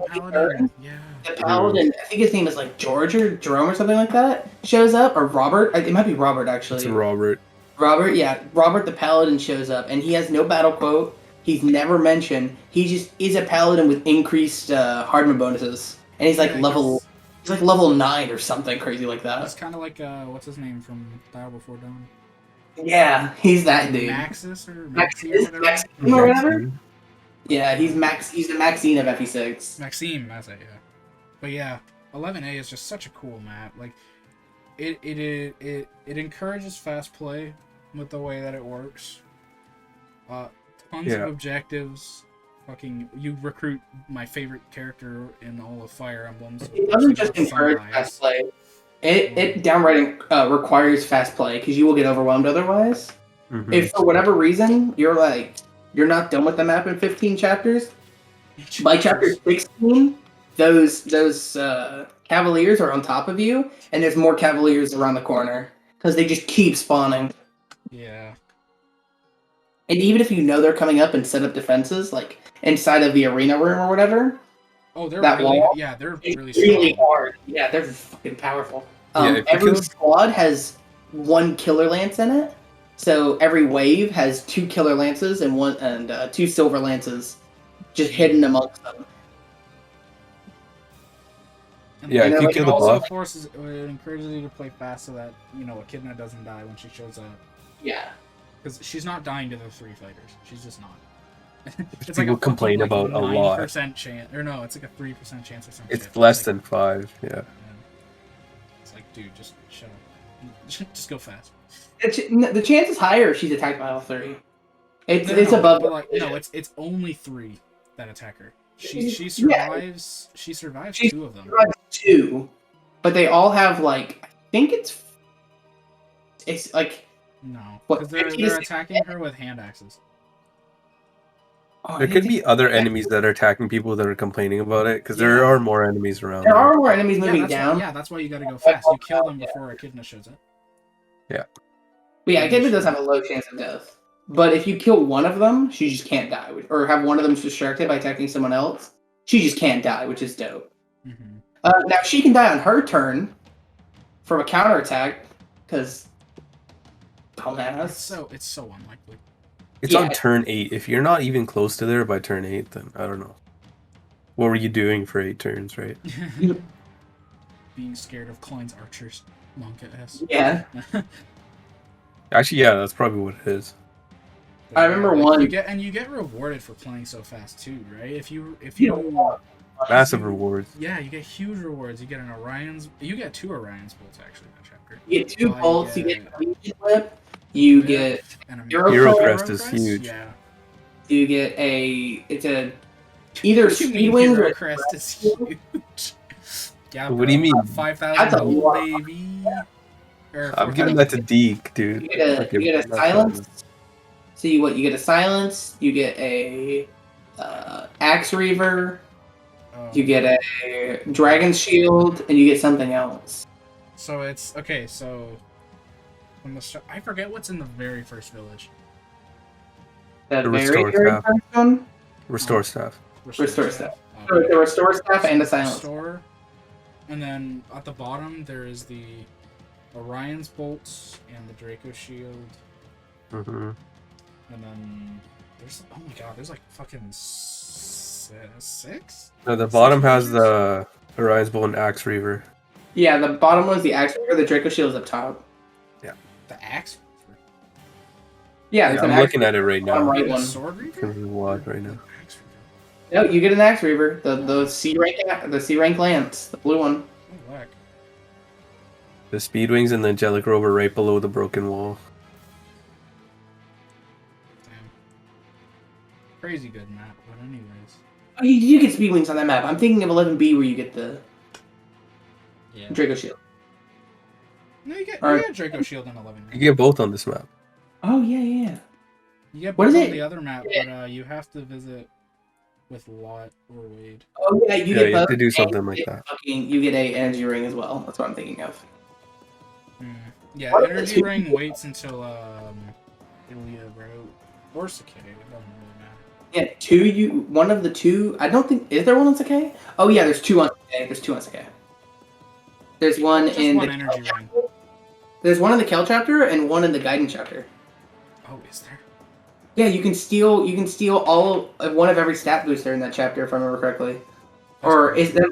C: paladin. Yeah.
A: The paladin, I think his name is like George or Jerome or something like that, shows up, or Robert. It might be Robert actually.
B: It's Robert.
A: Robert, yeah, Robert the paladin shows up, and he has no battle quote. He's never mentioned. He just is a paladin with increased hard mode bonuses, and he's like level 9 or something crazy like that.
C: It's kind of like what's his name from Battle Before Dawn.
A: Yeah, he's that dude.
C: Maxis or
A: Maxime or whatever. Yeah, he's the Maxine of FE6.
C: Maxime, that's it. Yeah, but yeah, 11A is just such a cool map. Like, it encourages fast play with the way that it works. Tons of objectives. Fucking, you recruit my favorite character in all of Fire Emblem. So
A: it doesn't just encourage fast play. It downright requires fast play because you will get overwhelmed otherwise. Mm-hmm. If for whatever reason you're not done with the map in 15 chapters, by chapter 16, those cavaliers are on top of you, and there's more cavaliers around the corner because they just keep spawning.
C: Yeah.
A: And even if you know they're coming up and set up defenses, like inside of the arena room or whatever.
C: Oh, they're they're
A: really hard. Yeah, they're fucking powerful. Every squad has 1 killer lance in it, so every wave has 2 killer lances and 2 silver lances, just hidden amongst them.
B: Yeah, if you kill the boss,
C: it encourages you to play fast so that Echidna doesn't die when she shows up.
A: Yeah,
C: because she's not dying to the 3 fighters. She's just not.
B: It's people like complain about a lot.
C: 90% chance, or no, it's like a 3% chance or something.
B: It's less than 5. Yeah.
C: It's like, dude, just shut up. Just go fast.
A: The chance is higher if she's attacked by all 3. It's above.
C: But it's only 3 that attack her. She survives. Yeah. She survives 2 of them.
A: Survives 2, but they all have I think it's like.
C: No, because they're attacking her with hand axes.
B: Oh, there could be other enemies that are attacking people that are complaining about it, because there are more enemies around.
A: There are more enemies moving down.
C: That's why you gotta go fast. You kill them before Echidna shows up.
B: Yeah.
A: But yeah, Echidna does have a low chance of death. But if you kill one of them, she just can't die. Or have one of them distracted by attacking someone else, she just can't die, which is dope. Mm-hmm. Now, she can die on her turn from a counterattack, because...
C: It's so unlikely.
B: It's on turn 8. If you're not even close to there by turn 8, then I don't know. What were you doing for 8 turns, right?
C: Being scared of Klein's archers, Monka S.
A: Yeah.
B: Actually, yeah, that's probably what it is.
C: But
A: I remember
C: like,
A: one.
C: you get rewarded for playing so fast too, right? If you
B: Massive rewards.
C: Yeah, you get huge rewards. You get you get 2 Orion's bolts actually in that chapter.
A: You get 2
C: Well,
A: bolts. You get a Legion whip. You
C: Whip
A: get
C: and a
A: Hero
B: Crest is
C: Crest?
B: huge.
C: Yeah.
A: you get it's a either
C: What do you
A: speed
C: mean
A: wings
C: Hero
A: or
C: Crest is huge? Yeah,
B: What do you mean?
C: 5,000
A: That's a
C: gold,
A: lot.
C: baby. Or
B: I'm giving that to Deke, dude.
A: you get a
B: Not
A: silence.
B: fun.
A: So you get a silence. You get a axe reaver. You get a dragon shield, and you get something else.
C: So it's okay. So from the start, I forget what's in the very first village.
A: The
B: The
A: very
B: restore
A: very
B: staff.
A: first one.
B: Restore staff.
A: Restore staff.
C: Oh,
A: So the restore staff and a silence.
C: Restore, and then at the bottom there is the Orion's bolts and the Draco shield,
B: Mm-hmm.
C: and then there's oh my god, there's like fucking 6.
B: No, the bottom has the Orion's Bolt and Axe Reaver.
A: Yeah, the bottom one's the axe reaver. The Draco shield is up top.
C: The axe.
A: Yeah,
B: Yeah,
A: there's an
B: I'm
A: axe
B: looking at it right
A: bottom
B: now.
A: right
C: The
A: one.
C: sword
B: It's
C: reaver.
B: gonna be wild right now.
C: Axe reaver.
A: No, you get an axe reaver. The C rank lance, the blue one.
C: Oh, whack.
B: The Speed Wings and the Angelic Rover right below the broken wall.
C: Damn. Crazy good map, but anyways.
A: Oh, you get speed wings on that map. I'm thinking of 11B where you get the
C: Yeah.
A: Draco shield.
C: No, you get Draco shield in 11.
B: You get both on this map.
A: Oh yeah.
C: You get
A: What
C: both
A: is
C: on
A: it?
C: the other map, but you have to visit with Lot or Wade.
A: Oh yeah, you
B: Yeah,
A: get
B: you have
A: both.
B: to do
A: and
B: something
A: you
B: like
A: get
B: that.
A: You get a energy ring as well. That's what I'm thinking of.
C: Yeah,
A: What are the
C: energy
A: two-
C: ring waits until Ilia Road or Cicada. It doesn't really matter.
A: Yeah, one of the two. I don't think is there one on Sakai? Oh yeah, there's 2 on Sakai. There's 2 on Sakai. There's one
C: Just
A: in
C: one
A: the
C: energy
A: Kel
C: ring.
A: chapter. There's one in the Kel chapter and one in the Gaiden chapter.
C: Oh, is there?
A: Yeah, you can steal one of every stat booster in that chapter if I remember correctly.
C: That's
A: Or
C: cool.
A: is there?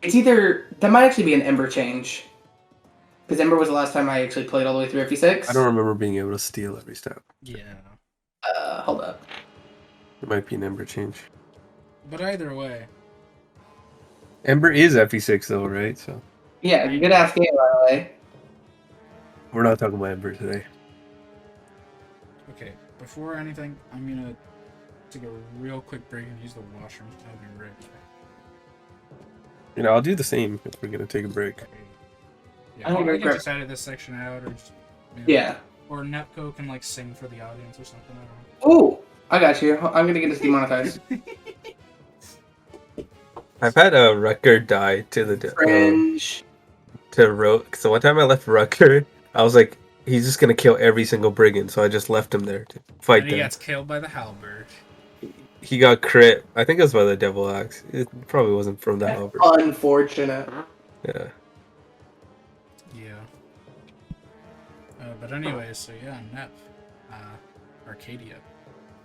A: It's either that might actually be an Ember change. Because Ember was the last time I actually played all the way through FP6.
B: I don't remember being able to steal every step.
C: Yeah.
A: Hold up.
B: It might be an Ember change.
C: But either way,
B: Ember is FE6 though, right? So
A: Yeah, good ass game by the way.
B: we're not talking about Ember today.
C: okay. Before anything, I'm gonna take a real quick break and use the washroom. I'll be right back.
B: You know, I'll do the same if we're gonna take a break.
C: Yeah,
A: I don't
C: I can
A: regret-
C: just edit this section out, or just,
A: Yeah.
C: Or Nepco can like sing for the audience or something. I don't know.
A: Oh, I got you. I'm gonna get this demonetized.
B: I've had a record die to the
A: Fringe.
B: to Rogue. So one time I left Rucker, I was like, he's just gonna kill every single brigand, so I just left him there to fight
C: And he
B: them.
C: gets killed by the halberd.
B: He got crit. I think it was by the Devil Axe. It probably wasn't from the halberd.
A: Unfortunate.
B: Yeah.
C: Yeah. But anyways, so yeah, Nep, Arcadia.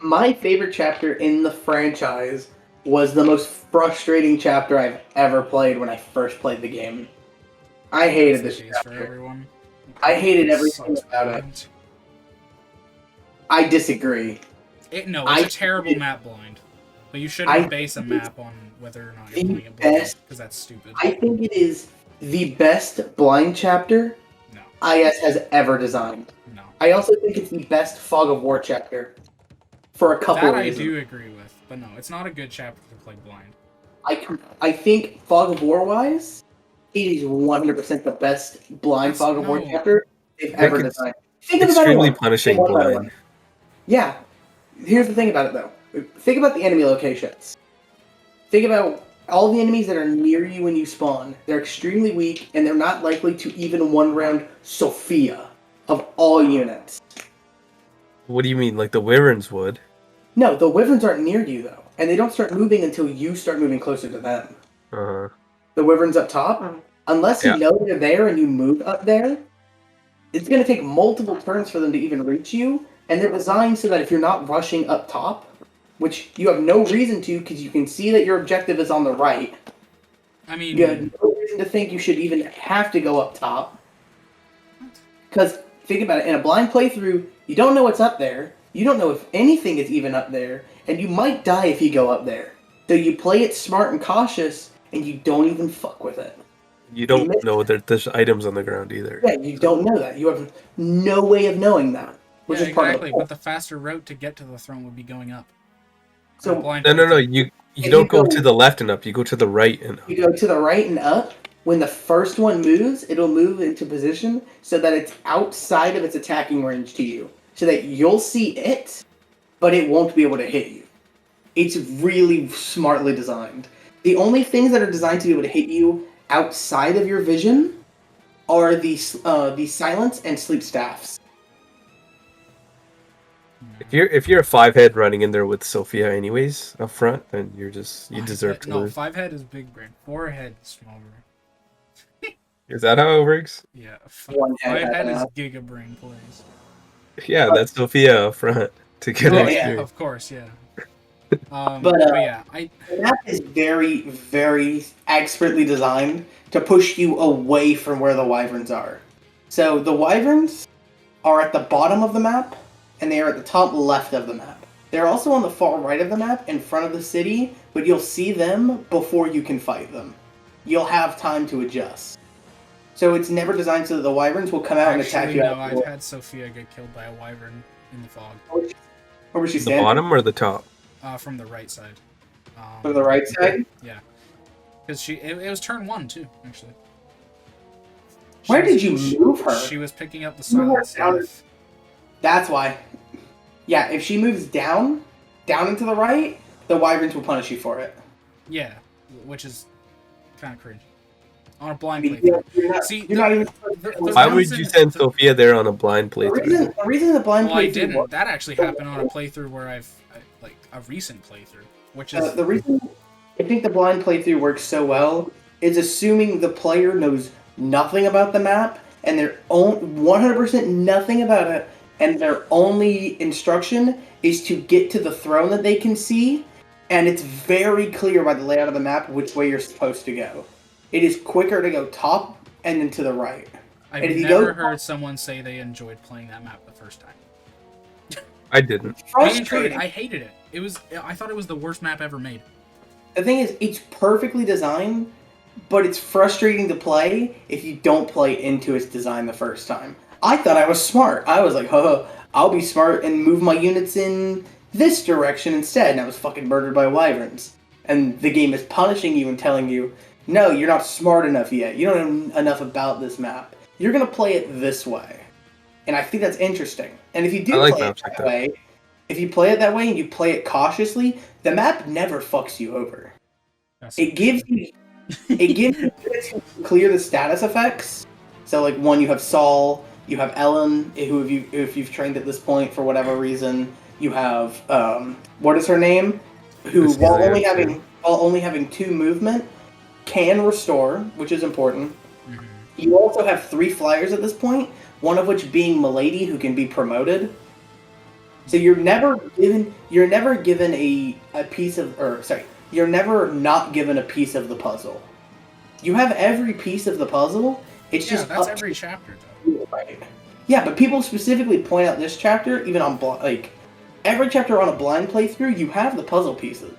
A: My favorite chapter in the franchise was the most frustrating chapter I've ever played when I first played the game. I hated this
C: It's the case for
A: chapter.
C: everyone.
A: I hated everything
C: Sucks
A: about it.
C: blind.
A: I disagree.
C: It's
A: I-
C: a terrible map blind. But you shouldn't base a map on whether or not you're
A: The
C: playing it blind,
A: best-
C: because that's stupid.
A: I think it is the best blind chapter
C: No,
A: IS has ever designed.
C: no.
A: I also think it's the best Fog of War chapter. For a couple
C: That I
A: reasons.
C: do agree with, but no, it's not a good chapter to play blind.
A: I think Fog of War wise, it is 100% the best blind
C: That's-
A: Fog of War
C: no.
A: chapter they've
B: Heck,
A: ever
B: it's
A: designed. Think of the better
B: Extremely
A: one.
B: punishing
A: Think of the better
B: blind.
A: one. Yeah. Here's the thing about it though. Think about the enemy locations. Think about all the enemies that are near you when you spawn. They're extremely weak and they're not likely to even one round Sophia of all units.
B: What do you mean? Like the Wyverns would?
A: No, the Wyverns aren't near you though. And they don't start moving until you start moving closer to them.
B: Uh-huh.
A: The Wyverns up top, unless you
B: Yeah.
A: know they're there and you move up there, it's going to take multiple turns for them to even reach you. And they're designed so that if you're not rushing up top, which you have no reason to because you can see that your objective is on the right,
C: I mean,
A: you have no reason to think you should even have to go up top. Because think about it, in a blind playthrough, you don't know what's up there. You don't know if anything is even up there, and you might die if you go up there. So you play it smart and cautious, and you don't even fuck with it.
B: You don't know that there's items on the ground either.
A: Yeah, you don't know that. You have no way of knowing that, which is part of the point.
C: But the faster route to get to the throne would be going up.
A: So
B: no. You don't go to the left and up. You go to the right and up.
A: You go to the right and up. When the first one moves, it'll move into position so that it's outside of its attacking range to you, so that you'll see it, but it won't be able to hit you. It's really smartly designed. The only things that are designed to be able to hit you outside of your vision are the silence and sleep staffs.
B: If you're a 5-head running in there with Sophia anyways up front, then you deserve to lose.
C: 5-head is big brain. 4-head is small brain.
B: Is that how it works?
C: Yeah, 5-head is giga brain plays.
B: Yeah, that's Sophia up front to get experience.
C: Yeah, of course, yeah.
A: But
C: yeah,
A: the map is very, very expertly designed to push you away from where the wyverns are. So the wyverns are at the bottom of the map, and they are at the top left of the map. They're also on the far right of the map, in front of the city, but you'll see them before you can fight them. You'll have time to adjust. So it's never designed so that the wyverns will come out and attack you.
C: No, I've had Sophia get killed by a wyvern in the fog.
A: Where was she
B: The
A: standing?
B: bottom or the top?
C: From the right side.
A: From the right side?
C: Yeah. Because it was turn 1 too, actually.
A: Where did you move her?
C: She was picking up the silent stuff.
A: That's why. Yeah, if she moves down into the right, the wyverns will punish you for it.
C: Yeah, which is kind of cringe. On a blind playthrough.
B: Why would you send Sophia there on a blind playthrough?
A: The reason the blind playthrough...
C: I didn't. That actually happened on a playthrough where a recent playthrough, which is...
A: the reason I think the blind playthrough works so well is assuming the player knows nothing about the map, and they're 100% nothing about it, and their only instruction is to get to the throne that they can see, and it's very clear by the layout of the map which way you're supposed to go. It is quicker to go top and then to the right.
C: I've never heard someone say they enjoyed playing that map the first time.
B: I didn't.
A: Frustrating.
C: I hated it. I thought it was the worst map ever made.
A: The thing is, it's perfectly designed, but it's frustrating to play if you don't play into its design the first time. I thought I was smart. I was like, I'll be smart and move my units in this direction instead, and I was fucking murdered by wyverns. And the game is punishing you and telling you, no, you're not smart enough yet. You don't know enough about this map. You're going to play it this way. And I think that's interesting. And if you do play it that way, if you play it that way and you play it cautiously, the map never fucks you over. It gives you units who clear the status effects. So like one, you have Saul, you have Ellen, who if you've trained at this point for whatever reason, you have what is her name? Who while only having 2 movement can restore, which is important. Mm-hmm. You also have 3 flyers at this point, one of which being Milady, who can be promoted. So you're never given a piece of, you're never not given a piece of the puzzle. You have every piece of the puzzle. It's just
C: that's every chapter though.
A: Right. Yeah, but people specifically point out this chapter, even on every chapter on a blind playthrough, you have the puzzle pieces.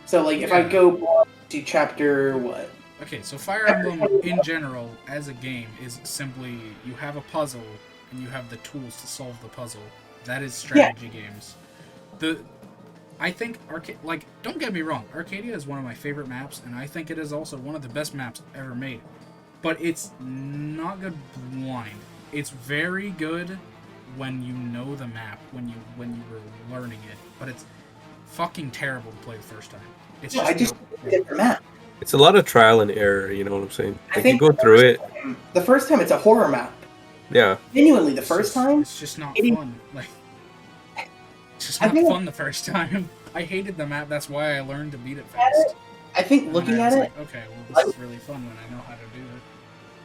A: So if I go to chapter what?
C: Okay, so Fire Emblem in general as a game is simply you have a puzzle and you have the tools to solve the puzzle. That is strategy games. I think don't get me wrong, Arcadia is one of my favorite maps, and I think it is also one of the best maps ever made. But it's not good blind. It's very good when you know the map, when you were learning it. But it's fucking terrible to play the first time. It's just
A: a different map.
B: It's a lot of trial and error, you know what I'm saying? You go through it.
A: The first time it's a horror map.
B: Yeah.
A: Genuinely, the first time
C: it's just not fun. It's just not fun the first time. I hated the map. That's why I learned to beat it fast.
A: I think looking at it,
C: okay, well this is really fun when I know how to do it.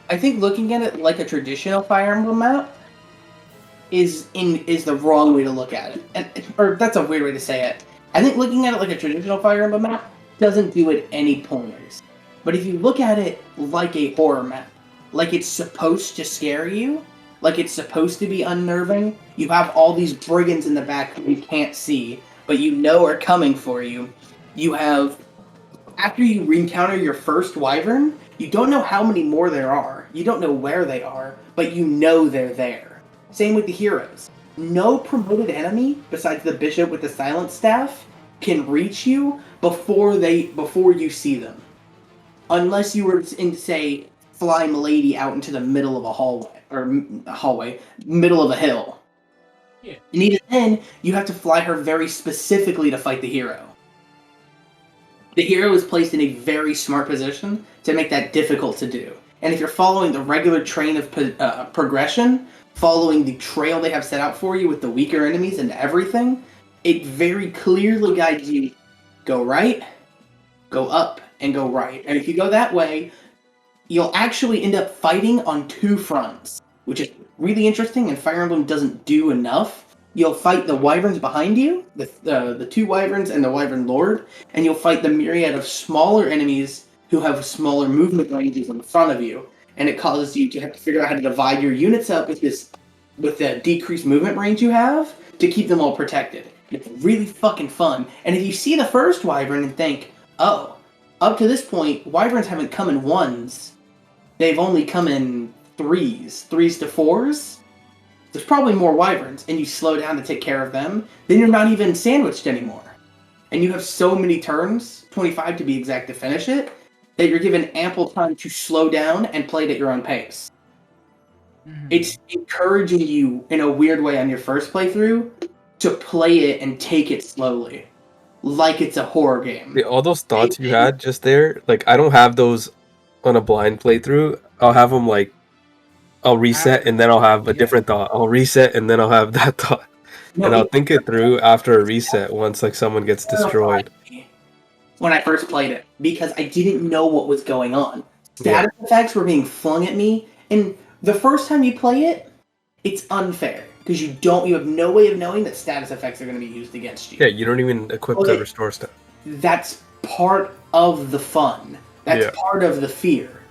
A: I think looking at it like a traditional Fire Emblem map is the wrong way to look at it, or that's a weird way to say it. I think looking at it like a traditional Fire Emblem map doesn't do it any pointers. But if you look at it like a horror map, like it's supposed to scare you, like it's supposed to be unnerving. You have all these brigands in the back who you can't see, but you know are coming for you. You have, after you re-encounter your first wyvern, you don't know how many more there are. You don't know where they are, but you know they're there. Same with the heroes. No promoted enemy, besides the bishop with the silent staff, can reach you before you see them. Unless you were in, say, fly Milady out into the middle of middle of a hill.
C: Yeah.
A: And even then, you have to fly her very specifically to fight the hero. The hero is placed in a very smart position to make that difficult to do. And if you're following the regular train of progression, following the trail they have set out for you with the weaker enemies and everything, it very clearly guides you. Go right, go up, and go right. And if you go that way, you'll actually end up fighting on two fronts, which is really interesting, and Fire Emblem doesn't do enough. You'll fight the wyverns behind you, the two wyverns and the wyvern lord, and you'll fight the myriad of smaller enemies who have smaller movement ranges in front of you, and it causes you to have to figure out how to divide your units up with the decreased movement range you have to keep them all protected. It's really fucking fun. And if you see the first wyvern and think, oh, up to this point, wyverns haven't come in ones. They've only come in threes to fours. There's probably more wyverns, and you slow down to take care of them, then you're not even sandwiched anymore. And you have so many turns, 25 to be exact, to finish it, that you're given ample time to slow down and play it at your own pace. Mm-hmm. It's encouraging you, in a weird way on your first playthrough, to play it and take it slowly. Like it's a horror game.
B: All those thoughts you had just there, like, I don't have those on a blind playthrough. I'll have them, like, I'll reset and then I'll have a different thought. I'll reset and then I'll have that thought. No, and I'll think it through after a reset once, like, someone gets destroyed.
A: When I first played it, because I didn't know what was going on. Status effects were being flung at me, and the first time you play it, it's unfair. Because you have no way of knowing that status effects are going to be used against you.
B: Yeah, you don't even equip to restore stuff.
A: That's part of the fun. That's part of the fear.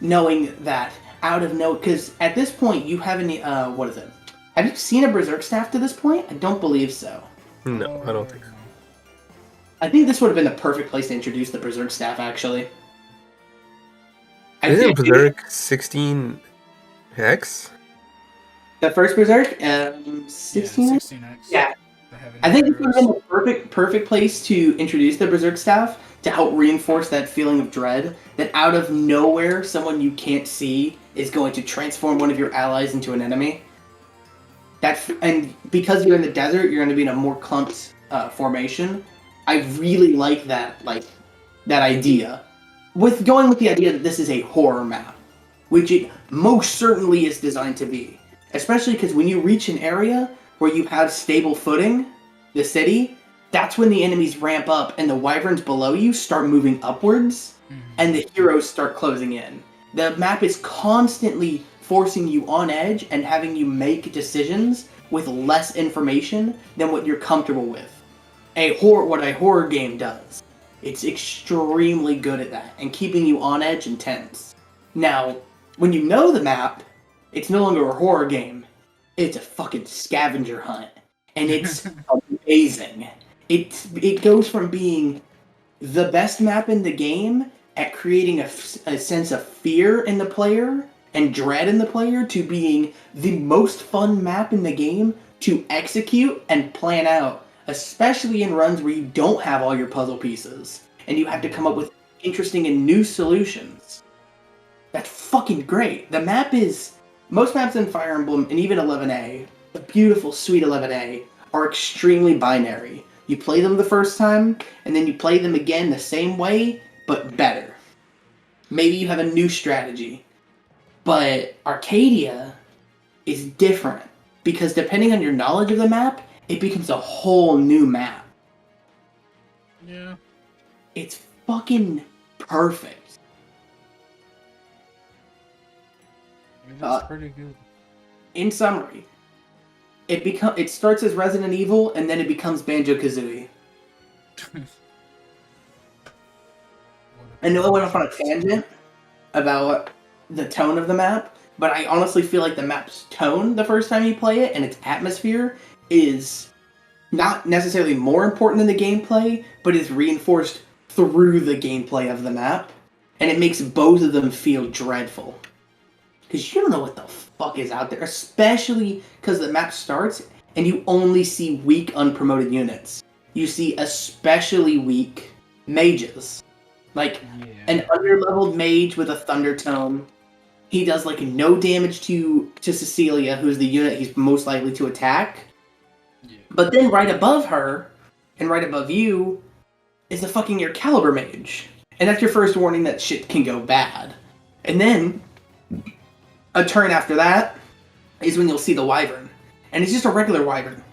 A: Knowing that out of no... Because at this point, you haven't... what is it? Have you seen a Berserk staff to this point? I don't believe so.
B: No, I don't think so.
A: I think this would have been the perfect place to introduce the Berserk staff, actually.
B: Isn't Berserk 16 hex?
A: The first Berserk? 16?
C: 16x.
A: Yeah. I think this would have been the perfect place to introduce the Berserk staff to help reinforce that feeling of dread, that out of nowhere, someone you can't see is going to transform one of your allies into an enemy. And because you're in the desert, you're going to be in a more clumped formation. I really like that idea. Going with the idea that this is a horror map, which it most certainly is designed to be. Especially because when you reach an area where you have stable footing, the city, that's when the enemies ramp up and the wyverns below you start moving upwards, and the heroes start closing in. The map is constantly forcing you on edge and having you make decisions with less information than what you're comfortable with. What a horror game does. It's extremely good at that, and keeping you on edge and tense. Now, when you know the map, it's no longer a horror game. It's a fucking scavenger hunt. And it's amazing. It goes from being the best map in the game at creating a sense of fear in the player and dread in the player to being the most fun map in the game to execute and plan out, especially in runs where you don't have all your puzzle pieces and you have to come up with interesting and new solutions. That's fucking great. The map is... Most maps in Fire Emblem, and even 11A, the beautiful, sweet 11A, are extremely binary. You play them the first time, and then you play them again the same way, but better. Maybe you have a new strategy. But Arcadia is different, because depending on your knowledge of the map, it becomes a whole new map.
C: Yeah.
A: It's fucking perfect.
C: That's pretty good.
A: In summary, it starts as Resident Evil and then it becomes Banjo-Kazooie. I know I went off on a tangent about the tone of the map, but I honestly feel like the map's tone the first time you play it and its atmosphere is not necessarily more important than the gameplay, but is reinforced through the gameplay of the map, and it makes both of them feel dreadful. Because you don't know what the fuck is out there, especially because the map starts and you only see weak unpromoted units. You see especially weak mages. Like, an underleveled mage with a Thunder Tome. He does, like, no damage to Cecilia, who's the unit he's most likely to attack.
C: Yeah.
A: But then right above her, and right above you, is the fucking your caliber mage. And that's your first warning that shit can go bad. And then, a turn after that, is when you'll see the Wyvern. And he's just a regular Wyvern.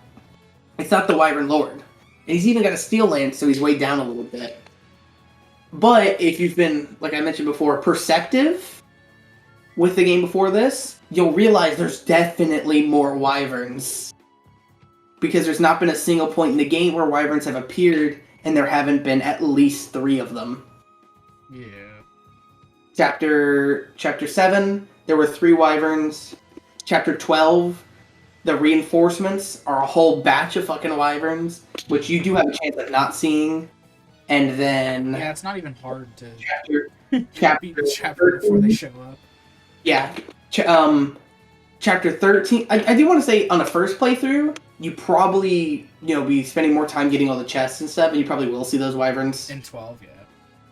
A: It's not the Wyvern Lord. And he's even got a Steel Lance, so he's weighed down a little bit. But if you've been, like I mentioned before, perceptive with the game before this, you'll realize there's definitely more Wyverns. Because there's not been a single point in the game where Wyverns have appeared, and there haven't been at least 3 of them.
C: Yeah.
A: Chapter 7, there were 3 Wyverns. Chapter 12, the reinforcements are a whole batch of fucking Wyverns, which you do have a chance of not seeing. And then...
C: Yeah, it's not even hard to
A: Chapter
C: beat the chapter before they show up.
A: Yeah. Chapter 13... I do want to say, on the first playthrough, you probably, be spending more time getting all the chests and stuff, and you probably will see those Wyverns.
C: In 12, yeah.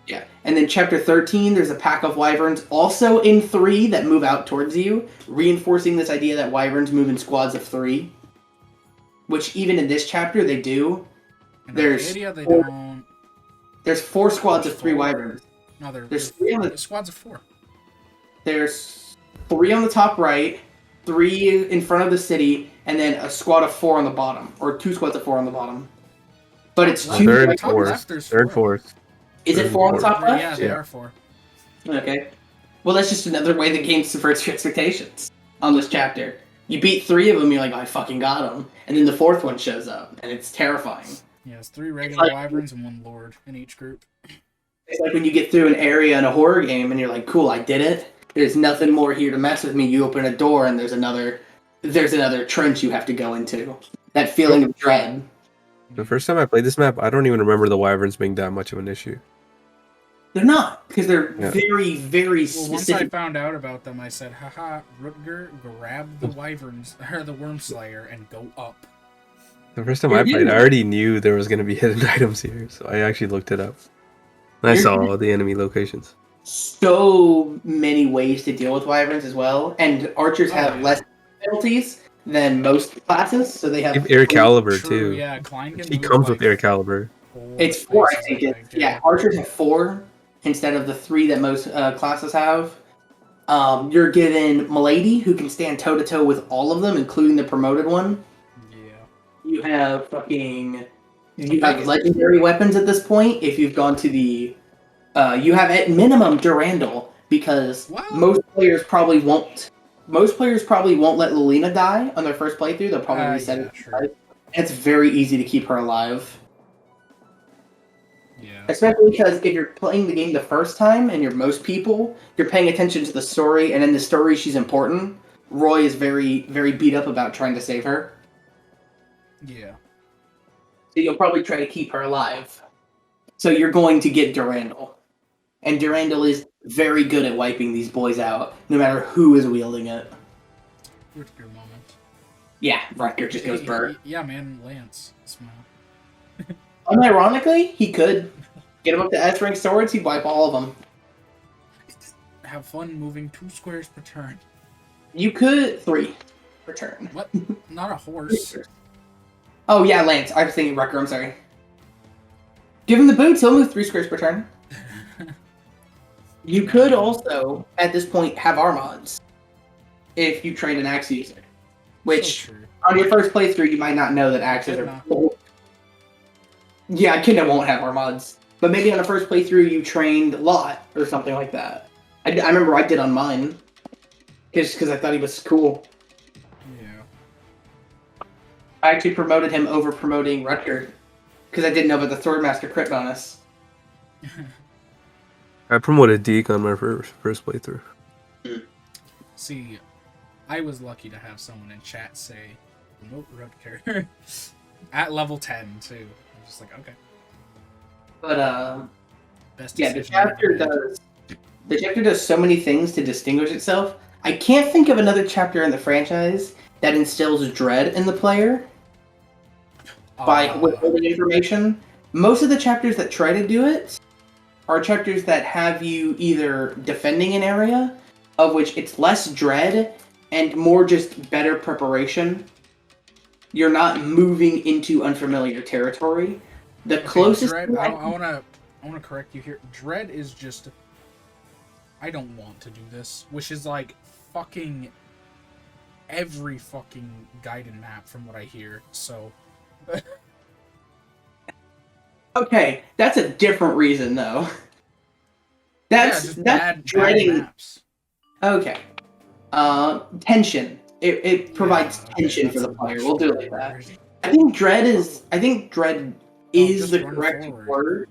A: Yeah. And then Chapter 13, there's a pack of Wyverns, also in 3, that move out towards you, reinforcing this idea that Wyverns move in squads of 3. Which, even in this chapter, they do. There's There's 4 squads of 3 Wyverns.
C: No,
A: there's 3 on the
C: squads of 4.
A: There's 3 on the top right, 3 in front of the city, and then a squad of 4 on the bottom, or 2 squads of 4 on the bottom. But it's 2.
B: Third, fourth.
A: Is it 4 on the top left?
C: Yeah, they are 4.
A: Okay. Well, that's just another way the game subverts your expectations on this chapter. You beat 3 of them, you're like, oh, I fucking got them. And then the 4th one shows up, and it's terrifying.
C: Yeah, it's 3 regular Wyverns and 1 Lord in each group.
A: It's like when you get through an area in a horror game, and you're like, cool, I did it. There's nothing more here to mess with me. You open a door, and there's another trench you have to go into. That feeling of dread.
B: The first time I played this map, I don't even remember the Wyverns being that much of an issue.
A: They're not, because they're very, very specific.
C: Once I found out about them, I said, haha, Rutger, grab the Wyverns, or the Worm Slayer, and go up.
B: The first time I played, I already knew there was going to be hidden items here, so I actually looked it up. And I saw all the enemy locations.
A: So many ways to deal with Wyverns as well, and archers have less penalties than most classes, so they have
B: air caliber too.
C: Yeah, Klein
B: he comes with air caliber.
A: It's 4, I think. Yeah, archers have 4 instead of the 3 that most classes have. You're given Milady, who can stand toe to toe with all of them, including the promoted one. You have legendary weapons at this point. If you've gone to the, you have at minimum Durandal, because most players probably won't let Lilina die on their first playthrough. They'll probably reset it. Sure. And it's very easy to keep her alive.
C: Yeah.
A: Especially because if you're playing the game the first time and you're most people, you're paying attention to the story, and in the story she's important. Roy is very, very beat up about trying to save her.
C: Yeah.
A: So you'll probably try to keep her alive. So you're going to get Durandal. And Durandal is very good at wiping these boys out, no matter who is wielding it.
C: Rutger moment.
A: Yeah, Rutger just goes burr.
C: Yeah, man, Lance. Smile.
A: Unironically, he could. Get him up to S-rank swords, he'd wipe all of them.
C: Have fun moving 2 squares per turn.
A: You could 3 per turn.
C: What? Not a horse.
A: Oh yeah, Lance. I was thinking Rutger, I'm sorry. Give him the boots, he'll move 3 squares per turn. You could also, at this point, have Armads. If you trained an axe user. Which, on your first playthrough, you might not know that axes are... Yeah, Echidna won't have Armads. But maybe on the first playthrough, you trained Lot, or something like that. I remember I did on mine. Just because I thought he was cool. I actually promoted him over promoting Rutger, because I didn't know about the Swordmaster crit bonus.
B: I promoted Deke on my first playthrough.
C: See, I was lucky to have someone in chat say, remote Rutger at level 10 too. I'm just like, okay.
A: But
C: Best
A: yeah,
C: decision ever made.
A: the chapter does so many things to distinguish itself. I can't think of another chapter in the franchise that instills dread in the player by withholding information. Most of the chapters that try to do it are chapters that have you either defending an area, of which it's less dread and more just better preparation. You're not moving into unfamiliar territory. The closest
C: Dread,
A: thing
C: I wanna correct you here. Dread is just, I don't want to do this, which is like fucking every fucking guide and map from what I hear. So
A: Okay, that's a different reason though. That's
C: bad
A: dreading.
C: maps.
A: Okay. Tension. It provides tension for the player. We'll do it like that. I think dread is the correct word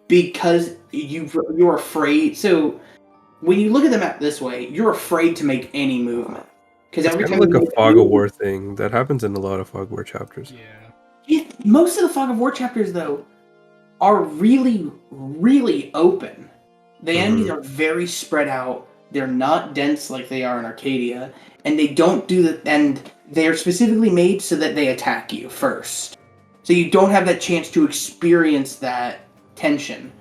A: because you're afraid. So when you look at the map this way, you're afraid to make any movement because
B: It's
A: every
B: kind
A: time
B: of like a Fog of War thing that happens in a lot of Fog of War chapters.
C: Yeah.
A: Most of the Fog of War chapters though are really, really open. The enemies are very spread out. They're not dense like they are in Arcadia, and they don't do that. And they're specifically made so that they attack you first, so you don't have that chance to experience that tension.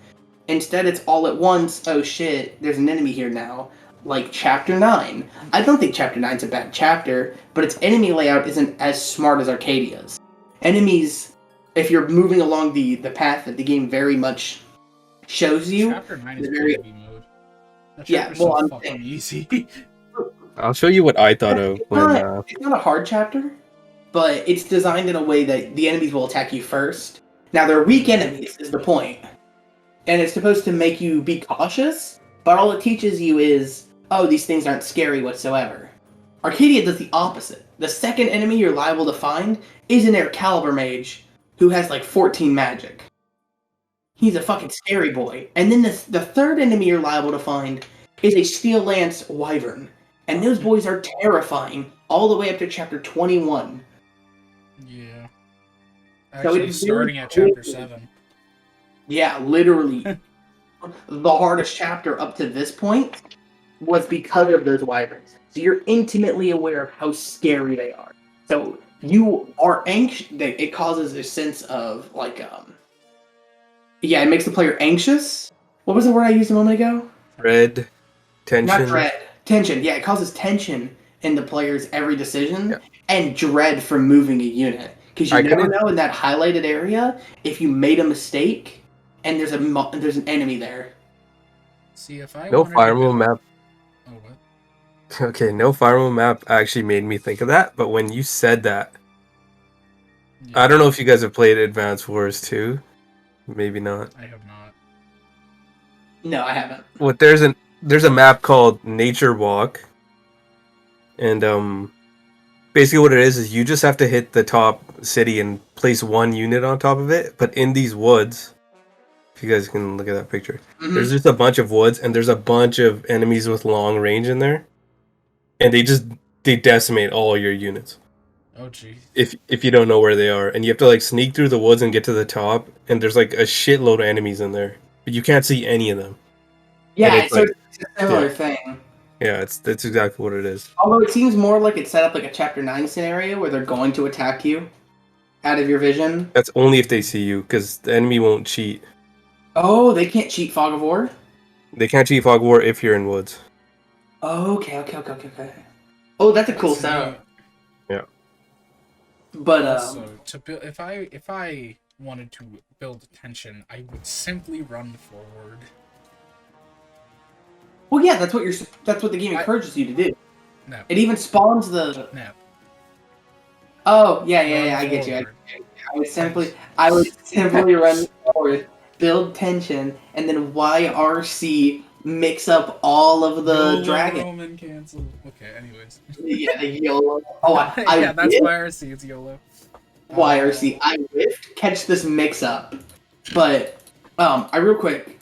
A: Instead, it's all at once. Oh shit! There's an enemy here now. Like Chapter 9. I don't think Chapter 9's a bad chapter, but its enemy layout isn't as smart as Arcadia's. Enemies, if you're moving along the path that the game very much shows you.
C: Chapter 9 is PvP mode. That
A: I'm
C: fucking
A: saying.
C: easy.
B: I'll show you what I thought of when.
A: It's not a hard chapter, but it's designed in a way that the enemies will attack you first. Now, they're weak enemies, is the point. And it's supposed to make you be cautious, but all it teaches you is, oh, these things aren't scary whatsoever. Arcadia does the opposite. The second enemy you're liable to find is an Air Caliber mage who has like 14 magic. He's a fucking scary boy. And then the third enemy you're liable to find is a Steel Lance Wyvern. And those boys are terrifying all the way up to chapter 21.
C: Yeah. Actually, so starting at chapter 7.
A: Yeah, literally. The hardest chapter up to this point was because of those wyverns. So you're intimately aware of how scary they are. So you are anxious. It causes a sense of, like, yeah, it makes the player anxious. What was the word I used a moment ago?
B: Dread. Tension.
A: Not dread. Tension. Yeah, it causes tension in the player's every decision and dread from moving a unit. Because you never know in that highlighted area if you made a mistake and there's an enemy there.
C: See, if I
B: no Fire Emblem map.
C: Oh, what?
B: Okay, no Fire Emblem map actually made me think of that, but when you said that, I don't know if you guys have played Advance Wars 2. Maybe not.
C: I have not.
A: No, I haven't.
B: Well, there's a map called Nature Walk, and basically what it is you just have to hit the top city and place one unit on top of it. But in these woods, if you guys can look at that picture, there's just a bunch of woods, and there's a bunch of enemies with long range in there, and they decimate all your units.
C: Oh geez.
B: If you don't know where they are, and you have to like sneak through the woods and get to the top, and there's like a shitload of enemies in there, but you can't see any of them.
A: Yeah, it's a similar thing.
B: Yeah, that's exactly what it is.
A: Although it seems more like it's set up like a Chapter 9 scenario where they're going to attack you out of your vision.
B: That's only if they see you, because the enemy won't cheat.
A: Oh, they can't cheat Fog of War?
B: They can't cheat Fog of War if you're in woods.
A: Oh, okay. Oh, that's a cool sound.
B: Yeah.
A: But
C: so to build, if I wanted to build tension, I would simply run forward.
A: Well, yeah, that's what the game encourages you to do.
C: No.
A: It even spawns the.
C: No.
A: Oh yeah, I get you. I would simply run forward, build tension, and then YRC mix up all of the dragons.
C: Roman cancel. Okay, anyways.
A: Yeah, the YOLO. Oh,
C: yeah, that's YRC. It's YOLO.
A: YRC. I whiffed. Catch this mix up. But I real quick.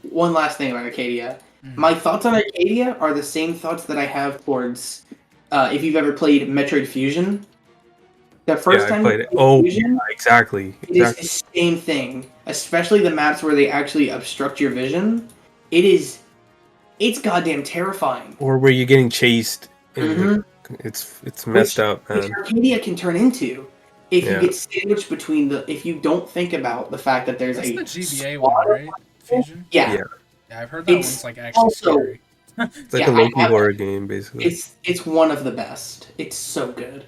A: One last thing about Arcadia. My thoughts on Arcadia are the same thoughts that I have towards, if you've ever played Metroid Fusion. The first
B: I
A: time you
B: played it.
A: play
B: Oh,
A: Fusion,
B: yeah, exactly.
A: it is the same thing. Especially the maps where they actually obstruct your vision. It's goddamn terrifying.
B: Or where you're getting chased and
A: Mhm.
B: it's messed up,
A: Which
B: man.
A: Arcadia can turn into if you
B: Yeah.
A: get sandwiched between if you don't think about the fact that there's
C: That's
A: a
C: the GBA
A: squad
C: one,
A: of
C: right? Fusion?
A: yeah.
B: Yeah.
C: Yeah, I've heard that one's
A: It's
C: like actually
A: also
C: scary.
B: It's like
A: yeah,
B: a
A: I
B: Loki
A: have
B: horror game, basically.
A: it's one of the best. It's so good.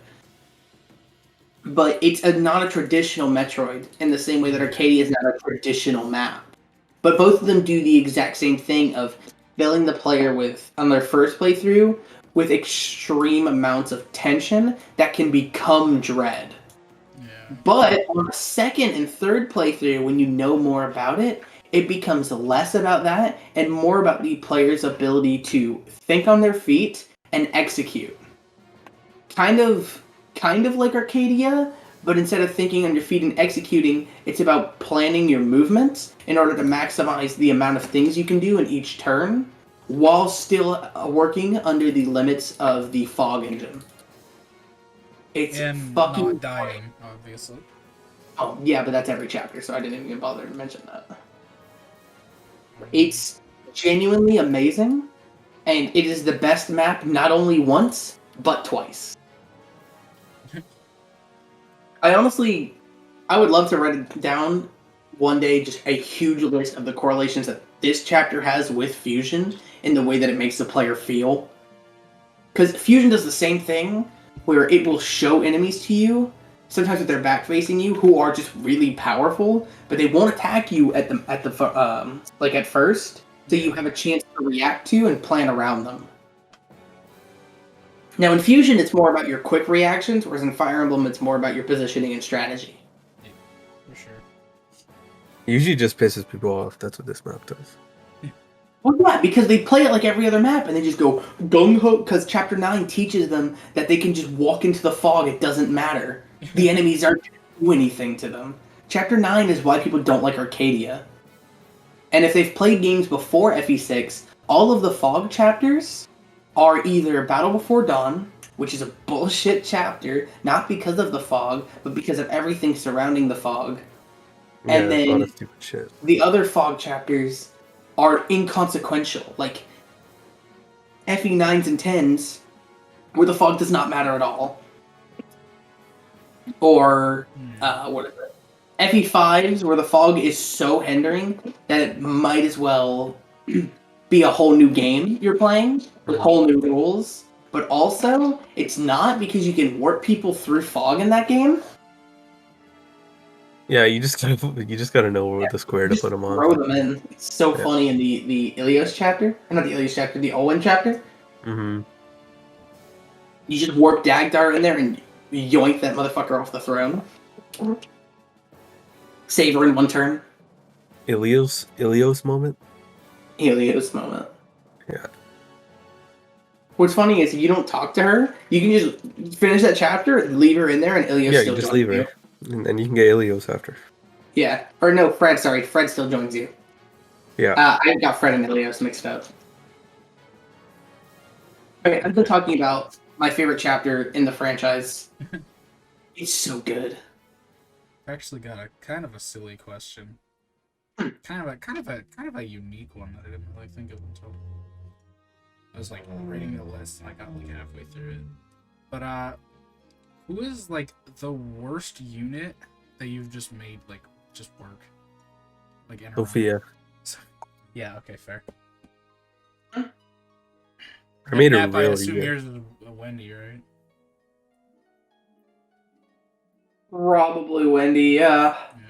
A: But it's not a traditional Metroid in the same way that Arcadia is not a traditional map. But both of them do the exact same thing of filling the player with, on their first playthrough, with extreme amounts of tension that can become dread.
C: Yeah.
A: But on the second and third playthrough, when you know more about it, it becomes less about that and more about the player's ability to think on their feet and execute. Kind of like Arcadia, but instead of thinking on your feet and executing, it's about planning your movements in order to maximize the amount of things you can do in each turn, while still working under the limits of the fog engine. It's
C: And
A: fucking
C: not dying, obviously.
A: Oh, yeah, but that's every chapter, so I didn't even bother to mention that. It's genuinely amazing, and it is the best map not only once, but twice. I would love to write it down one day, just a huge list of the correlations that this chapter has with Fusion in the way that it makes the player feel. Because Fusion does the same thing, where it will show enemies to you, sometimes with their back facing you, who are just really powerful, but they won't attack you at first, so you have a chance to react to and plan around them. Now in Fusion, it's more about your quick reactions, whereas in Fire Emblem, it's more about your positioning and strategy.
C: Yeah, for sure.
B: It usually just pisses people off. That's what this map does.
A: Well, yeah, because they play it like every other map, and they just go gung-ho, because Chapter 9 teaches them that they can just walk into the fog, it doesn't matter. The enemies aren't going to do anything to them. Chapter 9 is why people don't like Arcadia. And if they've played games before FE6, all of the fog chapters are either Battle Before Dawn, which is a bullshit chapter, not because of the fog, but because of everything surrounding the fog.
B: Yeah,
A: And
B: there's a lot
A: then
B: of stupid shit.
A: the other fog chapters are inconsequential, like FE9s and 10s, where the fog does not matter at all. Or, what is it? FE5s, where the fog is so hindering that it might as well be a whole new game you're playing, with whole new rules. But also, it's not, because you can warp people through fog in that game.
B: Yeah, you just gotta know where the square to
A: Just
B: put them on.
A: throw them in. It's so
B: Yeah.
A: funny in the Ilios chapter. Not the Ilios chapter, the Owen chapter.
B: Mm-hmm.
A: You just warp Dagdar in there and yoink that motherfucker off the throne. Save her in one turn.
B: Ilios moment.
A: Helios moment.
B: Yeah.
A: What's funny is if you don't talk to her, you can just finish that chapter, leave her in there, and Ilios
B: Yeah,
A: still
B: you just
A: joins
B: leave
A: you.
B: her, and then you can get Ilios after.
A: Yeah. Or no, Fred, sorry. Fred still joins you.
B: Yeah.
A: I got Fred and Ilios mixed up. Okay, I've been talking about my favorite chapter in the franchise. It's so good.
C: I actually got a kind of a silly question. Kind of a unique one that I didn't really think of until I was like reading the list and I got like halfway through it. But who is like the worst unit that you've just made like just work? Like in a run?
B: Sophia.
C: Yeah, okay, fair.
B: I made
C: Nap,
B: her
C: I
B: really
C: assume
B: good.
C: yours is a Wendy, right?
A: Probably Wendy, yeah.
C: Yeah.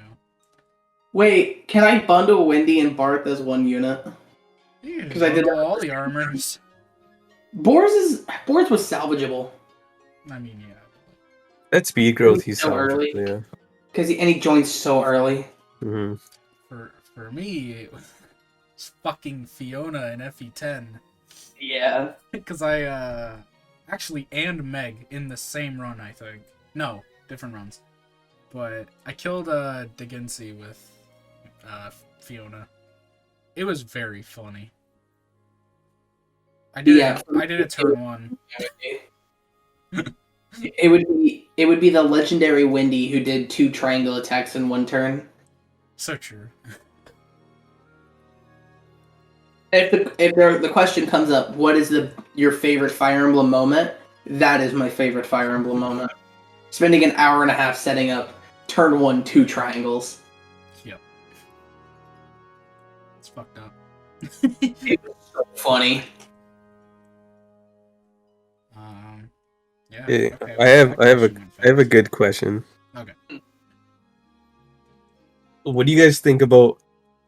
A: Wait, can I bundle Wendy and Barth as one unit?
C: You
A: Because I did that.
C: all the armors.
A: Boars was salvageable.
C: I mean, yeah.
B: That speed growth, he's
A: So early.
B: salvageable, yeah.
A: Because he joins so early.
B: Mm-hmm.
C: For me, it was fucking Fiona in FE10.
A: Yeah.
C: Because I, actually, and Meg in the same run, I think. No, different runs. But I killed, Degensi with, Fiona. It was very funny. I did
A: Yeah.
C: I did a turn 1.
A: It would be the legendary Windy who did 2 triangle attacks in 1 turn.
C: So true.
A: If the question comes up, what is your favorite Fire Emblem moment? That is my favorite Fire Emblem moment. Spending an hour and a half setting up turn 1 2 triangles.
C: Yep. It's fucked up.
A: It was so funny.
C: Yeah.
B: Yeah,
C: Okay,
B: I have a good question.
C: Okay.
B: What do you guys think about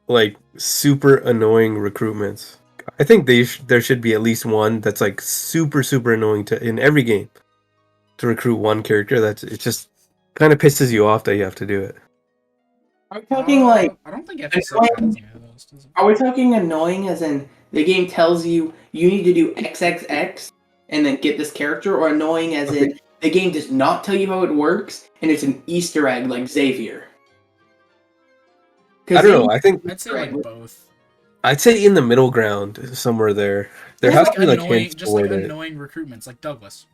B: like super annoying recruitments? I think there should be at least one that's like super annoying in every game to recruit one character. It just kind of pisses you off that you have to do it.
A: Are we talking like
C: I don't think FE6 has any of those, does it?
A: Are we talking annoying as in the game tells you need to do XXX and then get this character, or annoying as in the game does not tell you how it works and it's an Easter egg like Xavier?
B: I don't know. I think
C: I'd say like both.
B: I'd say in the middle ground somewhere there. There has to be like hints toward it.
C: Annoying recruitments like Douglas.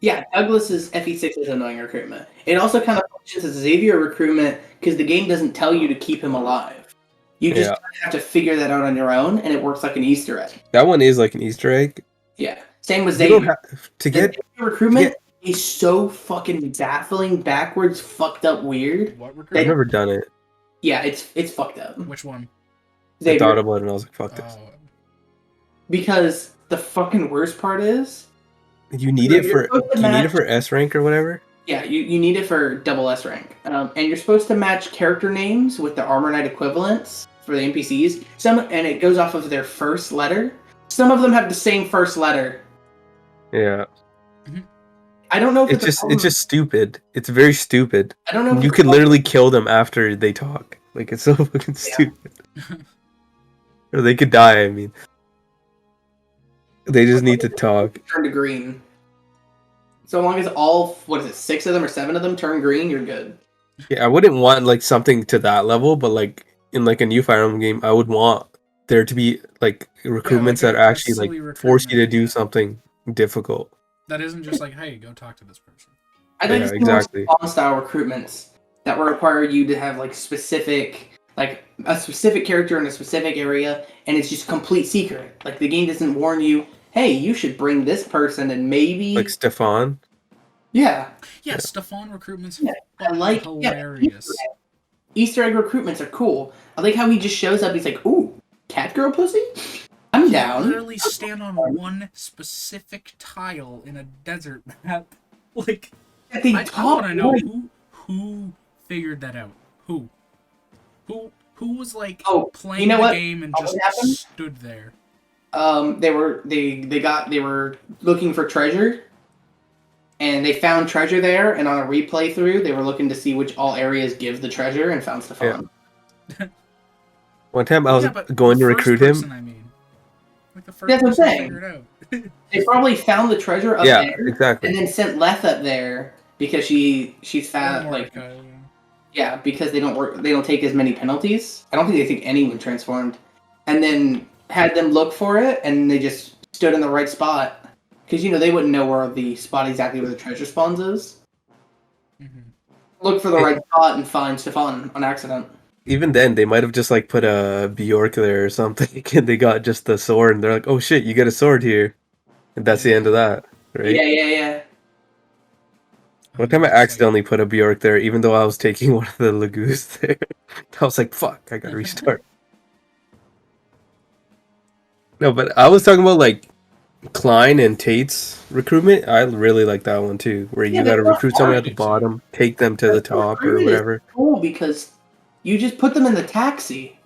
A: Yeah, Douglas's FE6 is annoying recruitment. It also kind of functions as a Xavier recruitment because the game doesn't tell you to keep him alive. You just have to figure that out on your own, and it works like an Easter egg.
B: That one is like an Easter egg.
A: Yeah, same with Xavier.
B: Xavier
A: recruitment is so fucking baffling, backwards, fucked up, weird.
C: What recruitment?
B: I've never done it.
A: Yeah, it's fucked up.
C: Which one?
B: Xavier. I thought about it and I was like, fuck this.
A: Because the fucking worst part is
B: you need it for S rank or whatever?
A: Yeah, you need it for double S rank. And you're supposed to match character names with the Armor Knight equivalents for the NPCs. And it goes off of their first letter. Some of them have the same first letter.
B: Yeah.
A: I don't know if
B: it's just stupid. It's very stupid.
A: I don't know if
B: you could literally kill them after they talk. Like, it's so fucking stupid. Or they could die, I mean. They just need to talk.
A: Turn to green. So long as all, 6 of them or 7 of them turn green, you're good.
B: Yeah, I wouldn't want like something to that level, but like in like a new Fire Emblem game, I would want there to be like recruitments that actually like force you to do something difficult.
C: That isn't just like, hey, go talk to this person.
A: I think exactly. Style recruitments that will require you to have like specific, like a specific character in a specific area, and it's just complete secret. Like the game doesn't warn you, hey, you should bring this person and maybe
B: like Stefan.
C: Yeah, Stefan recruitments. Yeah, I like hilarious.
A: Easter egg recruitments are cool. I like how he just shows up. He's like, "Ooh, cat girl pussy." I'm down.
C: Literally stand on one specific tile in a desert map. Like, I want to know who figured that out. Who was like playing the game and just stood there.
A: They were looking for treasure, and they found treasure there. And on a replay through, they were looking to see which all areas give the treasure, and found Stefan.
B: Yeah. One time I was going to recruit him.
C: I mean, like the first
A: that's what I'm saying.
C: Figured out.
A: They probably found the treasure up there,
B: exactly,
A: and then sent Leth up there because she's fat, because they don't take as many penalties. I don't think they take anyone transformed, and then had them look for it, and they just stood in the right spot because they wouldn't know where the spot exactly where the treasure spawns is. Mm-hmm. Look for the right spot and find Stefan on accident.
B: Even then, they might have just like put a Bjork there or something, and they got just the sword, and they're like, "Oh shit, you get a sword here," and that's the end of that, right?
A: Yeah.
B: One time I accidentally put a Bjork there, even though I was taking one of the Lagoos there. I was like, "Fuck, I gotta restart." No, but I was talking about like Klein and Tate's recruitment. I really like that one too, where you gotta recruit someone at the bottom, take them to the top or whatever.
A: Cool, because you just put them in the taxi.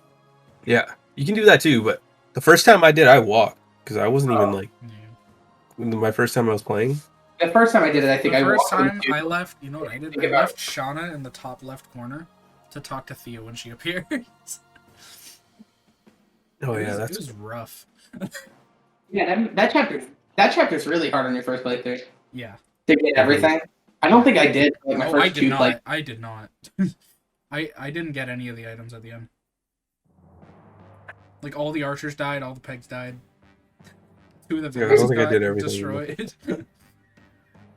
B: Yeah, you can do that too, but the first time I did, I walked because I wasn't even like my first time I was playing.
A: The first time I did it, I think I walked.
C: The first time I left, you know what I did? I left Shauna in the top left corner to talk to Thea when she appears.
B: Oh yeah,
C: it was rough.
A: Yeah, that chapter's really hard on your first playthrough.
C: Yeah.
A: To get everything. I don't think I did. Like my first two.
C: I did not. I didn't get any of the items at the end. Like all the archers died, all the pegs died. Two of the
B: Yeah, I
C: villains
B: don't think I
C: got
B: did everything.
C: destroyed.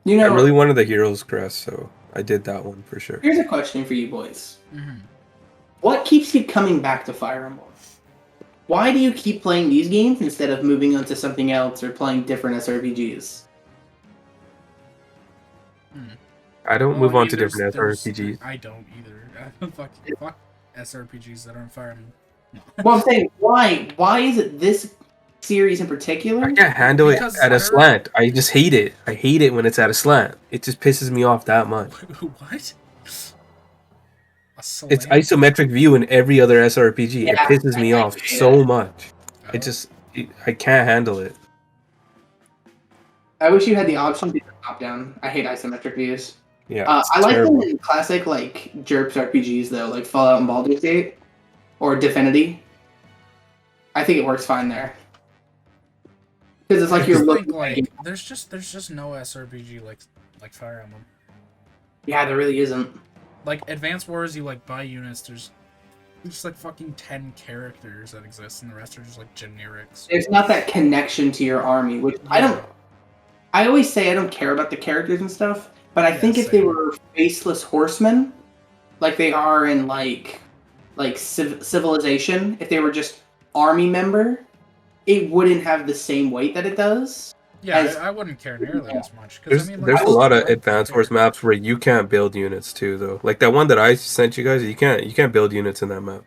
A: You
B: I
A: know,
B: really wanted the Hero's Crest, so I did that one for sure.
A: here's a question for you boys.
C: Mhm.
A: What keeps you coming back to Fire Emblem? Why do you keep playing these games instead of moving on to something else or playing different SRPGs?
B: I don't
C: Well,
B: move
C: I
B: on
C: mean,
B: to different SRPGs.
C: I don't either. Fuck SRPGs that are on Fire Emblem. No.
A: Well, I'm saying, why? Why is it this series in
B: I
A: particular?
B: can't handle it
C: Because
B: at a
C: they're-
B: slant. I just hate it. I hate it when it's at a slant. It just pisses me off that much.
C: What? A
B: It's
C: slant?
B: isometric view in every other SRPG. It
A: Yeah,
B: pisses me
A: I
B: off
A: hate
B: so
A: it.
B: much. I can't handle it.
A: I wish you had the option to do top down. I hate isometric views.
B: Yeah, it's
A: I like them
B: terrible.
A: in classic like JERPs RPGs though, like Fallout and Baldur's Gate or Divinity. I think it works fine there because it's like
C: I
A: you're
C: just
A: looking.
C: think, like there's just no SRPG like Fire Emblem.
A: Yeah, there really isn't.
C: Like Advance Wars, you like buy units. There's just like fucking 10 characters that exist, and the rest are just like generics.
A: There's not that connection to your army, which I don't. I always say I don't care about the characters and stuff, but I think if they
C: same.
A: were faceless horsemen, like they are in Civilization, if they were just army member, it wouldn't have the same weight that it does.
C: Yeah,
A: as-
C: I wouldn't care nearly as much. 'Cause,
B: There's
C: I
B: a lot of
C: like
B: Advance Wars
C: characters.
B: maps where you can't build units too, though. Like that one that I sent you guys, you can't build units in that map.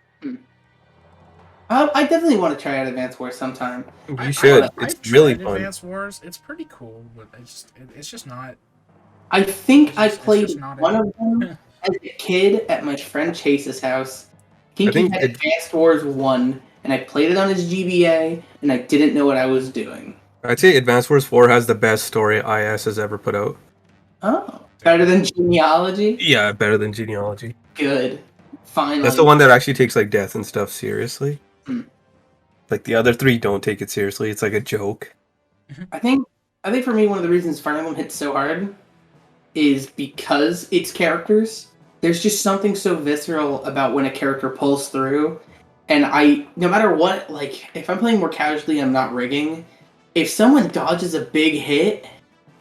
A: I definitely want to try out Advance Wars sometime.
B: You should. It's
C: I've
B: really
C: tried
B: fun.
C: Advance Wars. It's pretty cool, but it's just not.
A: I think I
C: It's
A: played
C: just not
A: one
C: it.
A: of them as a kid at my friend Chase's house. He
B: I think
A: had Advanced Wars 1, and I played it on his GBA, and I didn't know what I was doing.
B: I'd say Advance Wars 4 has the best story IS has ever put out.
A: Oh, better than Genealogy?
B: Yeah, better than Genealogy.
A: Good. Finally.
B: That's the one that actually takes like death and stuff seriously.
A: Hmm.
B: Like the other three don't take it seriously. It's like a joke.
A: I think for me, one of the reasons Fire Emblem hits so hard is because its characters. There's just something so visceral about when a character pulls through, and no matter what, like if I'm playing more casually, I'm not rigging. If someone dodges a big hit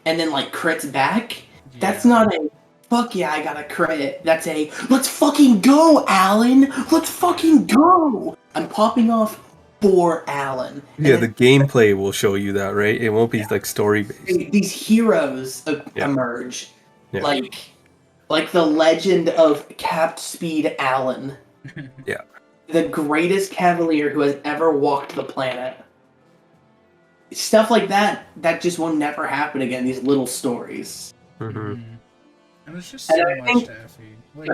A: and then like crits back, that's not a fuck yeah, I got a crit. That's a let's fucking go, Alan. Let's fucking go. I'm popping off for Alan. And
B: Yeah, the gameplay will show you that, right? It won't be like story based.
A: these heroes emerge,
B: Yeah.
A: like the legend of capped speed Alan.
B: Yeah.
A: The greatest cavalier who has ever walked the planet. Stuff like that just will never happen again. These little stories.
B: Mm-hmm.
C: And there's just so
A: And I
C: much
A: think-
C: to FE. Like,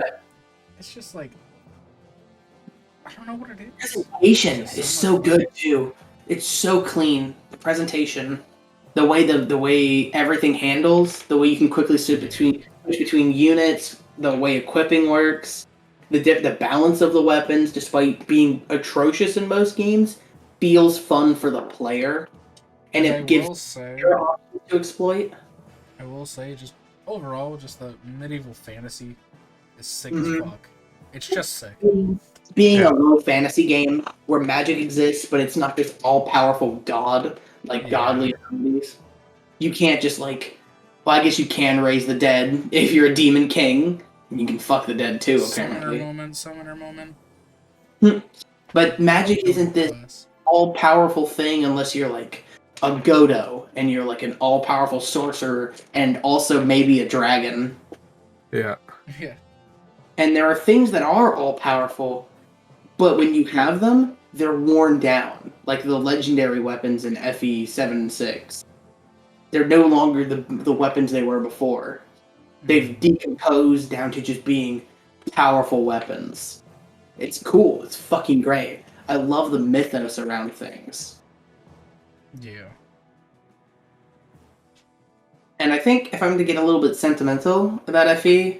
C: it's just like I don't know what it is.
A: Presentation
C: It's
A: is
C: just
A: so
C: much
A: good too. It's so clean. The presentation, the way everything handles, the way you can quickly switch between units, the way equipping works, the balance of the weapons, despite being atrocious in most games, feels fun for the player, and
C: I
A: it gives
C: will say,
A: your options to exploit.
C: I will say, just overall, just the medieval fantasy is sick
A: Mhm.
C: as fuck. It's just sick.
A: Being
B: Yeah.
A: a low fantasy game where magic exists, but it's not this all-powerful god, like
C: Yeah.
A: godly abilities. You can't just like, well, I guess you can raise the dead if you're a demon king, and you can fuck the dead too, apparently.
C: Summoner moment.
A: But magic isn't this
C: Class.
A: all-powerful thing unless you're like a Godo, and you're like an all-powerful sorcerer, and also maybe a dragon.
B: Yeah.
C: Yeah.
A: And there are things that are all-powerful, but when you have them, they're worn down, like the legendary weapons in FE 7 and 6. They're no longer the weapons they were before. They've decomposed down to just being powerful weapons. It's cool. It's fucking great. I love the mythos around things.
C: Yeah.
A: And I think if I'm to get a little bit sentimental about FE,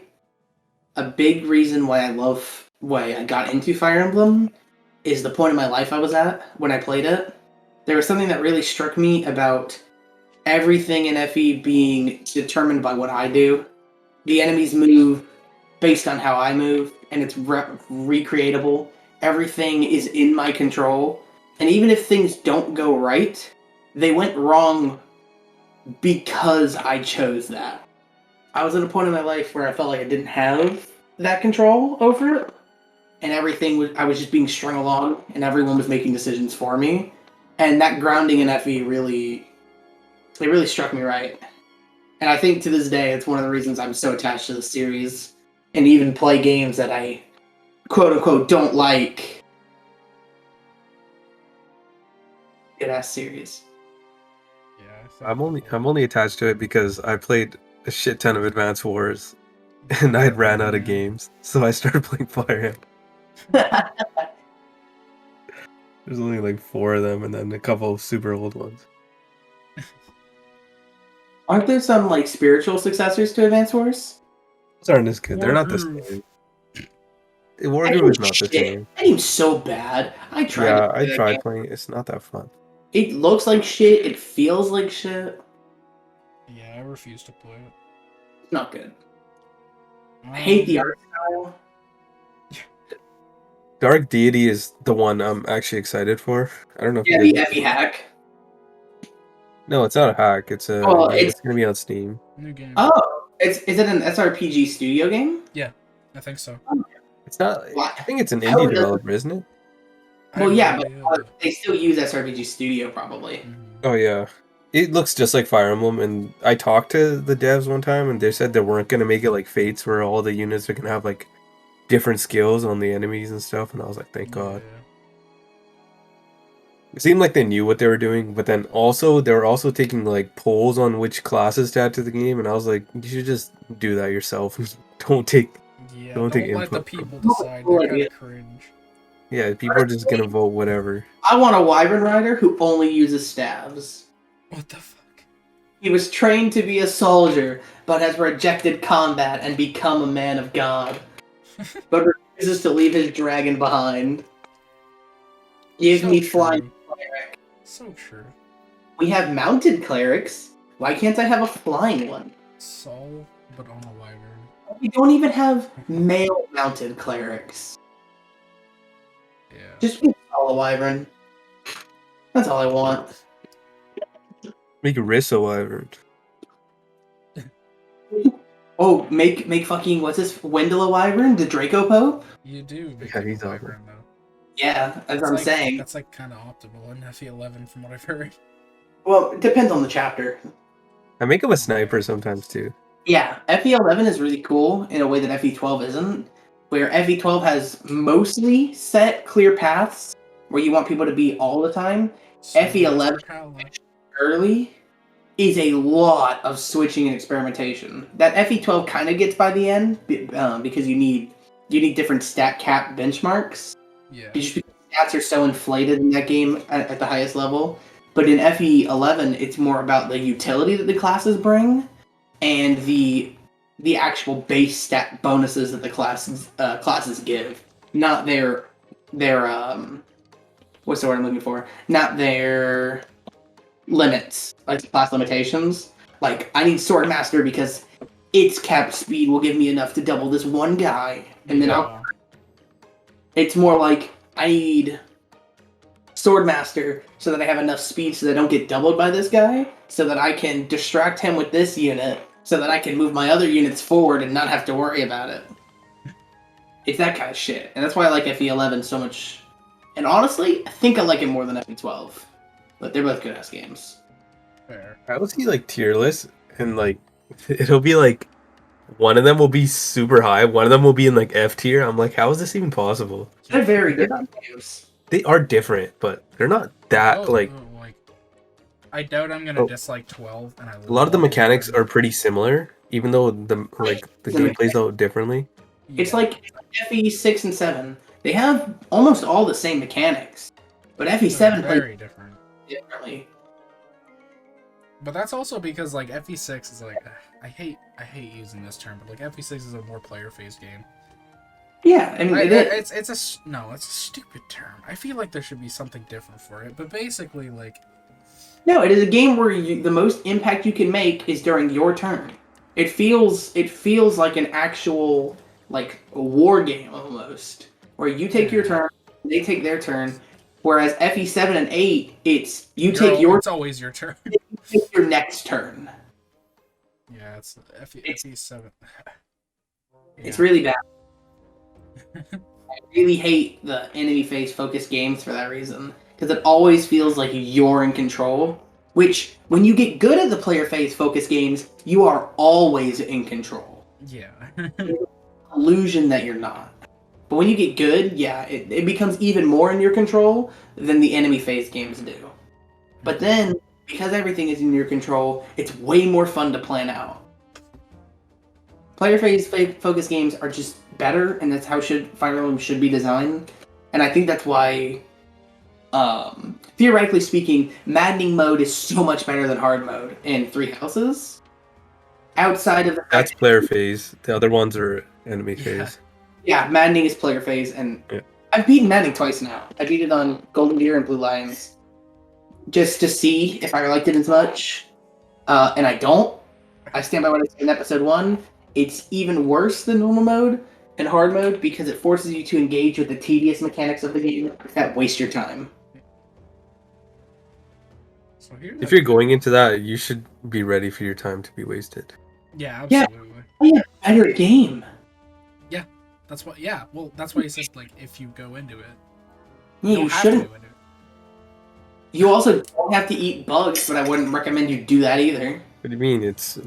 A: a big reason why I got into Fire Emblem is the point in my life I was at when I played it. There was something that really struck me about everything in FE being determined by what I do. The enemies move based on how I move, and it's recreatable. Everything is in my control. And even if things don't go right, they went wrong because I chose that. I was at a point in my life where I felt like I didn't have that control over it, and I was just being strung along, and everyone was making decisions for me, and that grounding in FE really struck me right. And I think to this day, it's one of the reasons I'm so attached to the series, and even play games that I quote unquote don't like. Good ass series.
C: Yeah,
B: I'm only attached to it because I played a shit ton of Advance Wars, and I had ran out of games, so I started playing Fire Emblem. There's only like 4 of them, and then a couple of super old ones.
A: Aren't there some like spiritual successors to Advance Wars?
B: Those aren't as good. They're not the same. Wargroove is not the same.
A: That game's so bad. I tried.
B: Yeah, I tried playing it. It's not that fun.
A: It looks like shit. It feels like shit.
C: Yeah, I refuse to play it.
A: It's not good. I hate the art style.
B: Dark Deity is the one I'm actually excited for. I don't know if
A: Yeah,
B: you
A: the
B: guys...
A: FE hack.
B: No, it's not a hack. It's it's gonna be on Steam.
C: New game.
A: Oh, is it an SRPG studio game?
C: Yeah, I think so.
B: It's not.
A: What?
B: I think it's an indie developer, isn't it?
A: Well, yeah, but they still use SRPG Studio probably.
C: Mm-hmm.
B: Oh yeah, it looks just like Fire Emblem. And I talked to the devs one time, and they said they weren't gonna make it like Fates, where all the units are gonna have like different skills on the enemies and stuff. And I was like, thank God. It seemed like they knew what they were doing, but then also they were also taking like polls on which classes to add to the game, and I was like, you should just do that yourself. Don't take
C: don't let the people decide. They're kind of cringe.
B: Yeah, people are just gonna vote whatever.
A: I want a Wyvern Rider who only uses staves.
C: What the fuck?
A: He was trained to be a soldier, but has rejected combat and become a man of God. But refuses to leave his dragon behind. Give me flying cleric.
C: So true.
A: We have mounted clerics. Why can't I have a flying one?
C: Soul, but on a wyvern.
A: We don't even have male mounted clerics.
C: Yeah.
A: Just be a wyvern. That's all I want.
B: Make Risso Wyvern.
A: Oh, make fucking what's this? Wendell a wyvern? The Draco Pope?
C: You do.
B: Yeah, he's
C: wyvern though.
A: Yeah, that's what I'm saying.
C: That's like kind of optimal in FE11 from what I've heard.
A: Well, it depends on the chapter.
B: I make him a sniper sometimes too.
A: Yeah, FE11 is really cool in a way that FE12 isn't. Where FE12 has mostly set clear paths where you want people to be all the time.
C: So
A: FE11 early is a lot of switching and experimentation. That FE12 kind of gets by the end because you need different stat cap benchmarks.
C: Yeah.
A: Just because stats are so inflated in that game at the highest level. But in FE11, it's more about the utility that the classes bring and the actual base stat bonuses that the classes give, not their what's the word I'm looking for? Not their limits, like class limitations. Like I need Swordmaster because its cap speed will give me enough to double this one guy, and then it's more like I need Swordmaster so that I have enough speed so that I don't get doubled by this guy, so that I can distract him with this unit, so that I can move my other units forward and not have to worry about it. It's that kind of shit, and that's why I like FE11 so much. And honestly, I think I like it more than FE12, but they're both good ass games.
C: Fair.
B: I will see like tier lists, and like it'll be like one of them will be super high, one of them will be in like F tier. I'm like, how is this even possible?
A: They're very good games.
B: They are different, but they're not that like.
C: I doubt I'm gonna dislike 12. And
B: a lot of the mechanics are pretty similar, even though the gameplay's out differently.
A: It's like FE6 and 7. They have almost all the same mechanics, but FE7
C: very
A: plays
C: differently. But that's also because like FE6 is like I hate using this term, but like FE6 is a more player-phased game.
A: Yeah, I mean
C: it's a stupid term. I feel like there should be something different for it, but basically like.
A: No, it is a game where the most impact you can make is during your turn. It feels like an actual like a war game almost, where you take your turn, they take their turn, Whereas FE7 and 8, it's
C: It's always your turn.
A: you take your next turn.
C: Yeah, it's FE7.
A: It's really bad. I really hate the enemy phase focused games for that reason. Because it always feels like you're in control. Which, when you get good at the player phase focused games, you are always in control.
C: Yeah.
A: Illusion that you're not. But when you get good, yeah, it becomes even more in your control than the enemy phase games do. But then, because everything is in your control, it's way more fun to plan out. Player phase focus games are just better, and that's how Fire Emblem should be designed. And I think that's why, theoretically speaking, maddening mode is so much better than hard mode in Three Houses. Outside of
B: that's player phase. The other ones are enemy phase.
A: Yeah, maddening is player phase, and I've beaten maddening twice now. I beat it on Golden Deer and Blue Lions, just to see if I liked it as much. And I don't. I stand by what I said in episode 1. It's even worse than normal mode and hard mode because it forces you to engage with the tedious mechanics of the game that waste your time.
C: So
B: if you're going into that, you should be ready for your time to be wasted.
C: Yeah, absolutely.
A: Yeah, a better game.
C: Yeah, that's what. Yeah, well, that's why he says like if you go into it,
A: You shouldn't. You also don't have to eat bugs, but I wouldn't recommend you do that either.
B: What do you mean? It's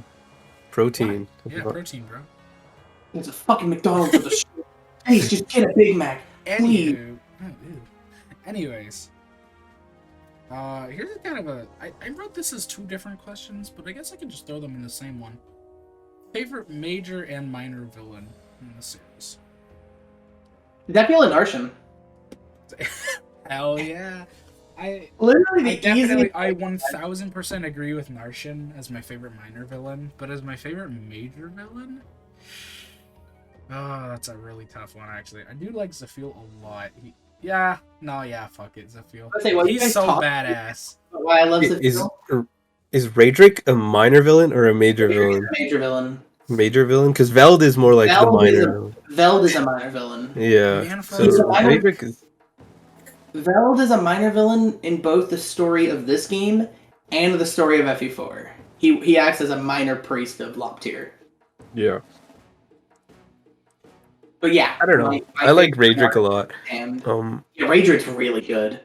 B: protein.
C: Yeah, protein, bro.
A: It's a fucking McDonald's with a please just get a Big Mac. Please.
C: Anyways, here's kind of a. I wrote this as 2 different questions, but I guess I can just throw them in the same one. Favorite major and minor villain in the series?
A: Zephyl and Arshan.
C: Hell yeah. I 1000% agree with Narshan as my favorite minor villain, but as my favorite major villain, oh, that's a really tough one actually. I do like Zephyl a lot. Fuck it, Zephyl. He's so badass.
A: Why I love Zephyl?
B: Is Radrick a minor villain or a major villain?
A: Major villain.
B: Major villain? Because Veld is more like the minor villain.
A: Veld is a minor villain.
B: Yeah.
A: Veld is a minor villain in both the story of this game and the story of FE4. He acts as a minor priest of Loptir.
B: Yeah.
A: But yeah.
B: I don't know. I like Radrick a lot.
A: And Radrick's really good.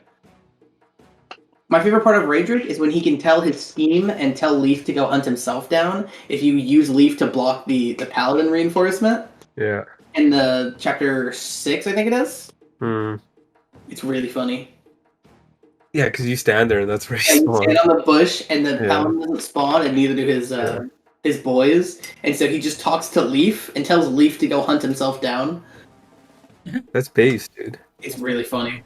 A: My favorite part of Radrick is when he can tell his scheme and tell Leaf to go hunt himself down if you use Leaf to block the Paladin reinforcement.
B: Yeah.
A: In the chapter 6, I think it is. It's really funny.
B: Yeah, because you stand there and that's where
A: you stand on the bush and the Paladin doesn't spawn and neither do his boys. And so he just talks to Leaf and tells Leaf to go hunt himself down.
B: That's base, dude.
A: It's really funny.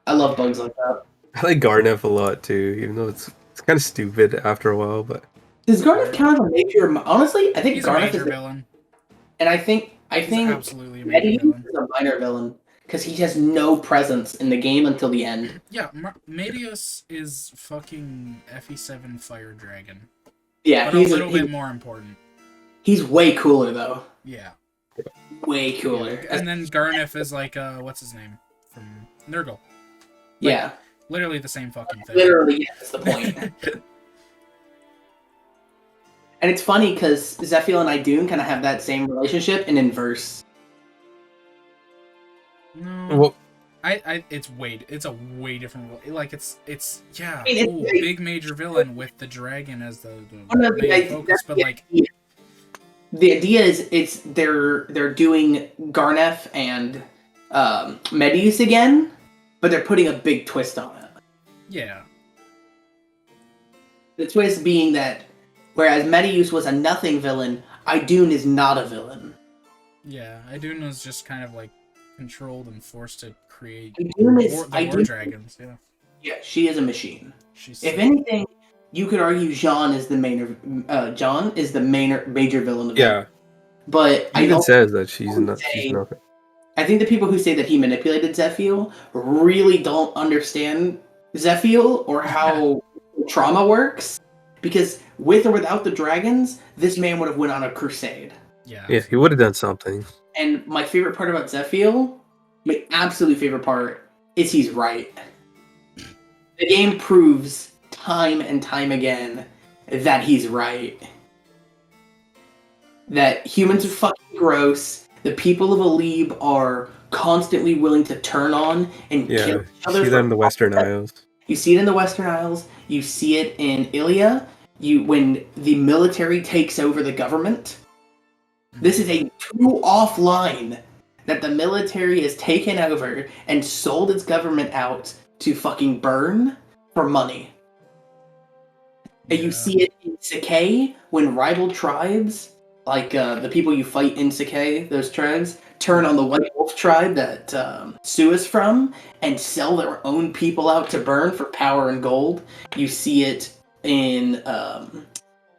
A: I love bugs like that.
B: I like Garnef a lot too, even though it's kind of stupid after a while, but...
A: Does Garnef count as a major... Honestly, I think
C: he's
A: Garnef
C: is a villain.
A: And I think
C: absolutely a major villain.
A: Is a minor villain. Because he has no presence in the game until the end.
C: Yeah, Medius is fucking FE7 Fire Dragon.
A: Yeah,
C: but he's a little bit more important.
A: He's way cooler, though.
C: Yeah.
A: Way cooler.
C: Yeah. And then Garnef is like, what's his name? From Nurgle.
A: Yeah.
C: Literally the same fucking thing.
A: Literally, yeah, that's the point. And it's funny, because Zephyl and Idun kind of have that same relationship in inverse.
C: No,
B: well,
C: it's a way different. Like it's big major villain with the dragon as the main focus, but like
A: the idea is they're doing Garnef and Medius again, but they're putting a big twist on it.
C: Yeah.
A: The twist being that whereas Medius was a nothing villain, Idun is not a villain.
C: Yeah, Idun was just kind of like controlled and forced to create
A: war
C: dragons.
A: Yeah, she is a machine. If anything, you could argue Jean is the major villain of it. But
B: he even says that she's nothing.
A: I think the people who say that he manipulated Zephyl really don't understand Zephyl or how trauma works. Because with or without the dragons, this man would have went on a crusade.
C: Yeah,
B: he would have done something.
A: And my favorite part about Zephyl, my absolute favorite part, is he's right. The game proves time and time again that he's right. That humans are fucking gross. The people of Alib are constantly willing to turn on and kill
B: Yeah,
A: each
B: you
A: other.
B: see that in the Western Isles.
A: You see it in the Western Isles. You see it in Ilia. When the military takes over the government. This is a true offline that the military has taken over and sold its government out to fucking burn for money. And you see it in Sakai when rival tribes, like the people you fight in Sakai, those tribes, turn on the White Wolf tribe that Sue is from and sell their own people out to burn for power and gold. You see it in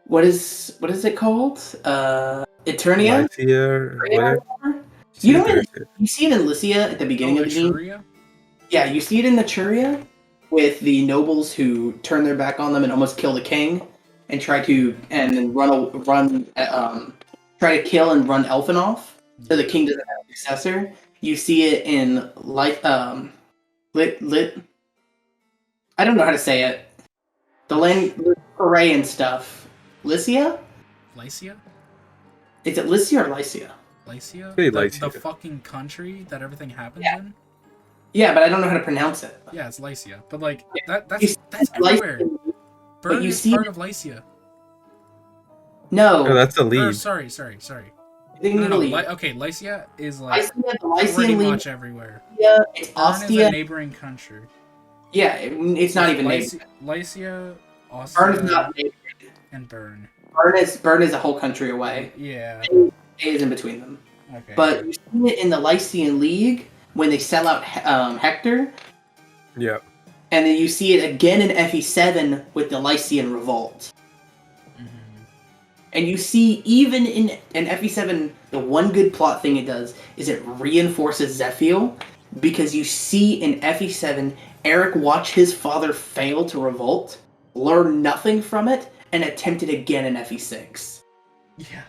A: what is it called? Eternia?
B: Lycia or whatever.
A: You know, you see it in Lycia at the beginning of the game.
C: Etruria?
A: Yeah, you see it in Etruria with the nobles who turn their back on them and almost kill the king, and try to try to kill and run Elfin off, so the king doesn't have a successor. You see it in lit. I don't know how to say it. The land array and stuff. Lycia?
C: Lycia?
A: Is it Lycia or Lycia?
C: Lycia?
B: Hey,
C: The
B: Lycia.
C: fucking country that everything happens in?
A: Yeah, but I don't know how to pronounce it.
C: Yeah, it's Lycia. But like that's
A: Lycia,
C: everywhere. Burn
A: you
C: is
A: see
C: part of Lycia.
A: No.
B: Oh, that's the
C: Or,
B: lead.
C: sorry.
A: No.
C: Okay, Lycia is like
A: Lycia, the
C: pretty
A: Lycian League.
C: much everywhere.
A: Yeah, it's
C: Burn is a
A: Ostia.
C: neighboring country.
A: Yeah, it's not even
C: Lycia,
A: neighboring.
C: Ostia,
A: Burn is not neighboring.
C: and Burn.
A: Burn is a whole country away.
C: Yeah.
A: It is in between them.
C: Okay.
A: But you see it in the Lycian League when they sell out Hector,
B: Yeah.
A: and then you see it again in FE7 with the Lycian Revolt. And you see, even in FE7, the one good plot thing it does is it reinforces Zephiel, because you see in FE7, Eric watch his father fail to revolt, learn nothing from it, and attempt it again in FE6.
C: Yeah.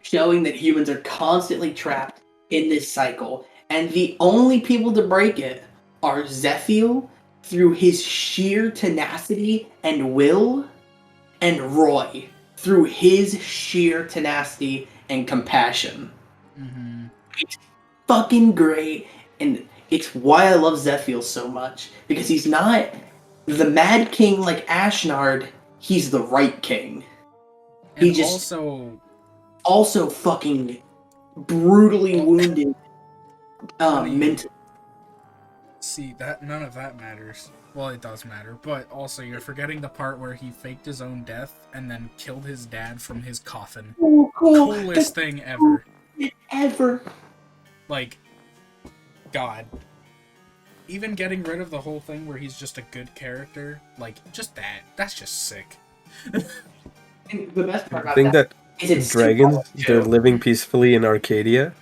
A: Showing that humans are constantly trapped in this cycle, and the only people to break it are Zephiel, through his sheer tenacity and will, and Roy, through his sheer tenacity and compassion. It's fucking great, and it's why I love Zephiel so much, because he's not the Mad King like Ashnard, he's the right king.
C: And
A: He just
C: also
A: fucking brutally wounded mentally.
C: see that none of that matters. Well, it does matter, but also you're forgetting the part where he faked his own death and then killed his dad from his coffin.
A: Cool.
C: Coolest thing ever.
A: Ever.
C: Like, God. Even getting rid of the whole thing where he's just a good character, like, just that's just sick.
A: And the best part
B: I
A: about
B: think that
A: is it's
B: dragons,
A: too-
B: they're living peacefully in Arcadia.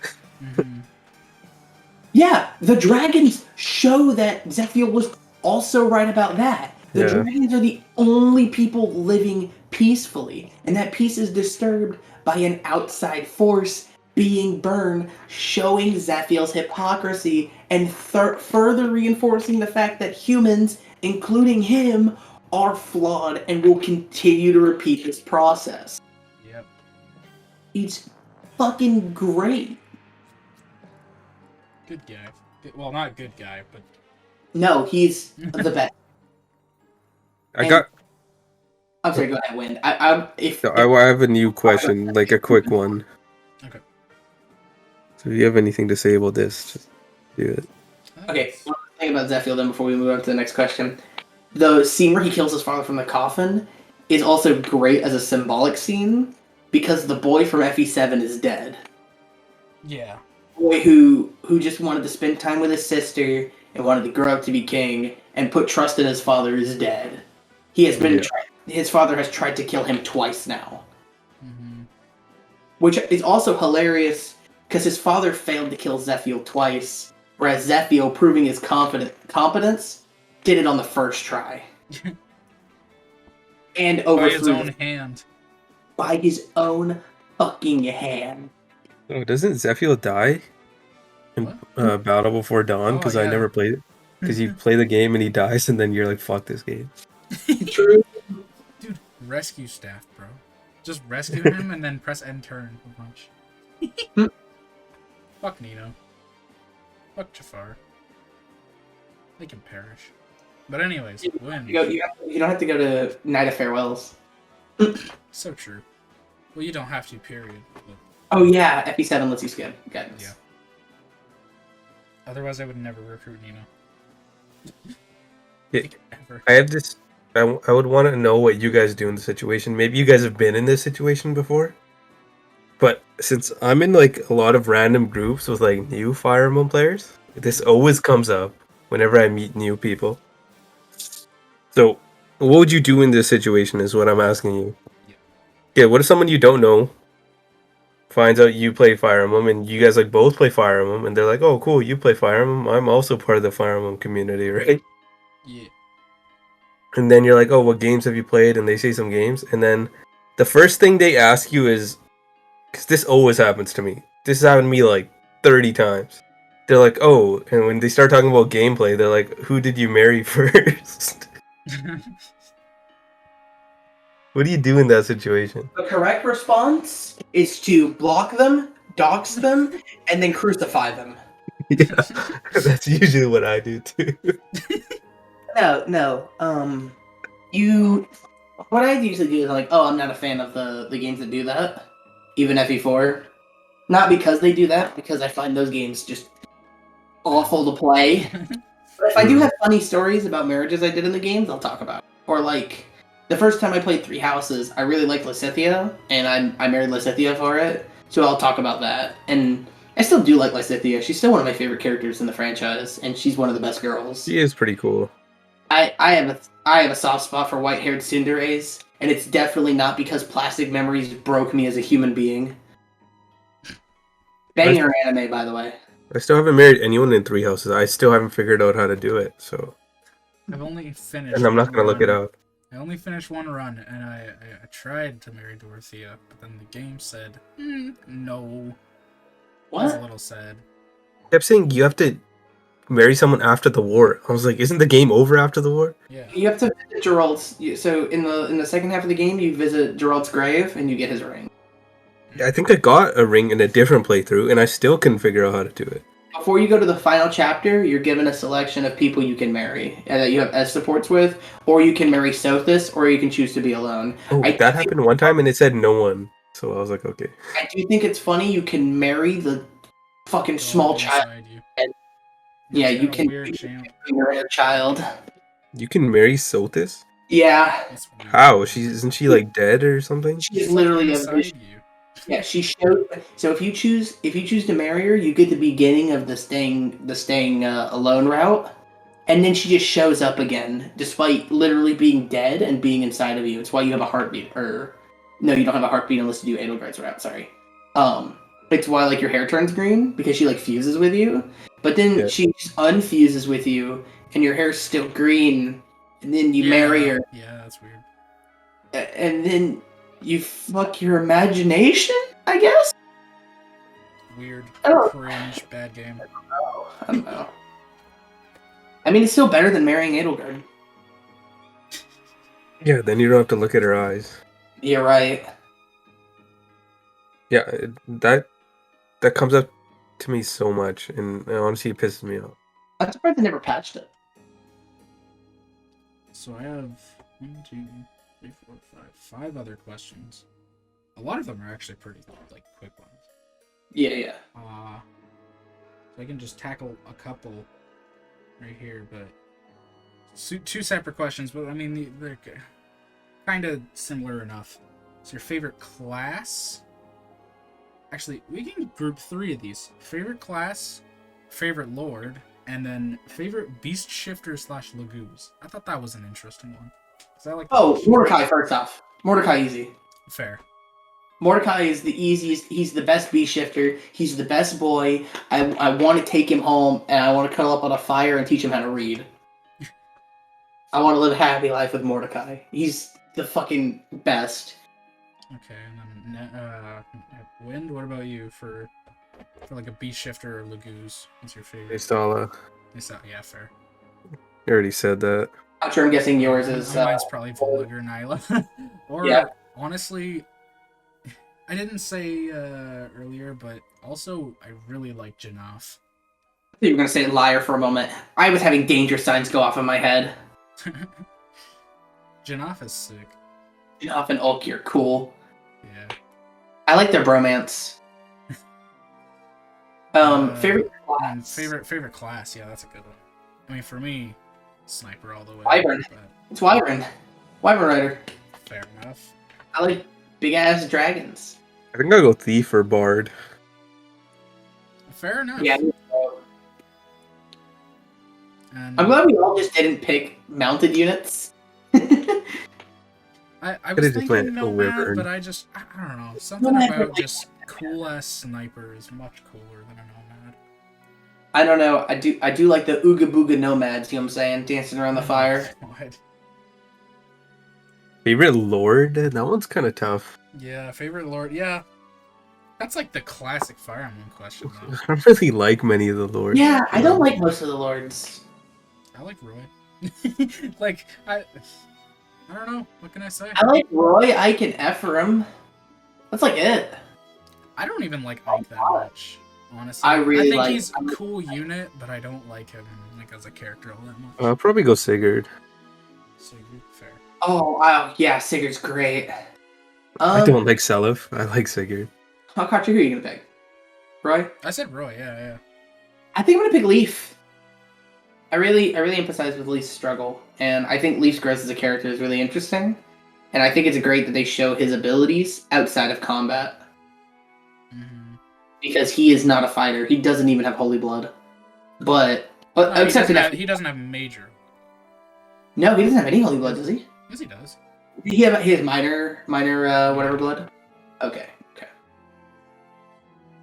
A: Yeah, the dragons show that Zephiel was also right about that. The dragons are the only people living peacefully, and that peace is disturbed by an outside force being burned, showing Zephiel's hypocrisy and further reinforcing the fact that humans, including him, are flawed and will continue to repeat this process.
C: Yep.
A: It's fucking great.
C: Good guy. Well, not good guy, but...
A: No, he's the best.
B: I'm
A: sorry, go ahead, Wind. I
B: have a new question, like a quick one.
C: Okay.
B: So if you have anything to say about this, just do it.
A: Okay, one thing about Zephiel then before we move on to the next question. The scene where he kills his father from the coffin is also great as a symbolic scene because the boy from FE7 is dead.
C: Yeah.
A: Boy who just wanted to spend time with his sister and wanted to grow up to be king and put trust in his father is dead. He has been his father has tried to kill him twice now. Which is also hilarious because his father failed to kill Zephiel twice, whereas Zephiel, proving his competence, did it on the first try. And overthrew
C: by his own hand.
A: By his own fucking hand.
B: Oh, doesn't Zephiel die in Battle Before Dawn? Because I never played it. Because you play the game and he dies, and then you're like, fuck this game.
A: True.
C: Dude, rescue staff, bro. Just rescue him and then press end turn a bunch. Fuck Nino. Fuck Jafar. They can perish. But anyways, win.
A: You don't have to go to Night of Farewells.
C: So true. Well, you don't have to, period. But,
A: Oh yeah, FP7 lets you skip. Goodness.
C: yeah. Otherwise, I would never recruit Nino.
B: Yeah,
C: Like, ever.
B: I have this. I would want to know what you guys do in the situation. Maybe you guys have been in this situation before. But since I'm in like a lot of random groups with like new Fire Emblem players, this always comes up whenever I meet new people. So, what would you do in this situation is what I'm asking you. Yeah, what if someone you don't know finds out you play Fire Emblem and you guys like both play Fire Emblem and they're like, oh cool, you play Fire Emblem, I'm also part of the Fire Emblem community, right?
C: Yeah.
B: And then you're like, oh, what games have you played? And they say some games. And then the first thing they ask you is, because this always happens to me. This has happened to me like 30 times. They're like, oh, and when they start talking about gameplay, they're like, who did you marry first? What do you do in that situation?
A: The correct response is to block them, dox them, and then crucify them.
B: Yeah, that's usually what I do too.
A: No. What I usually do is like, oh, I'm not a fan of the games that do that, even FE4. Not because they do that, because I find those games just awful to play. But if I do have funny stories about marriages I did in the games, I'll talk about it. Or like, the first time I played Three Houses, I really liked Lysithea, and I married Lysithea for it, so I'll talk about that. And I still do like Lysithea. She's still one of my favorite characters in the franchise, and she's one of the best girls.
B: She is pretty cool.
A: I have a soft spot for white-haired tsunderes, and it's definitely not because plastic memories broke me as a human being. Banger anime, by the way.
B: I still haven't married anyone in Three Houses. I still haven't figured out how to do it, so.
C: I've only finished.
B: And I'm not gonna look it up.
C: I only finished one run, and I tried to marry Dorothea, but then the game said, no. I was a
A: What?
C: little sad.
B: I kept saying you have to marry someone after the war. I was like, isn't the game over after the war?
C: Yeah.
A: You have to visit Geralt's. So in the second half of the game, you visit Geralt's grave, and you get his ring.
B: I think I got a ring in a different playthrough, and I still couldn't figure out how to do it.
A: Before you go to the final chapter, you're given a selection of people you can marry that you have S supports with, or you can marry Sothis, or you can choose to be alone.
B: Oh, that happened one time, and it said no one. So I was like, okay.
A: I do think it's funny you can marry the fucking small child.
C: You.
A: Yeah,
C: It's
A: you
C: got a
A: can
C: weird channel.
A: marry a child.
B: You can marry Sothis?
A: Yeah,
C: That's weird.
B: How? Isn't she like dead or something?
A: she's
C: It's
A: literally
C: like
A: a
C: inside
A: vision.
C: you.
A: Yeah, she showed. So if you choose to marry her, you get the beginning of the staying alone route, and then she just shows up again, despite literally being dead and being inside of you. It's why you have a heartbeat, or no, you don't have a heartbeat unless you do Edelgard's route. Sorry. It's why like your hair turns green because she like fuses with you, but then she just unfuses with you, and your hair's still green, and then you marry her,
C: Yeah, that's weird.
A: and then you fuck your imagination, I guess.
C: Weird.
A: Oh.
C: Cringe. Bad game.
A: I don't know. I mean, it's still better than marrying Edelgard.
B: Yeah, then you don't have to look at her eyes.
A: You're right.
B: Yeah, that comes up to me so much, and honestly, it pisses me off.
A: I'm surprised they never patched it.
C: So I have 1, 2, 3, 4, 5 other questions. A lot of them are actually pretty like quick ones.
A: Yeah.
C: So I can just tackle a couple right here, but two separate questions. But I mean, they're kind of similar enough. So your favorite class? Actually, we can group 3 of these: favorite class, favorite lord, and then favorite beast shifter / Lagoos. I thought that was an interesting one. I like
A: Mordecai first off. Mordecai easy.
C: Fair.
A: Mordecai is the easiest. He's the best bee shifter. He's the best boy. I want to take him home, and I want to cuddle up on a fire and teach him how to read. I want to live a happy life with Mordecai. He's the fucking best.
C: Okay, and then Wind. What about you for like a bee shifter or Lagoos? What's your favorite?
B: Istala.
C: Yeah, fair.
B: You already said that.
A: I'm sure I'm guessing yours is.
C: Mine's probably Voliger Nyla. Or,
A: Yeah.
C: honestly, I didn't say earlier, but also I really like Janaf.
A: You were gonna say liar for a moment. I was having danger signs go off in my head.
C: Janaf is sick.
A: Off and Ulk, you're cool.
C: Yeah.
A: I like their bromance. Favorite class?
C: Favorite class, yeah, that's a good one. I mean, for me, Sniper all the way.
A: Wyvern.
C: But
A: It's Wyvern. Wyvern Rider.
C: fair enough.
A: I like big-ass dragons.
B: I think I'll go Thief or Bard.
C: Fair enough.
A: Yeah.
C: And
A: I'm glad we all just didn't pick mounted units.
C: I
B: Could've
C: was
B: just went
C: thinking
B: a
C: Nomad,
B: Wyvern.
C: but I don't know. Something
A: Nomad
C: about
A: was like-
C: just cool-ass Sniper is much cooler than a Nomad.
A: I don't know. I do like the Ooga Booga Nomads, you know what I'm saying? Dancing around the fire.
C: God.
B: Favorite Lord? That one's kind of tough.
C: Yeah, favorite Lord. Yeah. That's like the classic Fire Emblem question, though.
B: I don't really like many of the Lords.
A: Yeah, I don't like most of the lords.
C: I like Roy. Like, I don't know. What can I say?
A: I like Roy, Ike, and Ephraim. That's like it.
C: I don't even like Ike that much, honestly.
A: I really
C: think
A: like-
C: he's a cool unit, but I don't like him like as a character all that much.
B: I'll probably go Sigurd.
C: So fair.
A: Oh, wow. Yeah, Sigurd's great.
B: I don't like Seliph. I like Sigurd.
A: Carter, who are you gonna pick? Roy?
C: I said Roy. Yeah.
A: I think I'm gonna pick Leaf. I really empathize with Leaf's struggle, and I think Leaf's growth as a character is really interesting. And I think it's great that they show his abilities outside of combat.
C: Mm-hmm.
A: Because he is not a fighter. He doesn't even have holy blood. But except
C: He doesn't have major.
A: No, he doesn't have any holy blood, does he?
C: Yes, he does.
A: He has minor whatever blood. Okay.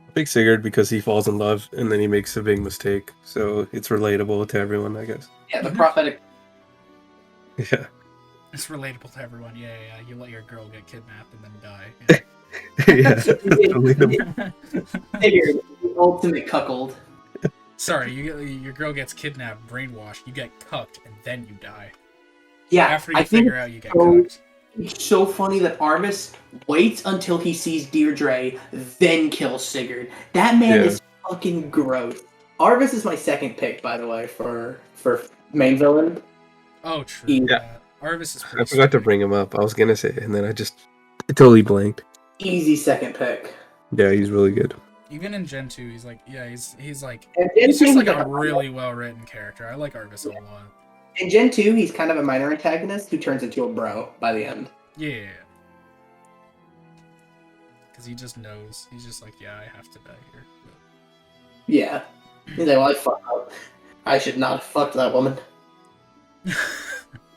B: I pick Sigurd because he falls in love and then he makes a big mistake. So it's relatable to everyone, I guess.
A: Yeah, the prophetic.
B: Yeah.
C: It's relatable to everyone. Yeah. You let your girl get kidnapped and then die.
B: Yeah. Relatable.
A: Sigurd, the ultimate cuckold.
C: Sorry, your girl gets kidnapped, brainwashed, you get cucked, and then you die.
A: Yeah,
C: After you
A: I think
C: figure out you get
A: so-
C: cucked.
A: it's so funny that Arvis waits until he sees Deirdre, then kills Sigurd. That man
B: Yeah.
A: is fucking gross. Arvis is my second pick, by the way, for main villain.
C: Oh, true.
A: Yeah.
C: Arvis is
B: I
C: pretty
B: forgot to
C: scary.
B: bring him up. I was gonna say it, and then I totally blanked.
A: Easy second pick.
B: Yeah, he's really good.
C: Even in Gen 2, he's like, he's like,
A: And
C: he's just like
A: Gen
C: a
A: 2,
C: really well-written character. I like Arvis a lot.
A: in Gen 2, he's kind of a minor antagonist who turns into a bro by the end.
C: Yeah. Because he just knows. He's just like, yeah, I have to die here.
A: Yeah. He's like, well, I fucked up. I should not have fucked that woman.
C: But...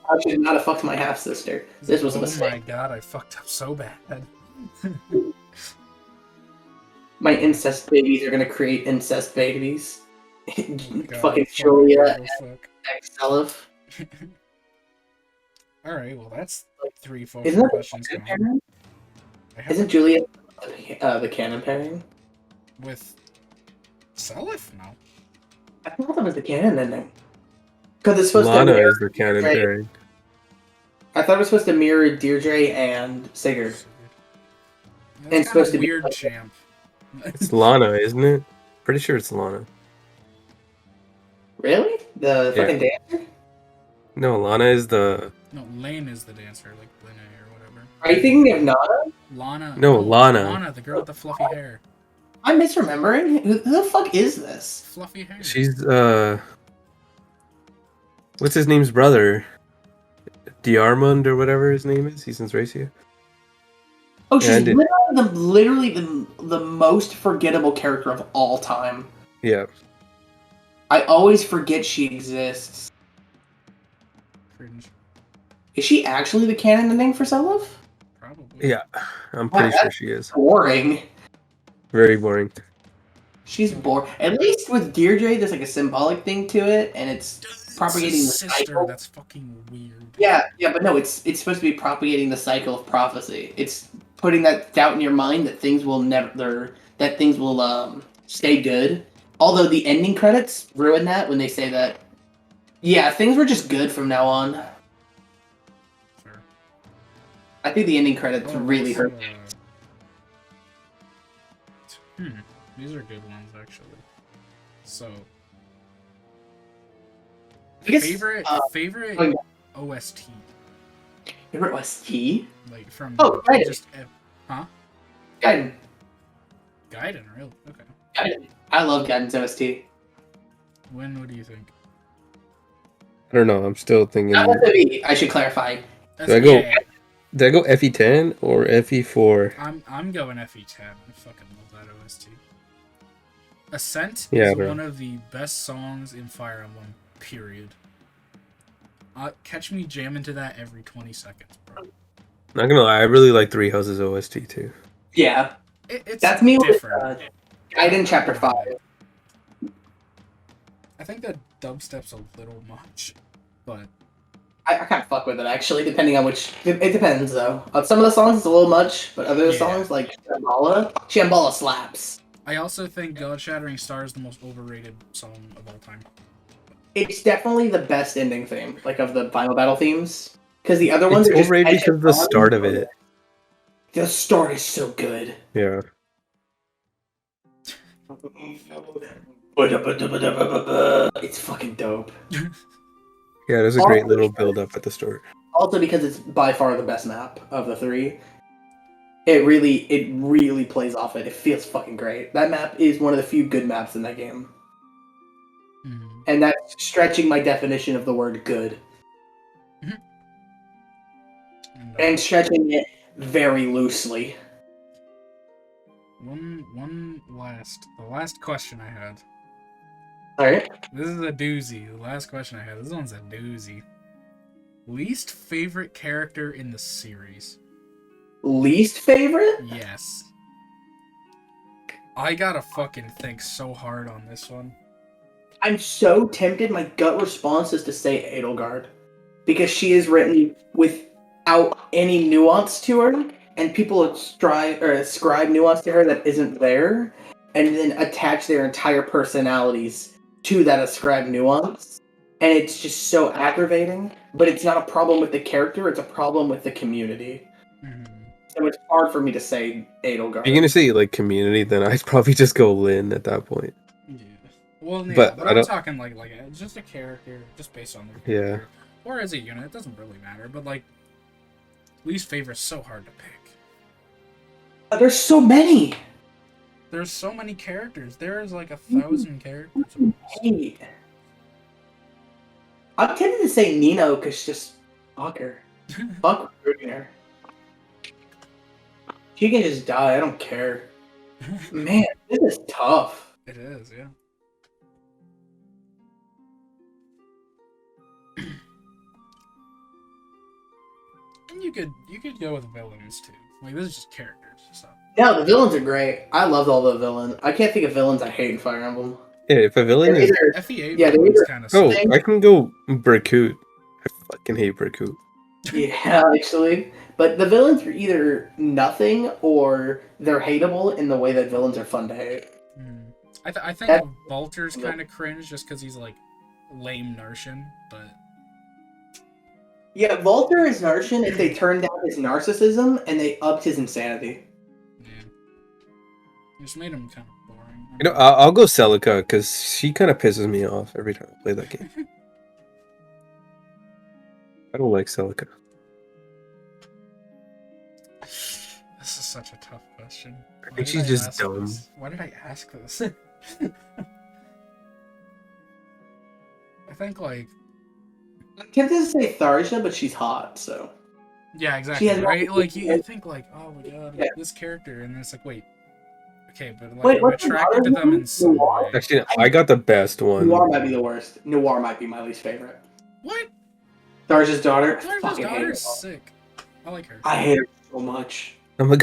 A: I should not have fucked my half-sister. This was a
C: Oh my
A: mistake.
C: god, I fucked up so bad.
A: My incest babies are gonna create incest babies.
C: God,
A: Fucking
C: fuck,
A: Julia
C: fuck.
A: and Seliph.
C: Alright, well that's like 3
A: Isn't
C: focus
A: that
C: questions
A: the
C: gone.
A: canon pairing?
C: I have
A: Isn't Julia the canon pairing?
C: with Seliph? No.
A: I thought that was the canon ending. Because it's supposed
B: Lana
A: to mirror
B: is the canon
A: Deirdre.
B: pairing.
A: I thought it was supposed to mirror Deirdre and Sigurd.
C: That's
A: it's supposed to be
C: weird
A: like-
C: champ.
B: It's Lana, isn't it? Pretty sure it's Lana.
A: Really? The
B: Yeah.
A: fucking dancer?
B: No, Lana is the...
C: No, Lane is the dancer, like Lene or whatever.
A: Are you thinking of Nana?
C: Lana.
B: No, Lana.
C: Lana, the girl with the fluffy hair.
A: I'm misremembering. Who the fuck is this?
C: Fluffy hair.
B: She's, what's his name's brother? Diarmond or whatever his name is? He's in Thracia.
A: Oh, she's
B: Yeah, I did.
A: literally the most forgettable character of all time.
B: Yeah.
A: I always forget she exists.
C: Cringe.
A: Is she actually the canon ending for Seliph?
C: Probably.
B: Yeah. I'm pretty
A: Wow,
B: sure she is.
A: Boring.
B: Very boring.
A: She's boring. At least with Deirdre, there's like a symbolic thing to it, and it's propagating the
C: It's a sister.
A: cycle.
C: That's fucking weird.
A: Yeah, but no, it's supposed to be propagating the cycle of prophecy. It's putting that doubt in your mind that things will stay good. Although the ending credits ruin that when they say that, Yeah, things were just good from now on.
C: Fair.
A: I think the ending credits
C: Oh,
A: really
C: let's,
A: hurt.
C: These are good ones, actually. So,
A: I guess,
C: favorite
A: oh, yeah.
C: OST,
A: Favorite OST?
C: like from
A: Oh, Gaiden.
C: just huh?
A: Gaiden.
C: Gaiden, really? Okay.
A: Gaiden. I love Gaiden's OST.
C: What do you think?
B: I don't know. I'm still thinking.
A: Not FMV, I should clarify.
B: Did I go FE10 or FE4?
C: I'm going FE10. I fucking love that OST. Ascent
B: Yeah,
C: is
B: bro.
C: one of the best songs in Fire Emblem. Period. Catch me jamming to that every 20 seconds, bro.
B: Not gonna lie, I really like Three Houses OST too.
A: Yeah.
C: It's
A: That's me
C: different.
A: with Gaiden Chapter 5.
C: I think that dubstep's a little much, but
A: I kind of fuck with it, actually, depending on which... It depends, though. On some of the songs, it's a little much, but other songs, like Shambhala slaps.
C: I also think God Shattering Star is the most overrated song of all time.
A: It's definitely the best ending theme, like, of the Final Battle themes. Because the other ones are just...
B: overrated because of the start of it.
A: The start is so good.
B: Yeah.
A: It's fucking dope.
B: Yeah, there's a great little build up at the start.
A: Also because it's by far the best map of the three. It really plays off it. It feels fucking great. That map is one of the few good maps in that game.
C: Mm-hmm.
A: And that's stretching my definition of the word good. And stretching it very loosely.
C: The last question I had.
A: Alright.
C: This is a doozy. The last question I had. This one's a doozy. Least favorite character in the series?
A: Least favorite?
C: Yes. I gotta fucking think so hard on this one.
A: I'm so tempted. My gut response is to say Edelgard. Because she is written without any nuance to her. And people ascribe nuance to her that isn't there. And then attach their entire personalities to that ascribed nuance. And it's just so aggravating. But it's not a problem with the character, it's a problem with the community. So it's hard for me to say Edelgard.
B: If you're gonna say like community, then I'd probably just go Lynn at that point.
C: Yeah. Well, yeah,
B: But
C: but
B: I
C: I'm
B: don't-
C: talking like just a character, just based on their
B: Yeah.
C: character. Or as a unit, it doesn't really matter. But like, least favorite's so hard to pick.
A: There's so many!
C: There's so many characters. There's like 1,000 characters.
A: Hey. I'm tempted to say Nino because just fuck her. Fuck recruiting her. She can just die, I don't care. Man, this is tough.
C: It is, yeah. And you could go with villains too. Like, this is just characters, so.
A: No, the villains are great. I loved all the villains. I can't think of villains I hate in Fire Emblem.
B: Yeah, if a villain
A: They're
B: is
A: either-
C: FE8
A: Yeah,
C: villains
A: they're
C: kind of
B: oh,
A: Same.
B: I can go Berkut. I fucking hate Berkut.
A: Yeah, actually. But the villains are either nothing or they're hateable in the way that villains are fun to hate.
C: I think Volter's kind of cringe just because he's like lame Narshan, but
A: Yeah, Volter is Narshan if they turned down his narcissism and they upped his insanity.
C: yeah, just made him kind of boring.
B: You know, I'll go Celica because she kind of pisses me off every time I play that game. I don't like Celica.
C: This is such a tough question.
B: I think she's just dumb.
C: Why did I ask this? I think like
A: I'm tempted to say Tharsha, but she's hot, so.
C: yeah, exactly.
A: has
C: Right?
A: no-
C: Like you think like, oh my god,
A: Yeah.
C: this character, and then it's like, wait, okay, but like
A: Wait,
C: I'm
A: what's the
C: attracted to
A: daughter's
C: them
A: name?
C: in some
A: Noir?
C: way.
B: Actually, I got the best one.
A: Noir might be the worst. Noir might be my least favorite.
C: What?
A: Tharsha's daughter? I
C: Tharsha's
A: fucking hate
C: daughter
A: her.
C: is sick. I like her.
A: I hate her so much.
B: I'm gonna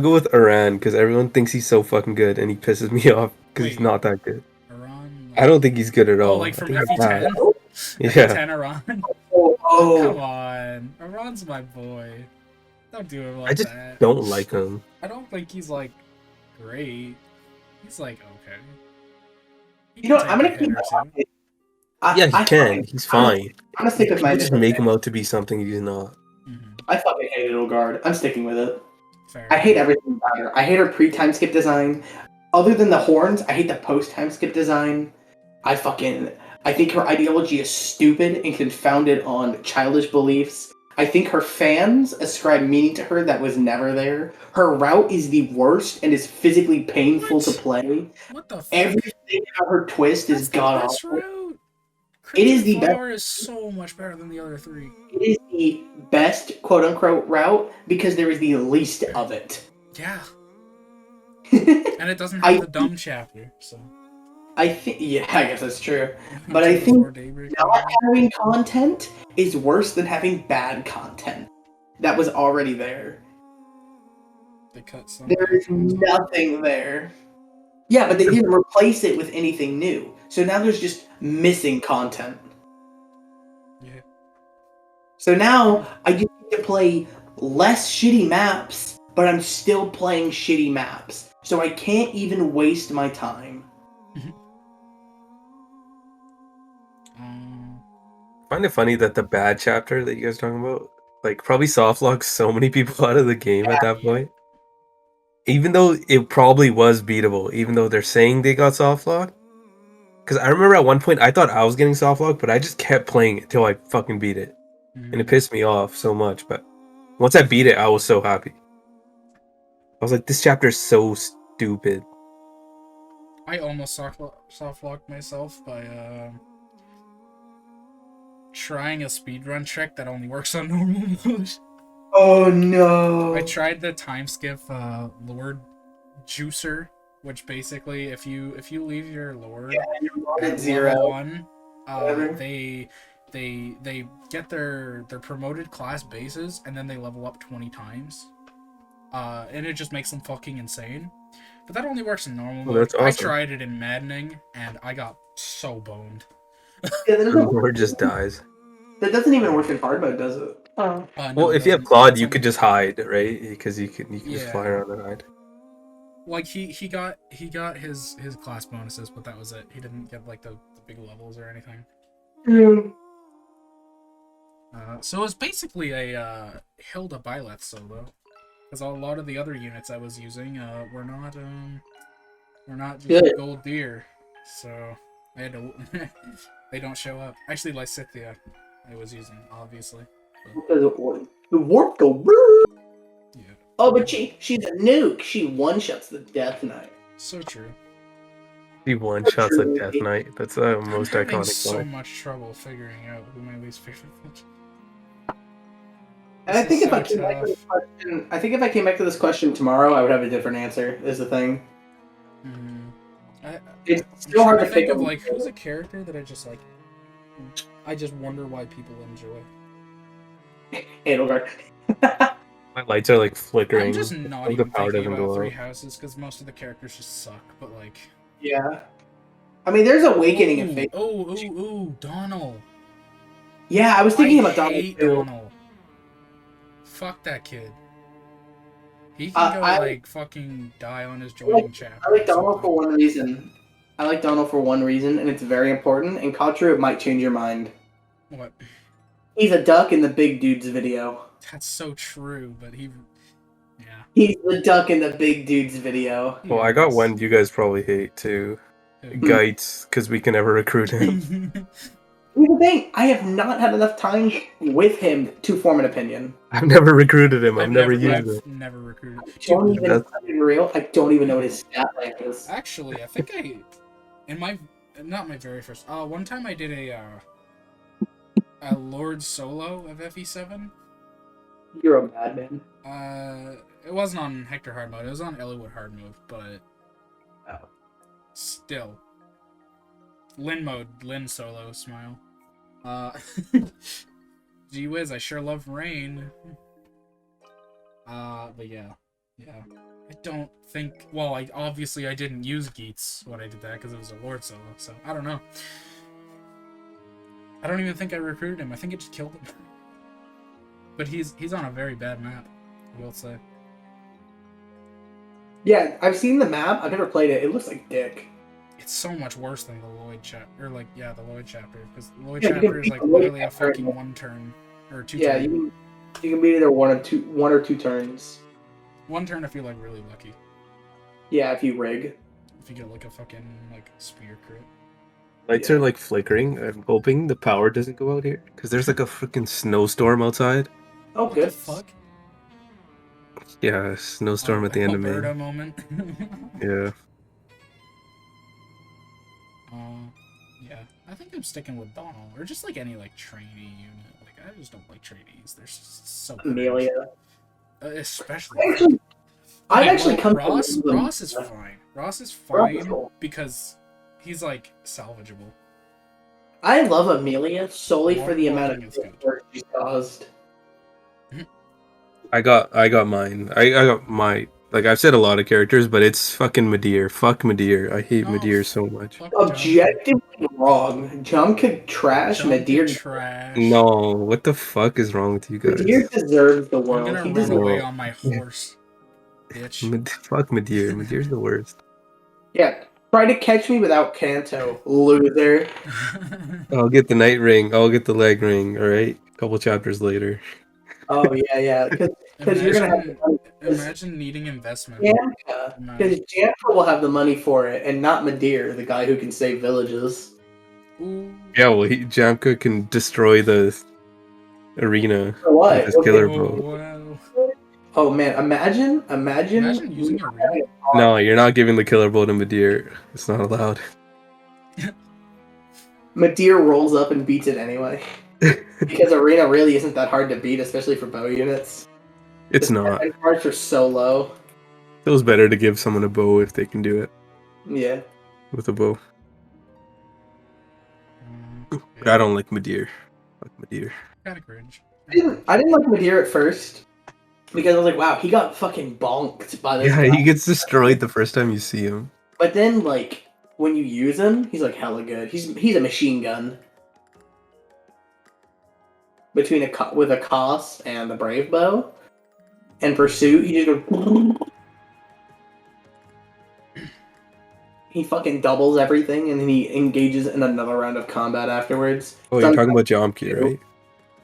B: go with Aran because everyone thinks he's so fucking good and he pisses me off because he's
C: Wait.
B: not that good.
C: Aran.
B: I don't think he's good at all.
C: Oh, like
B: I
C: from
B: think he's bad.
C: FE10.
B: Yeah.
C: FE10 Aran.
A: Oh,
C: Come on, Aran's my boy. Don't do him like
B: I just
C: that.
B: don't like him.
C: I don't think he's like great. He's like okay. He
A: You know
C: can
A: what? I'm
C: take
A: gonna
C: a hit
A: keep
C: or two.
B: Yeah, he can. He's fine.
A: I'm gonna stick with my
B: People just make him out to be something he's not.
A: I fucking hate Edelgard. I'm sticking with it.
C: Fair
A: I hate everything about her. I hate her pre-time skip design. Other than the horns, I hate the post-time skip design. I think her ideology is stupid and confounded on childish beliefs. I think her fans ascribe meaning to her that was never there. Her route is the worst and is physically painful to play.
C: What the fuck?
A: Everything about her twist is god awful.
C: It is the best. Is so much better than the other three.
A: It is the best quote unquote route because there is the least of it.
C: Yeah. And it doesn't have the dumb chapter, so.
A: I guess that's true. But I think not having content is worse than having bad content that was already there.
C: They cut some.
A: There is nothing there. Yeah, but they didn't replace it with anything new. So now there's just missing content.
C: Yeah.
A: So now I just need to play less shitty maps, but I'm still playing shitty maps. So I can't even waste my time.
B: I find it funny that the bad chapter that you guys are talking about, like, probably softlocked so many people out of the game at that point. Even though it probably was beatable, even though they're saying they got softlocked. Because I remember at one point I thought I was getting softlocked, but I just kept playing it till I fucking beat it. And it pissed me off so much, but once I beat it, I was so happy. I was like, this chapter is so stupid.
C: I almost softlocked myself by trying a speedrun trick that only works on normal mode.
A: Oh no!
C: I tried the time skip Lord Juicer, which basically if you leave your Lord at 0 1, they get their promoted class bases and then they level up 20 times. And it just makes them fucking insane. But that only works in normal mode. Awesome. I tried it in Maddening and I got so boned.
A: Yeah,
B: Lord just dies.
A: That doesn't even work in hard mode, does it?
C: No,
B: well, if you have Claude, you could just hide, right? Because you can just fly around and hide.
C: Like he got his class bonuses, but that was it. He didn't get like the big levels or anything. So it was basically a Hilda Byleth solo, because a lot of the other units I was using were not just gold deer, so I had to they don't show up. Actually, Lysithea I was using, obviously.
A: The warp go.
C: Yeah.
A: Oh, but she's a nuke. She one-shots the Death Knight.
C: So true.
B: She one-shots the Death Knight. That's the most iconic
C: I'm having so much trouble figuring out who my least favorite is.
A: And I think if I came back to this question tomorrow, I would have a different answer. Is the thing. It's still hard to think
C: of like who's a character that I just like. I just wonder why people enjoy.
A: Edelgard.
B: My lights are like flickering.
C: I'm just not even thinking about Three Houses because most of the characters just suck. But like.
A: Yeah. I mean, there's Awakening and Fate.
C: Donald.
A: Yeah, I was thinking about Donald.
C: Hate Donald. Fuck that kid. He can go fucking die on his joining chapter.
A: I like Donald for one reason. And it's very important. And Katru, it might change your mind.
C: What?
A: He's a duck in the big dude's video.
C: That's so true, but yeah.
A: He's the duck in the big dude's video.
B: Well, I got one you guys probably hate too. Geitz, because we can never recruit him.
A: Here's the thing, I have not had enough time with him to form an opinion.
B: I've never recruited him. I've never used him.
C: Never recruited.
A: I don't even know what his stat rank is.
C: Actually, I think not my very first. One time I did a Lord solo of FE7.
A: You're a madman.
C: It wasn't on Hector hard mode. It was on Eliwood hard mode, but still. Lin solo, smile. Gee whiz, I sure love rain. But yeah. I don't think. Well, I didn't use Geats when I did that because it was a Lord solo. So I don't know. I don't even think I recruited him. I think it just killed him. But he's on a very bad map, I will say.
A: Yeah, I've seen the map. I've never played it. It looks like dick.
C: It's so much worse than the Lloyd chapter, or like the Lloyd chapter, because the Lloyd
A: Yeah, you can
C: chapter is
A: beat
C: like
A: the Lloyd
C: literally a
A: chapter.
C: fucking 1 turn or 2
A: Yeah,
C: turn.
A: you can beat either one or two turns.
C: 1 turn if you're like really lucky.
A: Yeah, if you rig.
C: If you get like a fucking like spear crit.
B: Lights are like flickering. I'm hoping the power doesn't go out here because there's like a freaking snowstorm outside.
A: Oh,
C: What
A: good.
C: the fuck?
B: Yeah, snowstorm at the end of May.
C: Alberta moment.
B: Yeah.
C: Yeah. I think I'm sticking with Donald, or just like any like trainee unit. Like I just don't like trainees. They're so cringe.
A: Amelia.
C: Especially.
A: I've actually come
C: Ross.
A: to them.
C: Ross is fine. Ross is
A: Ross is
C: fine
A: cool.
C: because he's like salvageable.
A: I love Amelia solely for the
C: Waterlogging
A: amount
C: is
A: of
C: good.
A: work she's caused.
B: I got mine. I got my like I've said a lot of characters, but it's fucking Madeir. Fuck Madeir. I hate
C: Oh,
B: Madeir so much.
C: Fuck
A: Objectively wrong. Jumka trash. Madeir.
C: trash.
B: No, what the fuck is wrong with you guys?
A: Madeir deserves the
C: I'm
A: world.
C: gonna
A: He
C: run
A: deserves.
C: away on my horse, bitch.
B: Fuck Madeir. Madeir's the worst.
A: Yeah. Try to catch me without Kanto, loser.
B: I'll get the night ring. I'll get the leg ring. All right. A couple chapters later.
A: Oh yeah. Because you're gonna have the money.
C: Imagine needing investment.
A: Jamka. Because Jamka will have the money for it, and not Madeir, the guy who can save villages.
C: Ooh.
B: Yeah, well, Jamka can destroy the arena
A: For what?
B: with his killer
C: Oh,
B: bow.
C: wow.
A: Oh man, imagine
C: using a ring.
B: No, you're not giving the killer bow to Madeir. It's not allowed.
A: Madeir rolls up and beats it anyway. Because arena really isn't that hard to beat, especially for bow units.
B: It's
A: The
B: not.
A: benchmarks are so low.
B: Feels better to give someone a bow if they can do it
A: Yeah.
B: with a bow. But
C: Yeah,
B: I don't like Madeir. Fuck Madeir.
C: kind of cringe.
A: I didn't like Madeir at first. Because I was like, wow, he got fucking bonked by this
B: Yeah,
A: guy.
B: he gets destroyed the first time you see him.
A: But then, like, when you use him, he's like hella good. He's a machine gun. Between with a Koss and the Brave Bow. And Pursuit, he just goes... He fucking doubles everything, and then he engages in another round of combat afterwards.
B: Oh, you're talking about Jomki, right?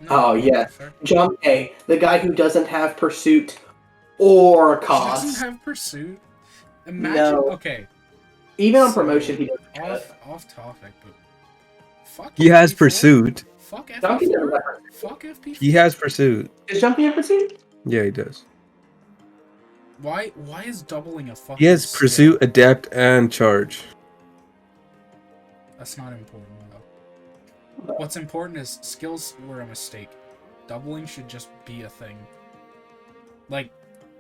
C: No,
A: Oh, yeah.
C: fair.
A: Jump A, the guy who doesn't have Pursuit or
C: He
A: Koss.
C: doesn't have pursuit. Imagine.
A: No.
C: Okay.
A: Even on
C: So,
A: promotion, he doesn't have it.
C: Off topic, but fuck.
B: He has
C: FP4.
B: pursuit.
C: Fuck
A: Jump doesn't
C: FP4.
A: have Pursuit.
C: Fuck FP4.
B: He has pursuit.
A: Does Jumpy have Pursuit?
B: Yeah, he does.
C: Why is doubling a fucking
B: He has
C: skill?
B: pursuit, adept, and charge.
C: That's not important though. What's important is skills were a mistake. Doubling should just be a thing. Like,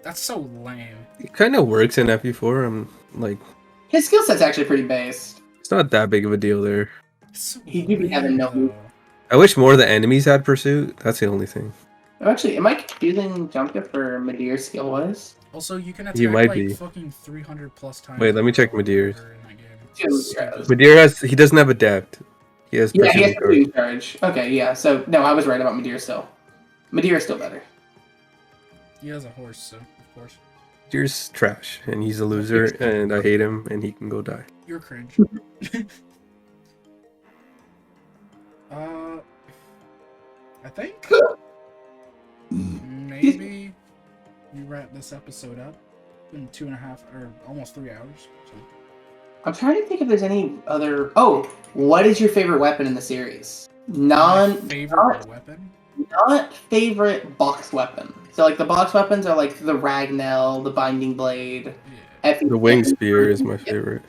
C: that's so lame.
B: It kind of works in FE4. I'm like,
A: His skill set's actually pretty based.
B: it's not that big of a deal there.
C: It's so
A: He do be having
C: lame,
A: no-
C: though.
B: I wish more of the enemies had pursuit. That's the only thing.
A: Oh, actually, am I confusing Jumpka for Madeir skill wise?
C: Also, you can attack
B: You might
C: like
B: be.
C: fucking 300 plus times.
B: Wait, let me check
C: per hour
B: Madeir's.
C: in that game.
A: Dude,
C: Stupid.
B: Madeir he doesn't have adept. He has
A: Yeah, he has
B: pursuit.
A: Pursuit charge. Okay, yeah. So no, I was right about Madeir still. Madeir is still better.
C: He has a horse, so of course.
B: Madeir's trash, and he's a loser, and I hate him, and he can go die.
C: You're cringe. I think maybe we wrap this episode up in 2.5 or almost 3 hours. So.
A: I'm trying to think if there's any other. Oh, what is your favorite weapon in the series?
C: My favorite weapon?
A: Not favorite box weapon. So like the box weapons are like the Ragnell, the Binding Blade.
C: Yeah.
B: The wing spear is my favorite.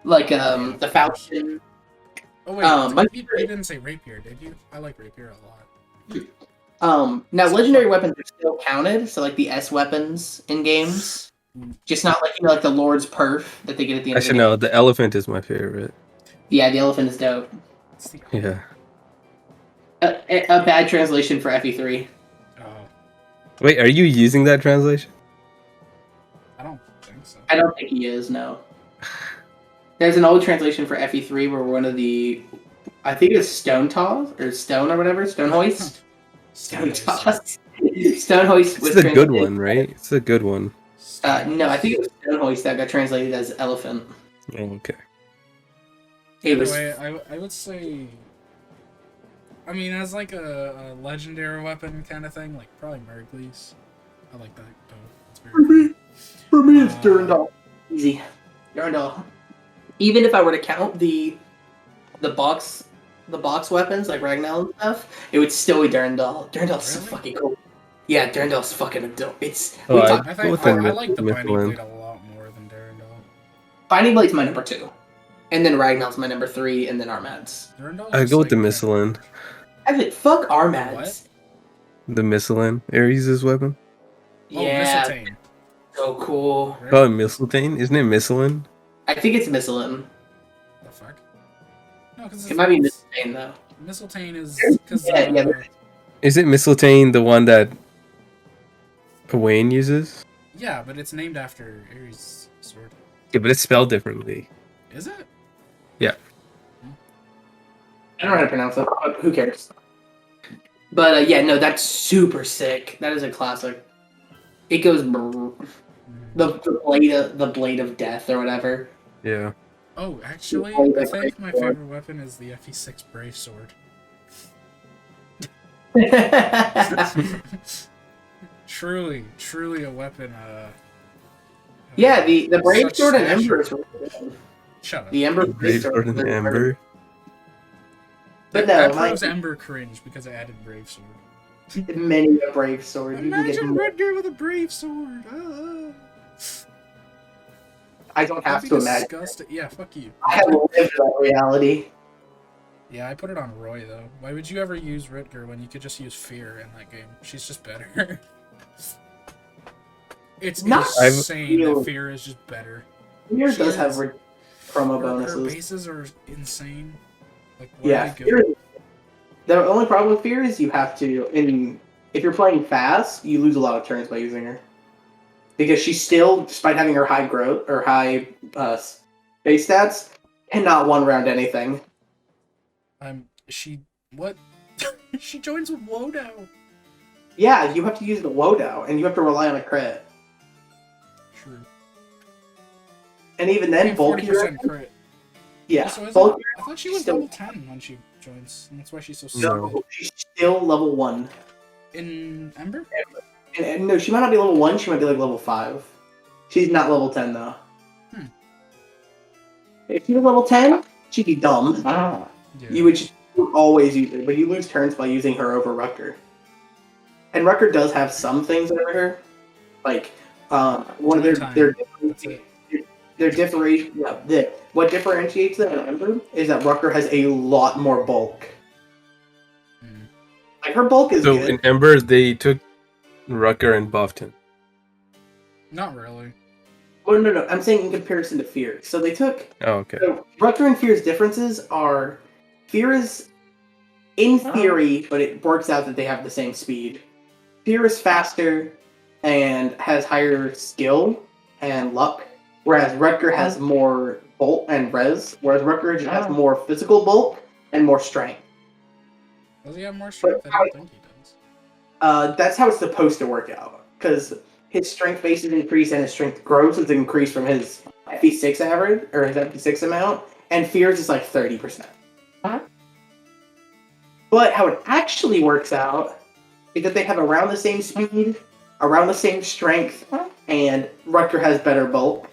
A: Like the Falcon.
C: Oh wait, you didn't say rapier, did you? I like rapier a lot.
A: Now legendary weapons are still counted, so like the S weapons in games. Just not like like the Lord's Perf that they get at the end
B: Actually,
A: of the
B: no, the elephant is my favorite.
A: Yeah, the elephant is dope.
B: Yeah.
A: A bad translation for FE3.
C: Oh,
B: Wait, are you using that translation?
C: I don't think so.
A: I don't think he is, no. There's an old translation for FE3 where one of the, I think it's Stone Toss, or Stone or whatever, Stone Hoist? Stone Toss. Stone Hoist was
B: It's a good
A: translated-
B: one, right? It's a good one.
A: No, I think it was Stone Hoist that got translated as elephant.
B: Okay.
A: It was
C: Anyway, I would say, I mean, as like a legendary weapon kind of thing, like probably Mergleys. I like that though. It's very cool.
A: for me it's
C: Uh,
A: Durandal. Easy. Durandal. Even if I were to count the box weapons like Ragnar and stuff, it would still be Durandal. Durandal's so
C: Really?
A: fucking cool. Yeah, Durandal's fucking adult. It's
B: Oh,
A: we
B: I
A: talked.
C: I
B: go
C: think
B: with
C: I like the Binding
B: Michelin.
C: Blade a lot more than Durandal.
A: Binding Blade's my number 2, and then Ragnar's my number 3, and then Armad's.
C: Durandal's
B: I
C: just
B: go with the
C: like
B: Michelin.
A: I mean, fuck
C: what?
A: Armad's.
B: The Michelin. Ares' weapon.
C: Oh,
A: Yeah,
C: Mistletoe.
A: so cool.
C: Really?
B: Oh, Mistletoe? Isn't it Michelin?
A: I think it's Mistletoe.
C: The fuck? No, because
A: It might be Mistletoe though.
C: Mistletoe is because
A: Yeah.
B: Is it Mistletoe the one that Wayne uses?
C: yeah, but it's named after Ares' sword.
B: Yeah, but it's spelled differently.
C: Is it?
B: Yeah.
A: I don't know how to pronounce it, but who cares? But yeah, no, that's super sick. That is a classic. It goes the blade of death or whatever.
B: Yeah.
C: Oh, actually, I think my favorite weapon is the FE6 Brave Sword. truly a weapon.
A: Yeah, the Brave
C: such
A: Sword and
C: stature.
A: Ember is really good.
C: Shut up.
A: The Ember
B: Brave Sword and Ember.
A: But
C: that
A: no, my
C: proves Ember cringe because I added Brave Sword.
A: many a Brave Sword. You can get
C: Imagine
A: more.
C: Redgear with a Brave Sword. Ah.
A: I don't have
C: That'd
A: to
C: be
A: imagine.
C: disgusting. Yeah, fuck you.
A: I have lived that reality.
C: Yeah, I put it on Roy though. Why would you ever use Ritger when you could just use Fear in that game? She's just better. It's
A: Not
C: insane that
A: really.
C: Fear is just better.
A: Fear
C: She
A: does
C: is-
A: have promo
C: Her
A: bonuses.
C: bases are insane. Like, where
A: Yeah,
C: do they
A: Fear,
C: go?
A: the only problem with Fear is you have to, if you're playing fast, you lose a lot of turns by using her. Because she still, despite having her high growth or high base stats, cannot one round anything.
C: What? She joins with Wodo.
A: Yeah, you have to use the Wodo, and you have to rely on a crit.
C: True.
A: And even then,
C: 40%
A: Bulky,
C: crit.
A: yeah,
C: Also, isn't-
A: Bulky,
C: I thought she was
A: still-
C: level 10 when she joins, and that's why she's so
B: No.
C: stupid.
A: she's still level 1.
C: In Ember?
A: And no, she might not be level 1, she might be like level 5. She's not level 10, though. If she was level 10, she'd be dumb.
C: Yeah.
A: You would just always use her, but you lose turns by using her over Rucker. And Rucker does have some things over her, like one of their
C: That's it.
A: what differentiates them in Ember is that Rucker has a lot more bulk.
C: Mm.
A: Like her bulk is
B: So
A: good.
B: in Ember, they took Rucker and buffed him.
C: Not really.
A: Well, no, I'm saying in comparison to Fear. So they took
B: Oh, okay.
A: so Rucker and Fear's differences are Fear is in theory, but it works out that they have the same speed. Fear is faster and has higher skill and luck, whereas Rutger has more bulk and res, whereas Rutger just has more physical bulk and more strength.
C: Does he have more strength? I don't think he does.
A: That's how it's supposed to work out, because his strength base is increased and his strength growth is increased from his FE6 average, or his FE6 amount, and Fear's is like 30%. But how it actually works out is that they have around the same speed, around the same strength, and Rutger has better bulk.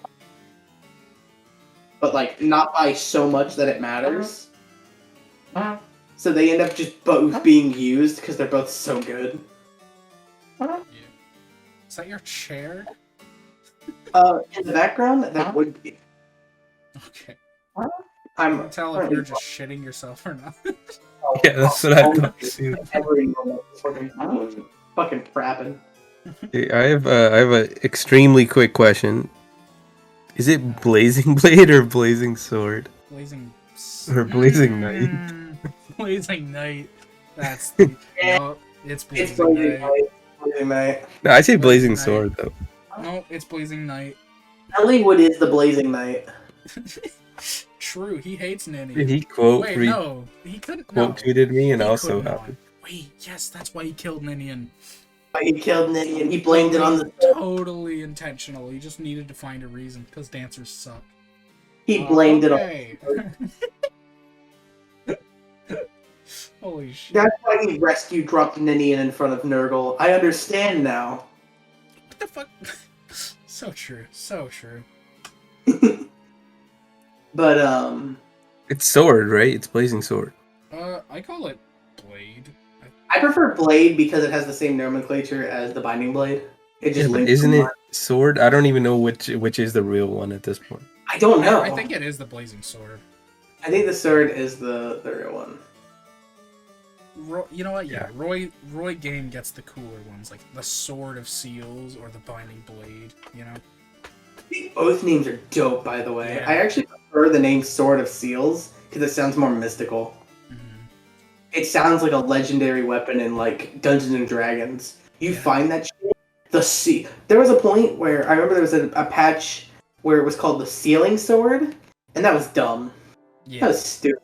A: But like not by so much that it matters. So they end up just both being used because they're both so good.
C: Yeah. Is that your chair?
A: In the background, that would be.
C: Okay.
A: I'm
C: I can tell if you're just shitting yourself or not.
B: Yeah, that's what I thought too.
A: Fucking frapping.
B: Hey, I have a extremely quick question. Is it Blazing Blade or Blazing Sword?
C: Blazing.
B: Or Blazing Knight?
C: Blazing Knight. That's
A: Yeah.
C: no, it's
A: It's
C: Blazing
A: Blazing
C: Knight.
A: Knight. Blazing Knight.
B: No, I say Blazing
C: Knight.
B: Sword though.
C: No, it's Blazing Knight.
A: Elliewood is the Blazing Knight.
C: True, he hates Ninny.
B: He quote
C: Wait,
B: re-
C: no, he couldn't. No,
B: quote tweeted me and
C: he
B: also
C: could not.
B: happened.
C: Wait, yes, that's why he killed Ninian.
A: He killed Nitty and he blamed it on the.
C: Totally intentional. He just needed to find a reason because dancers suck.
A: He blamed it on.
C: Okay. Holy shit.
A: That's why he rescued dropped Ninian in front of Nurgle. I understand now.
C: What the fuck? So true. So true.
A: But,
B: It's sword, right? It's blazing sword.
C: I call it Blade.
A: I prefer Blade because it has the same nomenclature as the Binding Blade. It just links
B: isn't
A: them
B: it sword? I don't even know which is the real one at this point.
A: I don't know.
C: I think it is the Blazing Sword.
A: I think the sword is the real one.
C: You know what? Yeah, Roy Game gets the cooler ones, like the Sword of Seals or the Binding Blade. You know.
A: I think both names are dope, by the way.
C: Yeah.
A: I actually prefer the name Sword of Seals because it sounds more mystical.
C: Mm-hmm.
A: It sounds like a legendary weapon in like Dungeons and Dragons. You find that shit, there was a point where I remember there was a patch where it was called the Sealing Sword, and that was dumb.
C: Yeah.
A: That was stupid.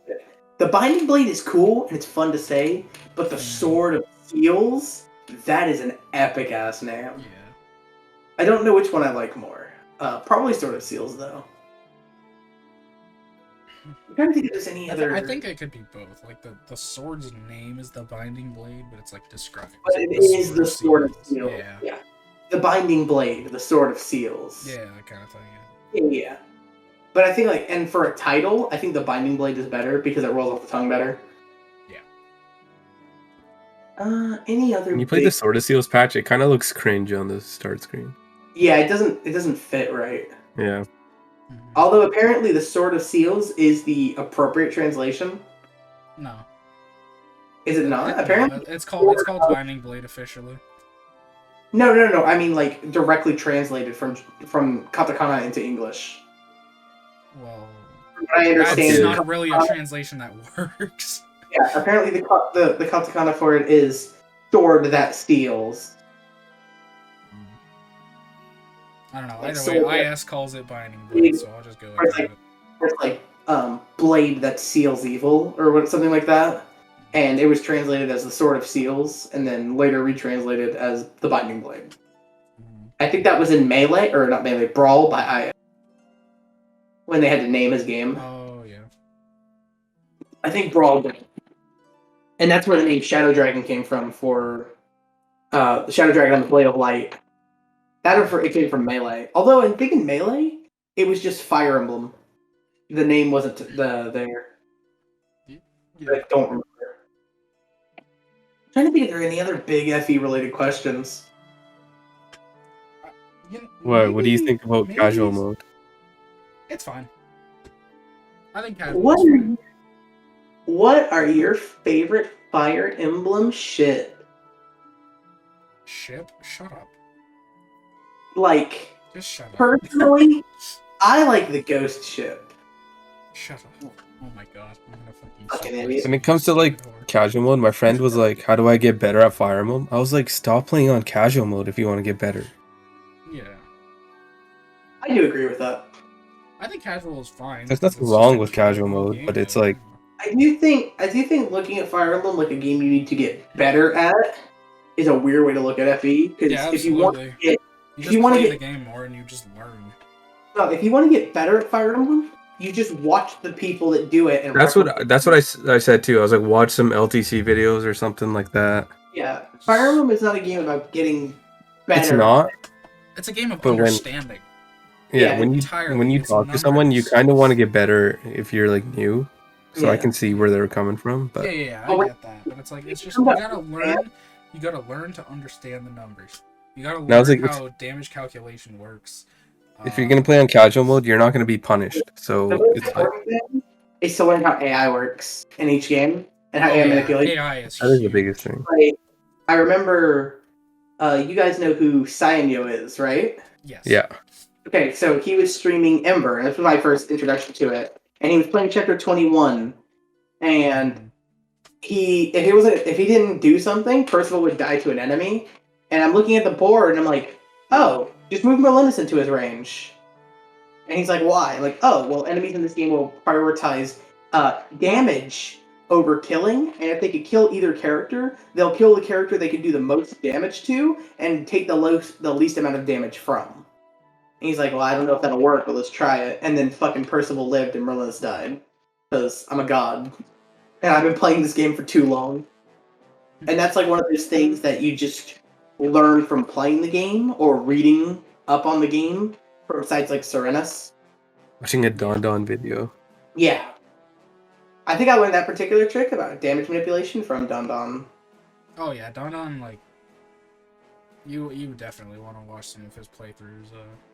A: The Binding Blade is cool and it's fun to say, but the Sword of Seals, that is an epic ass name.
C: Yeah.
A: I don't know which one I like more. Probably Sword of Seals though. I'm trying to think if there's any other.
C: I think it could be both. Like the sword's name is the Binding Blade, but it's like described.
A: But it is the Sword of Seals.
C: Yeah.
A: The Binding Blade, the Sword of Seals.
C: Yeah, that kind of thing.
A: Yeah. But I think and for a title, I think the Binding Blade is better because it rolls off the tongue better.
C: Yeah.
A: Any other?
B: When you play the Sword of Seals patch, it kind of looks cringe on the start screen.
A: Yeah, it doesn't fit right.
B: Yeah.
C: Mm-hmm.
A: Although apparently the Sword of Seals is the appropriate translation.
C: No.
A: Is it not? Apparently
C: it's called Binding Blade officially.
A: No. I mean like directly translated from katakana into English.
C: Well,
A: I understand.
C: That's not really a translation that works.
A: Yeah, apparently the katakana for it is sword that steals.
C: I don't know.
A: Like
C: Either way, IS calls it Binding Blade, so I'll just go with it.
A: It's like blade that seals evil or something like that. And it was translated as the Sword of Seals, and then later retranslated as the Binding Blade.
C: Mm-hmm.
A: I think that was in Melee, or not Melee, Brawl by IS. When they had to name his game.
C: Oh, yeah.
A: I think Brawl did. And that's where the name Shadow Dragon came from for the Shadow Dragon on the Blade of Light. It came from Melee. Although I think in Melee, it was just Fire Emblem. The name wasn't there.
C: Yeah.
A: I don't remember. I'm trying to think if there are any other big FE related questions.
B: What do you think about casual mode?
C: It's fine. I think casual is fine.
A: What are your favorite Fire Emblem shit?
C: Ship? Shut up.
A: Like,
C: Just shut up.
A: personally, I like the Ghost ship.
C: Shut up. Oh my god. I'm gonna
A: Fucking idiot.
B: When it comes to like casual mode, my friend was like, "How do I get better at Fire Emblem?" I was like, "Stop playing on casual mode if you want to get better."
C: Yeah.
A: I do agree with that.
C: I think casual is fine.
B: There's nothing wrong with casual mode, but it's like
A: I do think looking at Fire Emblem like a game you need to get better at is a weird way to look at FE. Because
C: Yeah,
A: if you want to get
C: play the game more and you just learn.
A: No, if you want to get better at Fire Emblem, you just watch the people that do it. And
B: that's what I said too. I was like, watch some LTC videos or something like that.
A: Yeah, Fire Emblem is not a game about getting better.
B: It's not.
C: It's a game of
B: But
C: understanding.
B: When you talk to someone, you kind of want to get better if you're like new. So I can see where they're coming from. But
C: Yeah, I get that. But it's like it's just you gotta learn. You gotta learn to understand the numbers. You gotta learn how damage calculation works.
B: If you're gonna play on casual mode, you're not gonna be punished. So it's like
A: is to learn how AI works in each game and how AI manipulates.
C: AI is
B: that is the biggest thing.
A: Like, I remember, you guys know who Cyanio is, right?
C: Yes.
B: Yeah.
A: Okay, so he was streaming Ember, and this was my first introduction to it. And he was playing Chapter 21, and if he didn't do something, Percival would die to an enemy. And I'm looking at the board, and I'm like, oh, just move Molinis into his range. And he's like, why? I'm like, oh, well, enemies in this game will prioritize damage over killing, and if they could kill either character, they'll kill the character they can do the most damage to, and take the least amount of damage from. And he's like, well, I don't know if that'll work, but let's try it. And then fucking Percival lived and Merlin's died. Because I'm a god. And I've been playing this game for too long. And that's like one of those things that you just learn from playing the game or reading up on the game from sites like Serenus.
B: Watching a Don video.
A: Yeah. I think I learned that particular trick about damage manipulation from Don.
C: Oh yeah, Don, like, you definitely want to watch some of his playthroughs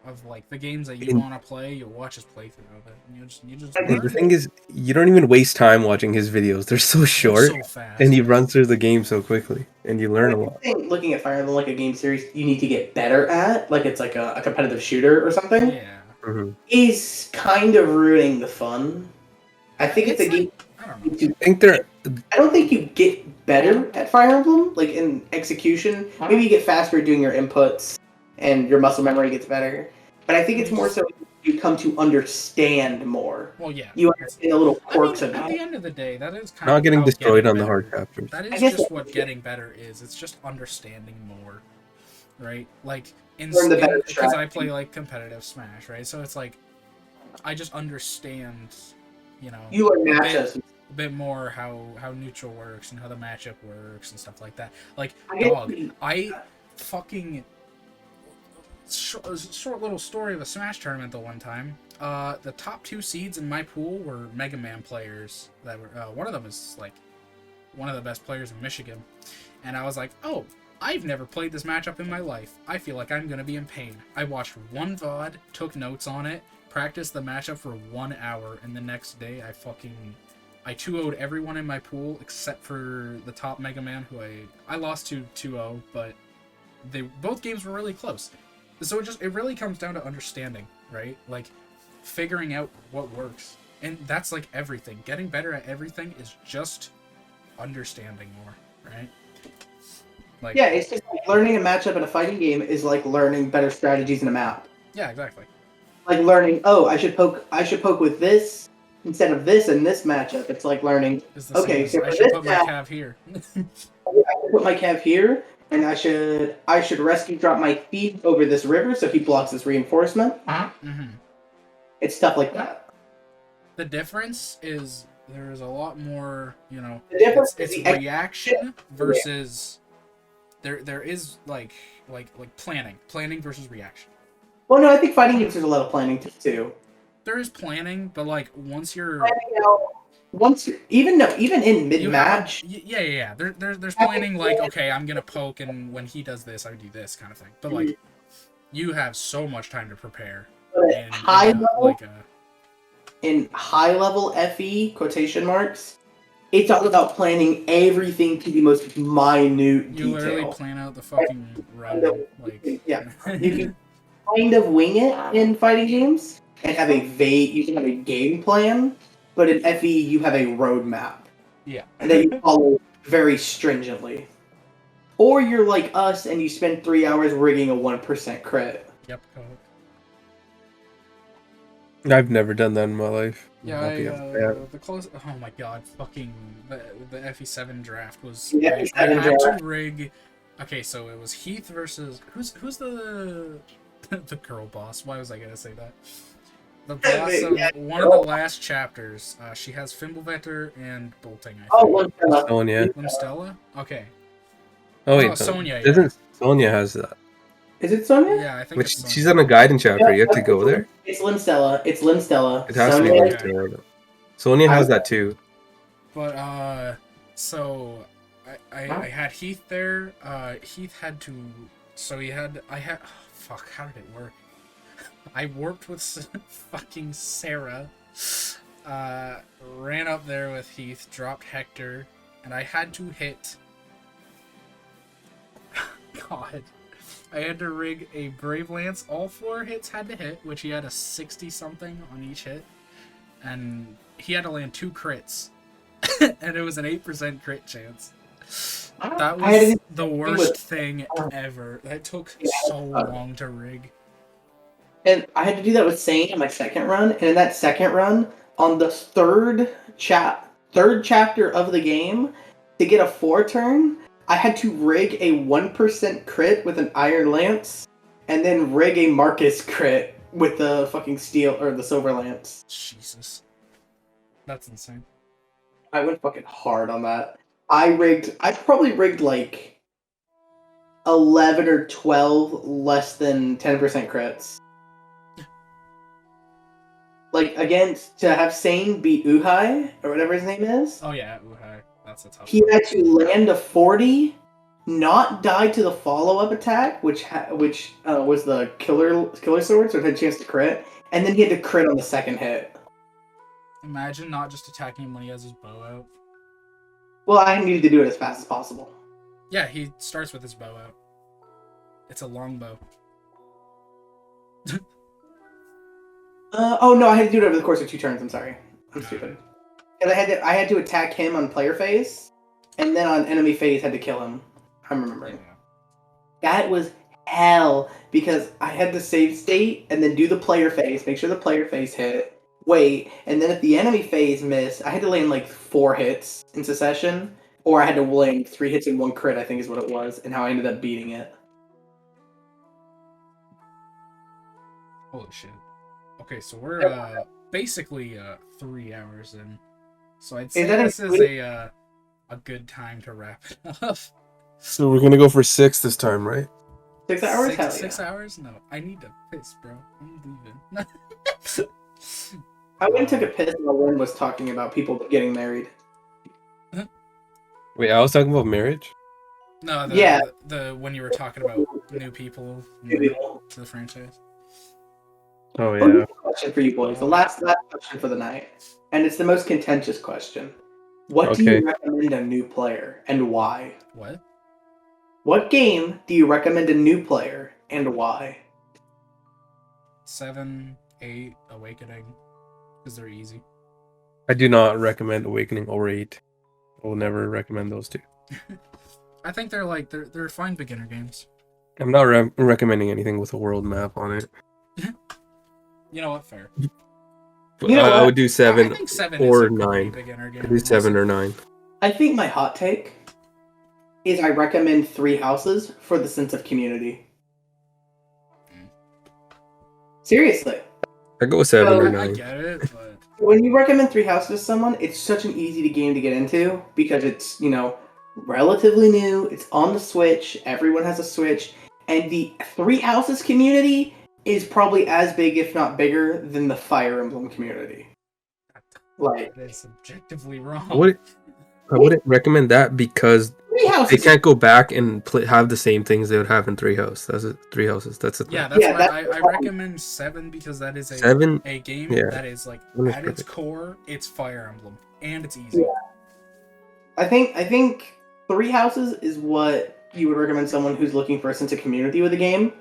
C: of like the games that you want to play. You'll watch his playthrough of it, and you just.
B: And the thing is, you don't even waste time watching his videos. They're so short,
C: so fast,
B: and he runs through the game so quickly, and you learn a lot.
A: I think looking at Fire Emblem like a game series you need to get better at, like it's like a competitive shooter or something, is kind of ruining the fun. I think it's a game. I don't think you get better at Fire Emblem, like in execution. Maybe you get faster doing your inputs, and your muscle memory gets better. But I think it's more so you come to understand more.
C: Well, yeah.
A: You understand the little quirks of it.
C: At the end of the day, that is kind
B: not
C: of
B: getting destroyed on the hard chapters.
C: That is just what getting better is. It's just understanding more, right? Like because I play like competitive Smash, right? So it's like I just understand, you know,
A: you learn matchups.
C: A bit more how neutral works and how the matchup works and stuff like that. Like I fucking short little story of a Smash tournament the one time. The top 2 seeds in my pool were Mega Man players. That were one of them is like one of the best players in Michigan, and I was like, oh, I've never played this matchup in my life. I feel like I'm gonna be in pain. I watched one VOD, took notes on it, practiced the matchup for 1 hour, and the next day I 2-0'd everyone in my pool except for the top Mega Man, who I lost to 2-0, but both games were really close. So it really comes down to understanding, right? Like figuring out what works. And that's like everything. Getting better at everything is just understanding more, right? Like,
A: yeah, it's just like learning a matchup in a fighting game is like learning better strategies in a map.
C: Yeah, exactly.
A: Like learning, I should poke with this instead of this in this matchup. It's like learning, okay, so
C: I should put my cav here.
A: I should put my cav here, and I should rescue drop my feet over this river so he blocks this reinforcement.
C: Mm-hmm.
A: It's stuff like that.
C: The difference is there's a lot more, you know,
A: the difference
C: it's
A: is
C: reaction versus there is like planning versus reaction.
A: Well, no, I think fighting games there's a lot of planning too.
C: There is planning, but like once you're
A: even in mid match,
C: yeah. There's planning like, okay, I'm gonna poke, and when he does this, I do this kind of thing. But like you have so much time to prepare.
A: In high level FE quotation marks, it's all about planning everything to the most minute detail.
C: You literally plan out the fucking run.
A: Yeah, you can kind of wing it in fighting games and have you can have a game plan, but in FE you have a roadmap.
C: Yeah,
A: and that you follow very stringently. Or you're like us and you spend 3 hours rigging a 1% crit.
C: Yep.
B: I've never done that in my life.
C: Yeah, the close. Oh my god, fucking the FE7 draft was.
A: Yeah,
C: I had to rig. Okay, so it was Heath versus who's the girl boss? Why was I gonna say that? The boss of one of the last chapters. She has Fimbulvetter and Bolting. I think. Limstella. Okay.
B: Oh wait,
C: Sonya.
B: Isn't Sonya has that?
A: Is it Sonya?
C: Yeah, I think
B: she's on a guidance chapter. You have to go there.
A: It's Limstella. It
B: has to be Limstella. Sonya has that too.
C: But so I had Heath there. Heath had to. So fuck. How did it work? I worked with fucking Sarah. Ran up there with Heath. Dropped Hector, and I had to hit. God. I had to rig a Brave Lance. All 4 hits had to hit, which he had a 60-something on each hit. And he had to land 2 crits. And it was an 8% crit chance. That was the worst thing ever. That took so long to rig.
A: And I had to do that with Sane in my second run. And in that second run, on the third chapter of the game, to get a 4 turn, I had to rig a 1% crit with an Iron Lance, and then rig a Marcus crit with the fucking steel or the silver lance.
C: Jesus. That's insane.
A: I went fucking hard on that. I probably rigged like 11 or 12 less than 10% crits. Like, again, to have Sane beat Uhai, or whatever his name is.
C: Oh yeah, Uhai. That's a tough
A: He
C: one.
A: had to land a 40, not die to the follow-up attack, which was the killer sword, so it had a chance to crit, and then he had to crit on the second hit.
C: Imagine not just attacking him when he has his bow out.
A: Well, I needed to do it as fast as possible.
C: Yeah, he starts with his bow out. It's a long bow.
A: Oh no, I had to do it over the course of 2 turns. I'm sorry, I'm stupid. Because I had to attack him on player phase, and then on enemy phase had to kill him. I'm remembering.
C: Yeah.
A: That was hell because I had to save state and then do the player phase, make sure the player phase hit, wait, and then if the enemy phase missed, I had to land like 4 hits in succession, or I had to land 3 hits and 1 crit, I think is what it was, and how I ended up beating it.
C: Holy shit. Okay, so we're basically 3 hours in. So I'd say this is a good time to wrap it up.
B: So we're gonna go for 6 this time, right?
A: 6 hours? Hell
C: 6
A: yeah.
C: hours? No, I need to piss, bro. I'm leaving.
A: I went and took a piss while Lynn was talking about people getting married.
B: Wait, I was talking about marriage?
C: No,
A: Yeah.
C: the when you were talking about new people to the franchise.
B: Oh
A: Well,
B: yeah.
A: question for you boys. The last question for the night. And it's the most contentious question. What do you recommend a new player and why?
C: What?
A: What game do you recommend a new player and why?
C: 7, 8, Awakening, because they're easy.
B: I do not recommend Awakening or 8. I will never recommend those 2.
C: I think they're fine beginner games.
B: I'm not recommending anything with a world map on it.
C: You know what? Fair.
A: You know
B: I
A: what?
B: would do 7
C: I think 7
B: or
C: is a pretty
B: 9.
C: beginner game.
B: I'd do 7 or 9.
A: I think my hot take is I recommend 3 Houses for the sense of community. Seriously.
B: I go with 7 or
C: I
B: 9.
C: get it, but
A: When you recommend 3 Houses to someone, it's such an easy game to get into because it's, relatively new, it's on the Switch, everyone has a Switch, and the 3 Houses community is probably as big, if not bigger, than the Fire Emblem community. Like,
C: that is objectively wrong.
B: I wouldn't recommend that because
A: 3 Houses.
B: they can't go back and have the same things they would have in 3 Houses. That's it. 3 Houses. That's it.
C: Yeah, that's
A: Yeah,
C: why
A: that's
C: I recommend 7 because that is
B: 7.
C: a game
B: Yeah.
C: that is like
B: 7 is
C: at its
B: perfect.
C: core, it's Fire Emblem and it's easy.
A: Yeah. I think 3 Houses is what you would recommend someone who's looking for a sense of community with a game.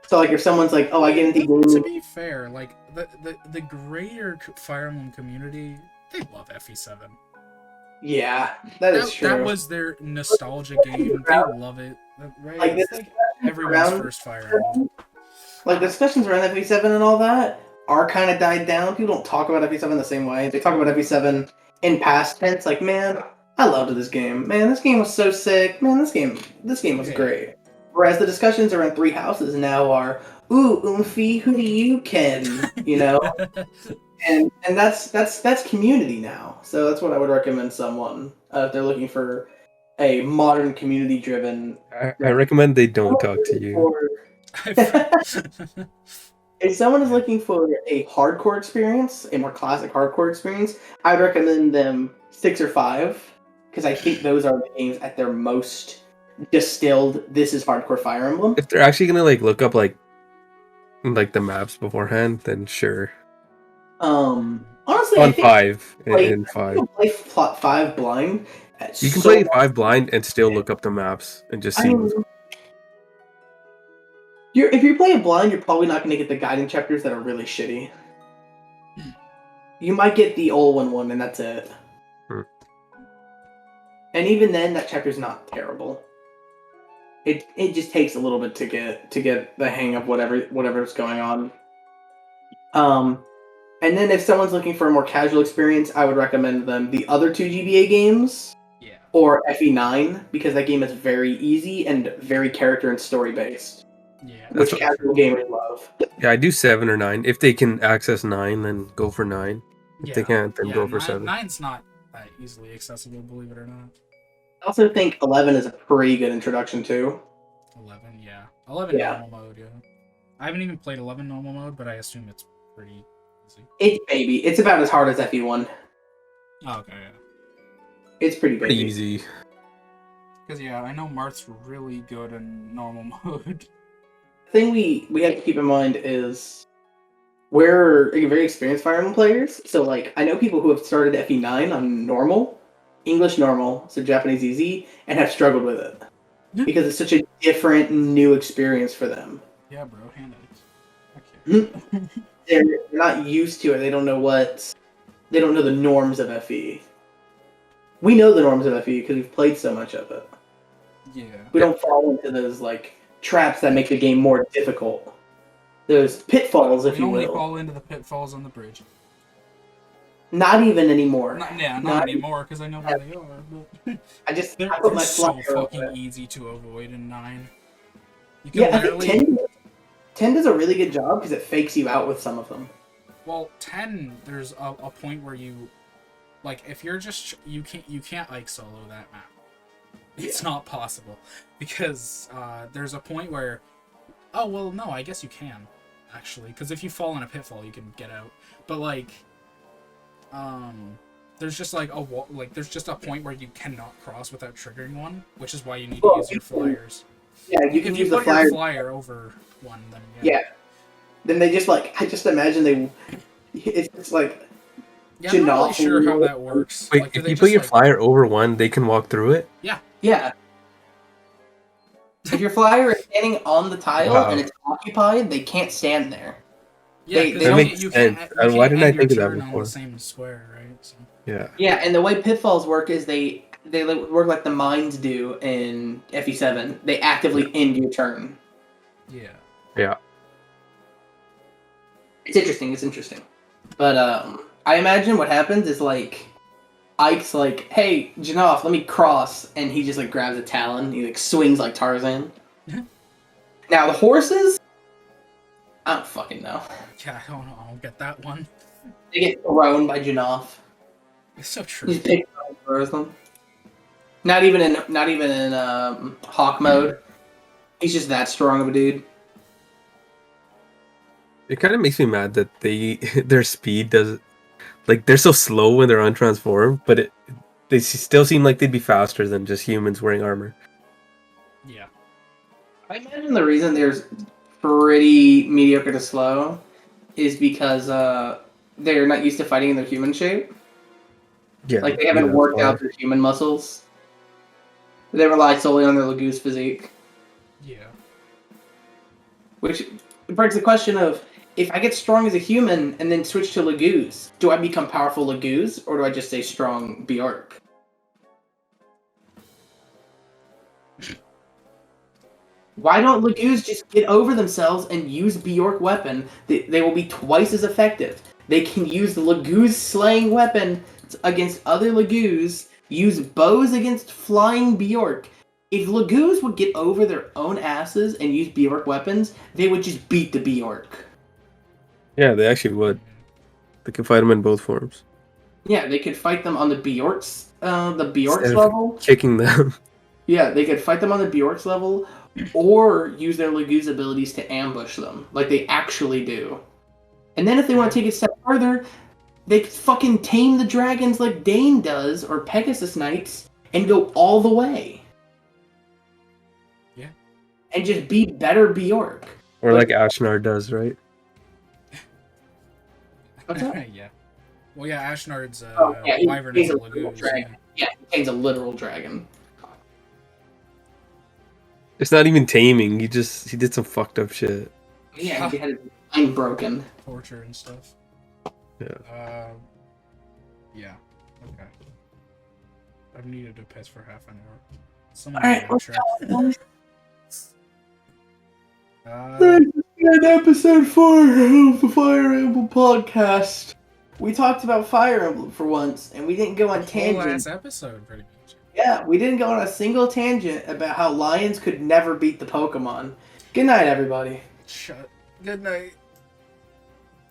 A: So, like, if someone's like, "Oh, I get into
C: To
A: games."
C: be fair, like the greater Fire Emblem community, they love FE7.
A: Yeah, that is true.
C: That was their nostalgia game. They love it, right?
A: Like,
C: It's like everyone's first Fire Emblem.
A: Like, the discussions around FE7 and all that are kind of died down. People don't talk about FE7 the same way. They talk about FE7 in past tense, like, man, I loved this game. Man, this game was so sick. Man, this game was great. Whereas the discussions around 3 Houses now are, ooh, Oomphy, who do you ken? And that's community now. So that's what I would recommend someone if they're looking for a modern community-driven.
B: I recommend they don't talk to you.
A: If someone is looking for a hardcore experience, a more classic hardcore experience, I would recommend them 6 or 5 because I think those are the games at their most distilled. This is hardcore Fire Emblem.
B: If they're actually gonna look up like the maps beforehand, then sure.
A: Honestly,
B: On
A: I think
B: 5 in 5.
A: you can play 5 blind.
B: You can play 5 blind and still look up the maps and just see.
A: If you play it blind, you're probably not going to get the guiding chapters that are really shitty. You might get the Olwen one, and that's it. And even then, that chapter's not terrible. It just takes a little bit to get the hang of whatever's going on. And then if someone's looking for a more casual experience, I would recommend them the other 2 GBA games.
C: Yeah.
A: Or FE9, because that game is very easy and very character and story based.
C: Yeah.
A: which
B: That's what-
A: casual gamers love.
B: Yeah, I do 7 or 9. If they can access 9, then go for 9. If
C: Yeah.
B: they can't, then
C: Yeah,
B: go for 7.
C: 9's not that easily accessible, believe it or not.
A: I also think 11 is a pretty good introduction too.
C: 11, yeah. 11
A: Yeah.
C: normal mode, yeah. I haven't even played 11 normal mode, but I assume it's pretty easy.
A: It's baby. It's about as hard as FE1.
C: Oh, okay, yeah.
A: It's pretty
B: Pretty
A: baby.
B: easy.
C: Because, yeah, I know Marth's really good in normal mode.
A: The thing we have to keep in mind is we're very experienced Fire Emblem players. So, like, I know people who have started FE9 on normal, English normal, so Japanese easy, and have struggled with it.
C: Yeah.
A: Because it's such a different, new experience for them.
C: Yeah, bro, hand it. Okay.
A: They're not used to it. They don't know the norms of FE. We know the norms of FE because we've played so much of it.
C: Yeah.
A: We don't fall into those like traps that make the game more difficult. Those pitfalls, if
C: We
A: you
C: only
A: will.
C: fall into the pitfalls on the bridge.
A: Not even anymore.
C: Not anymore, because I know where they are, but...
A: I just
C: They're,
A: I put
C: they're
A: my
C: so
A: flyer over
C: fucking
A: it.
C: easy to avoid in 9. You can
A: Yeah, I think
C: literally...
A: 10 does a really good job because it fakes you out with some of them.
C: Well, 10, there's a point where you... Like, if you're just... You can't Ike solo that map. It's not possible. Because there's a point where... Oh, well, no, I guess you can, actually. Because if you fall in a pitfall, you can get out. But, like... There's just like a wall, like there's just a point where you cannot cross without triggering one, which is why you need to use your flyers.
A: Yeah, you can
C: If
A: use
C: you
A: the
C: put your
A: flyer.
C: flyer over one, then
A: Yeah. Then they just like I just imagine it's like
C: Yeah, I'm not really
A: Janov
C: sure how that works.
B: Wait,
C: Like, do
B: if
C: they
B: you
C: just,
B: put your
C: like-
B: flyer over one, they can walk through it?
A: yeah. If your flyer is standing on the tile
B: Wow.
A: and it's occupied, they can't stand there.
C: Yeah,
A: they
C: 'cause
A: don't-
B: That makes
C: you
B: sense.
C: can't,
B: And why didn't I
C: end your
B: think of that
C: turn on
B: before?
C: the same square, right? So.
B: Yeah.
A: Yeah, and the way pitfalls work is they work like the mines do in FE7. They actively end your turn.
C: Yeah.
B: Yeah.
A: It's interesting. But I imagine what happens is like Ike's like, "Hey, Janov, let me cross," and he just like grabs a talon. He like swings like Tarzan. Now the horses, I don't fucking know.
C: Yeah, I don't know. I'll get that one.
A: They get thrown by Janov.
C: It's so
A: He
C: true.
A: just picks them up and throws them. Not even in Hawk mode. He's just that strong of a dude.
B: It kind of makes me mad that their speed does, like, they're so slow when they're untransformed, but they still seem like they'd be faster than just humans wearing armor.
C: Yeah.
A: I imagine the reason there's pretty mediocre to slow is because they're not used to fighting in their human shape.
B: Yeah,
A: Like they haven't
B: that's
A: worked
B: why.
A: out their human muscles. They rely solely on their Lagoose physique.
C: Yeah.
A: Which begs the question of, if I get strong as a human and then switch to Lagoose, do I become powerful Lagoose, or do I just stay strong Bjork? Why don't Lagoos just get over themselves and use Bjork weapon? They will be twice as effective. They can use the Lagoos slaying weapon against other Lagoos, use bows against flying Bjork. If Lagoos would get over their own asses and use Bjork weapons, they would just beat the Bjork.
B: Yeah, they actually would. They can fight them in both forms.
A: Yeah, they could fight them on the Bjork's
B: Instead of
A: level.
B: Kicking them.
A: Yeah, they could fight them on the Bjork's level, or use their Lagoos abilities to ambush them, like they actually do. And then if they want to take it a step further, they could fucking tame the dragons like Dane does, or Pegasus Knights, and go all the way.
C: Yeah.
A: And just be better Bjork.
B: Or like Ashnar does, right?
A: What's that?
C: Yeah. Well, yeah, Ashnard's
A: Yeah,
C: wyvern
A: he's
C: is
A: a
C: a
A: literal
C: Lagoos.
A: dragon. Yeah, he tames a literal dragon.
B: It's not even taming. He did some fucked up shit.
A: Yeah, he had his mind broken.
C: Torture and stuff.
B: Yeah.
C: Yeah. Okay. I've needed to piss for half an hour. Someone
A: Alright,
C: make sure.
A: This has been episode 4 of the Fire Emblem podcast. We talked about Fire Emblem for once, and we didn't go on
C: Whole
A: tangents.
C: ass episode, pretty much.
A: Yeah, we didn't go on a single tangent about how lions could never beat the Pokemon. Good night, everybody.
C: Shut. Good night.